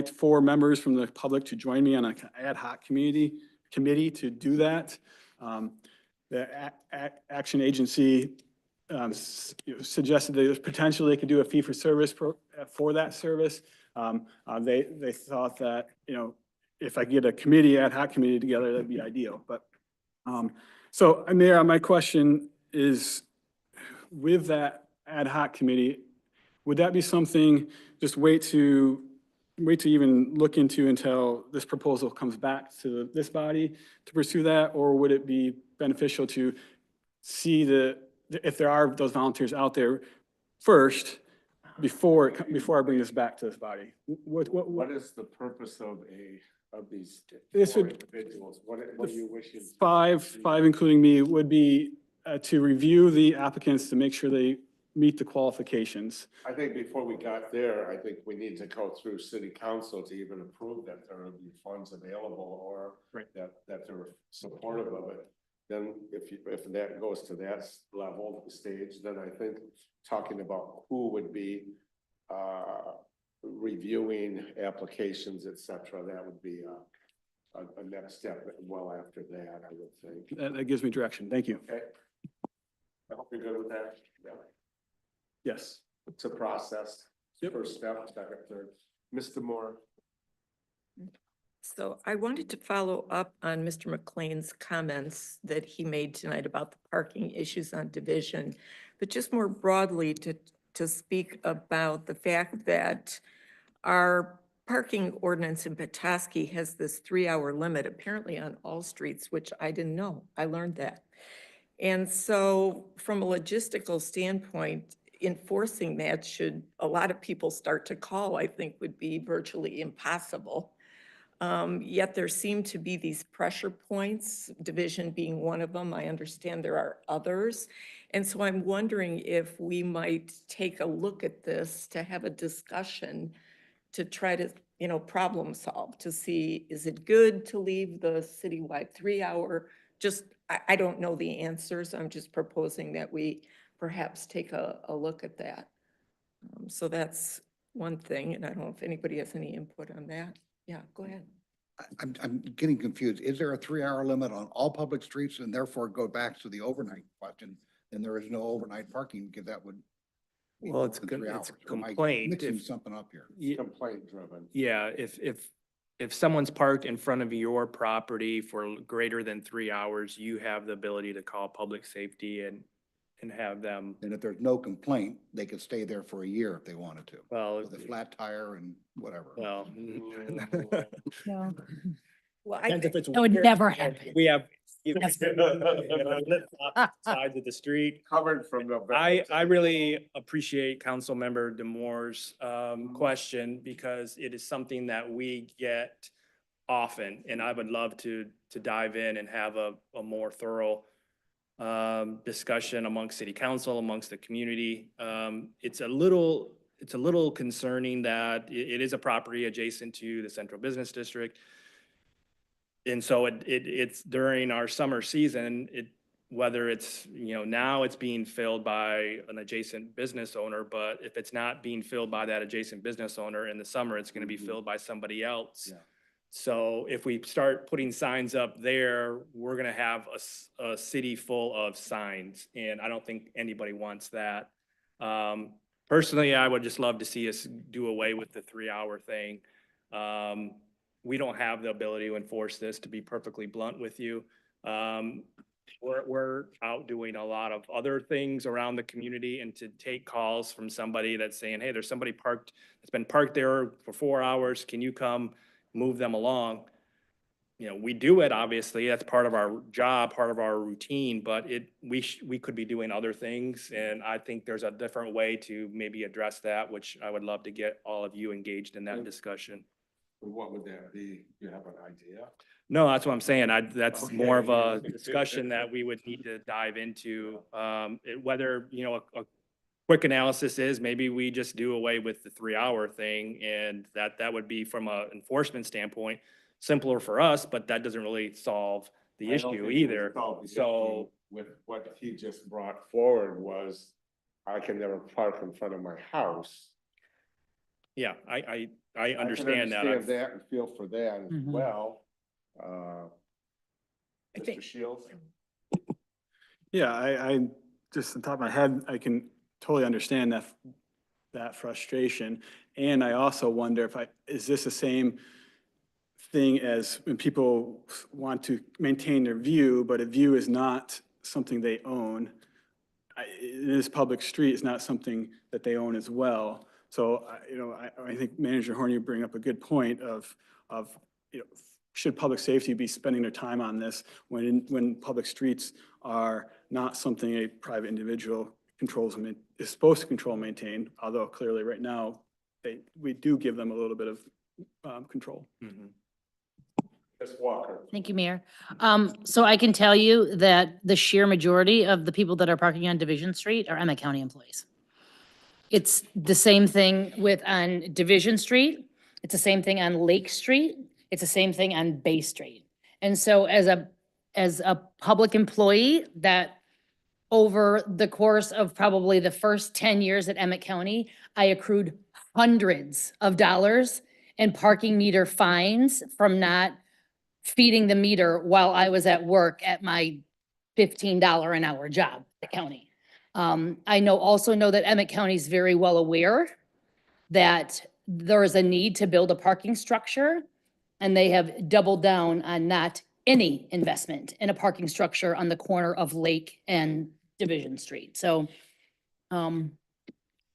4 members from the public to join me on an ad hoc committee to do that. The Action Agency suggested that potentially they could do a fee for service for that service. They thought that, if I get a ad hoc committee together, that'd be ideal. But so, Mayor, my question is, with that ad hoc committee, would that be something, just wait to even look into until this proposal comes back to this body to pursue that? Or would it be beneficial to see if there are those volunteers out there first before I bring this back to this body? What is the purpose of these This 4 would- individuals? What are you wishing? Five, including me, would be to review the applicants to make sure they meet the qualifications. I think before we got there, I think we need to go through city council to even approve that there will be funds available, or that they're supportive of it. Then if that goes to that level, stage, then I think talking about who would be reviewing applications, et cetera, that would be a next step well after that, I would think. That gives me direction. Thank you. Okay. I hope you're good with that. Yeah. Yes. It's a process. First step, second, third. Mr. Moore. So I wanted to follow up on Mr. McLean's comments that he made tonight about the parking issues on Division, but just more broadly to speak about the fact that our parking ordinance in Petoskey has this 3-hour limit apparently on all streets, which I didn't know. I learned that. And so from a logistical standpoint, enforcing that, should a lot of people start to call, I think would be virtually impossible. Yet there seem to be these pressure points, Division being one of them. I understand there are others. And so I'm wondering if we might take a look at this to have a discussion to try to, problem solve, to see, is it good to leave the citywide 3-hour? I don't know the answers. I'm just proposing that we perhaps take a look at that. So that's one thing, and I don't know if anybody has any input on that. Yeah, go ahead. I'm getting confused. Is there a 3-hour limit on all public streets, and therefore go back to the overnight question? Then there is no overnight parking, because that would. be Well, it's more than 3 it's hours. Or am I complaint. Mixing If- something up here. Complaint driven. Yeah, if someone's parked in front of your property for greater than 3 hours, you have the ability to call public safety and have them, And if there's no complaint, they could stay there for a year if they wanted to, well, with a flat tire and whatever. well. No. Well, I Depends if think, it's That would winter. never happen. We have Sides of the street. Covered from the. I really appreciate Councilmember Demore's question because it is something that we get often, and I would love to dive in and have a more thorough discussion amongst city council, amongst the community. It's a little concerning that it is a property adjacent to the central business district. And so it's during our summer season, whether it's, now it's being filled by an adjacent business owner, but if it's not being filled by that adjacent business owner in the summer, it's gonna be filled by somebody else. Yeah. So if we start putting signs up there, we're gonna have a city full of signs, and I don't think anybody wants that. Personally, I would just love to see us do away with the 3-hour thing. We don't have the ability to enforce this, to be perfectly blunt with you. We're out doing a lot of other things around the community, and to take calls from somebody that's saying, hey, there's somebody that's been parked there for 4 hours. Can you come move them along? We do it, obviously, that's part of our job, part of our routine, but we could be doing other things. And I think there's a different way to maybe address that, which I would love to get all of you engaged in that discussion. What would that be? You have an idea? No, that's what I'm saying. That's Okay. more of a discussion that we would need to dive into. Whether, a quick analysis is maybe we just do away with the 3-hour thing, and that would be, from an enforcement standpoint, simpler for us, but that doesn't really solve the I don't issue think it either. would solve the So, issue. With what he just brought forward was, I can never park in front of my house. yeah, I I understand that. can understand that and feel for that as Mhm. well. I think- Mr. Shields? Yeah, I just on top of my head, I can totally understand that frustration. And I also wonder is this the same thing as when people want to maintain their view, but a view is not something they own? It is public street, it's not something that they own as well. So, I think Manager Horn, you bring up a good point of, should public safety be spending their time on this when public streets are not something a private individual controls and is supposed to control and maintain, although clearly right now, we do give them a little bit of control. Mhm. Ms. Walker? Thank you, Mayor. So I can tell you that the sheer majority of the people that are parking on Division Street are Emmett County employees. It's the same thing on Division Street. It's the same thing on Lake Street. It's the same thing on Bay Street. And so as a public employee that over the course of probably the first 10 years at Emmett County, I accrued hundreds of dollars in parking meter fines from not feeding the meter while I was at work at my $15 an hour job at the county. I also know that Emmett County is very well aware that there is a need to build a parking structure, and they have doubled down on not any investment in a parking structure on the corner of Lake and Division Street. So I'm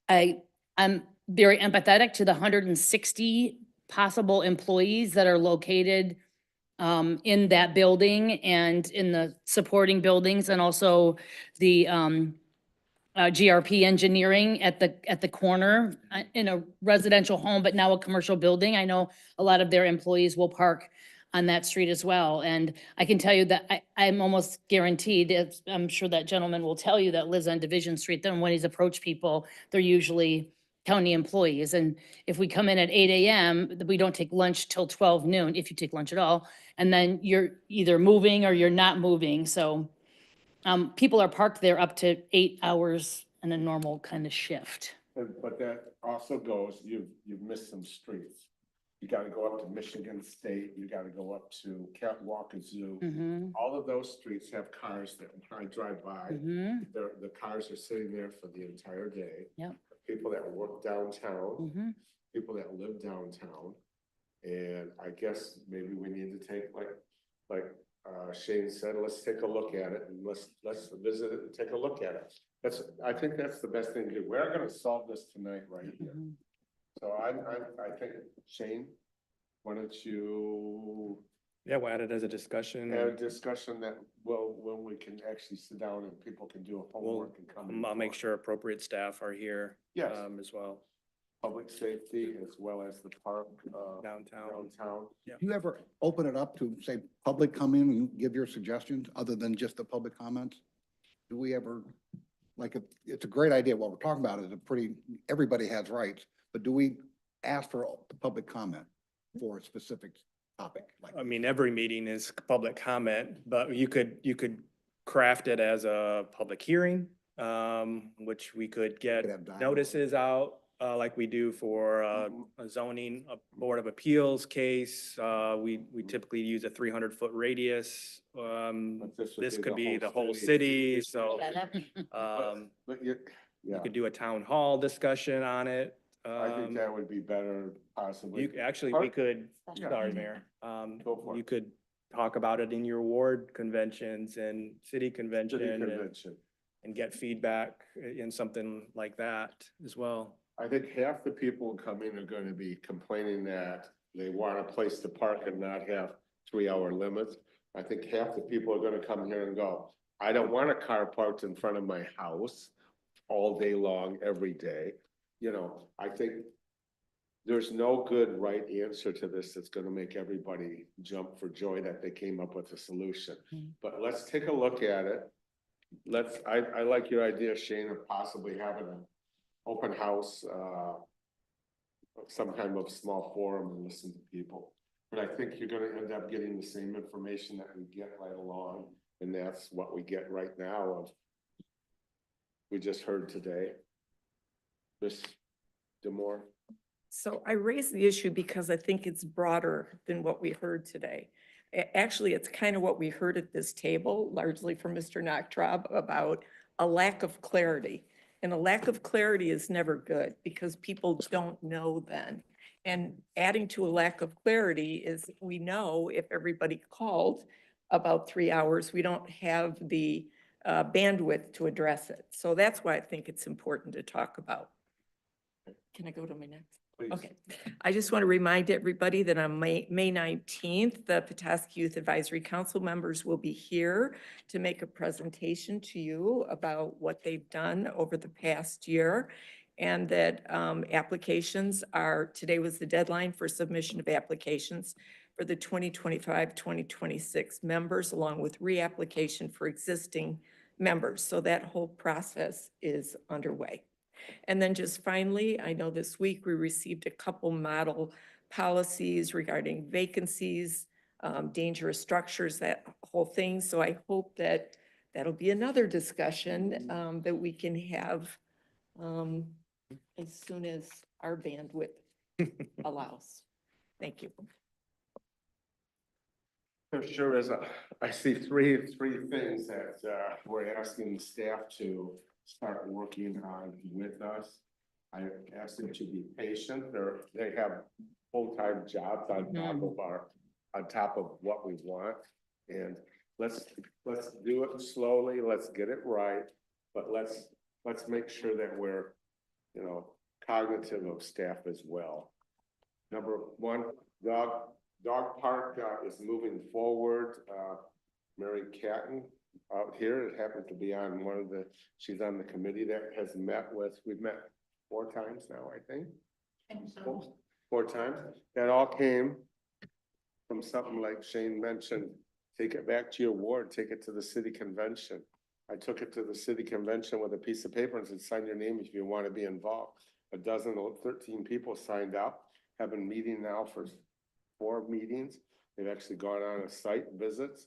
very empathetic to the 160 possible employees that are located in that building and in the supporting buildings, and also the GRP engineering at the corner in a residential home, but now a commercial building. I know a lot of their employees will park on that street as well. And I can tell you that I'm almost guaranteed, I'm sure that gentleman will tell you that lives on Division Street, then when he's approached people, they're usually county employees. And if we come in at 8 a.m., we don't take lunch till 12 noon, if you take lunch at all. And then you're either moving or you're not moving. So people are parked there up to 8 hours in a normal kind of shift. But that also goes, you've missed some streets. You gotta go up to Michigan State, you gotta go up to Catwalker Zoo. Mhm, All of those streets have cars that when I drive by, mhm, the cars are sitting there for the entire day. Yep. People that work downtown, mhm. people that live downtown. And I guess maybe we need to take, like Shane said, let's take a look at it, and let's visit it and take a look at it. I think that's the best thing to do. We're gonna solve this tonight right here. Mhm. So I think, Shane, why don't you Yeah, we'll add it as a discussion. And a and discussion that, well, when we can actually sit down and people can do a homework and come. I'll make informed. sure appropriate staff are here. Yes. As well, Public safety as well as the park, downtown. downtown. Do you ever open it up to, say, public come in and give your suggestions other than just the public comments? Do we ever, like, it's a great idea. What we're talking about is a pretty, everybody has rights, but do we ask for the public comment for a specific topic? Like, I mean, every meeting is public comment, but you could craft it as a public hearing, which we could get Could have dialogue. notices out, like we do for, a zoning, a Board of Appeals case. We typically use a 300-foot radius. But would This could the be the whole city, so, But you, yeah, you could do a town hall discussion on it. I think that would be better possibly. Actually, Or- we could, Yeah. sorry, Mayor, Go for you it. could talk about it in your ward conventions and city convention City and convention. get feedback in something like that as well. I think half the people coming are gonna be complaining that they want a place to park and not have 3-hour limits. I think half the people are gonna come here and go, I don't want a car parked in front of my house all day long, every day. You know, I think there's no good right answer to this that's gonna make everybody jump for joy that they came up with a solution. But let's take a look at it. I like your idea, Shane, of possibly having an open house, some kind of small forum and listen to people. But I think you're gonna end up getting the same information that we get right along, and that's what we get right now of. We just heard today. Ms. Demore, So I raised the issue because I think it's broader than what we heard today. Actually, it's kind of what we heard at this table, largely from Mr. Nachtraub, about a lack of clarity. And a lack of clarity is never good because people don't know then. And adding to a lack of clarity is we know if everybody called about 3 hours, we don't have the bandwidth to address it. So that's why I think it's important to talk about. Can I go to my next? please. Okay, I just want to remind everybody that on May 19th, the Petoskey Youth Advisory Council members will be here to make a presentation to you about what they've done over the past year. And that applications today was the deadline for submission of applications for the 2025-2026 members, along with reapplication for existing members. So that whole process is underway. And then just finally, I know this week we received a couple model policies regarding vacancies, dangerous structures, that whole thing. So I hope that that'll be another discussion that we can have as soon as our bandwidth allows. Thank you. There sure is I see three things that we're asking staff to start working on with us. I ask them to be patient. They have full-time jobs on top of what we want. And let's do it slowly. Let's get it right. But let's make sure that we're, cognitive of staff as well. Number one, dog park is moving forward. Mary Catton out here, it happened to be on she's on the committee that has we've met 4 times now, I think. Four times. That all came from something like Shane mentioned, take it back to your ward, take it to the city convention. I took it to the city convention with a piece of paper and said, sign your name if you want to be involved. 13 people signed up, have been meeting now for 4 meetings. They've actually gone on a site visits.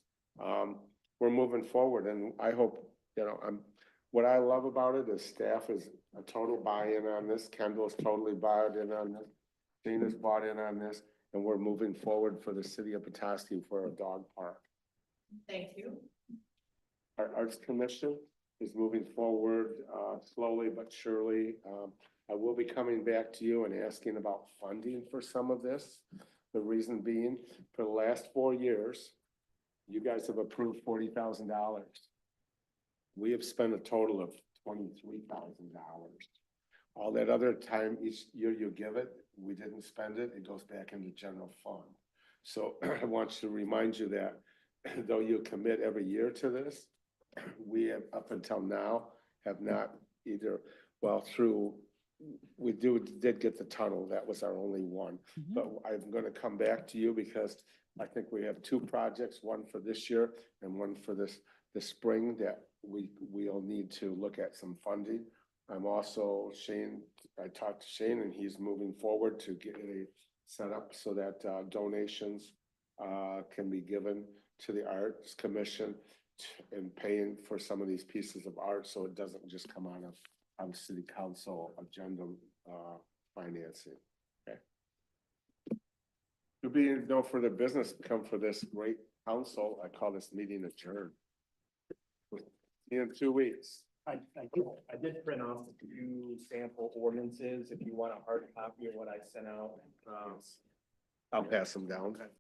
We're moving forward, and I hope, what I love about it is staff is a total buy-in on this. Kendall's totally bought in on this. Shane bought in on this, and we're moving forward for the city of Petoskey for a dog park. Thank you. Our Arts Commission is moving forward slowly but surely. I will be coming back to you and asking about funding for some of this. The reason being, for the last 4 years, you guys have approved $40,000. We have spent a total of $23,000. All that other time, each year you give it, we didn't spend it, it goes back into general fund. So I want to remind you that though you commit every year to this, we have up until now have not either, well, we did get the tunnel. That was our only one. But I'm gonna come back to you because I think we have two projects, one for this year and one for the spring that we'll need to look at some funding. I'm also I talked to Shane and he's moving forward to get it set up so that donations can be given to the Arts Commission and paying for some of these pieces of art, so it doesn't just come out of city council agenda financing. Okay. There being no further business to come for this great council, I call this meeting adjourned. See you in 2 weeks. I did print off a few sample ordinances if you want a hard copy of what I sent out. I'll pass them down.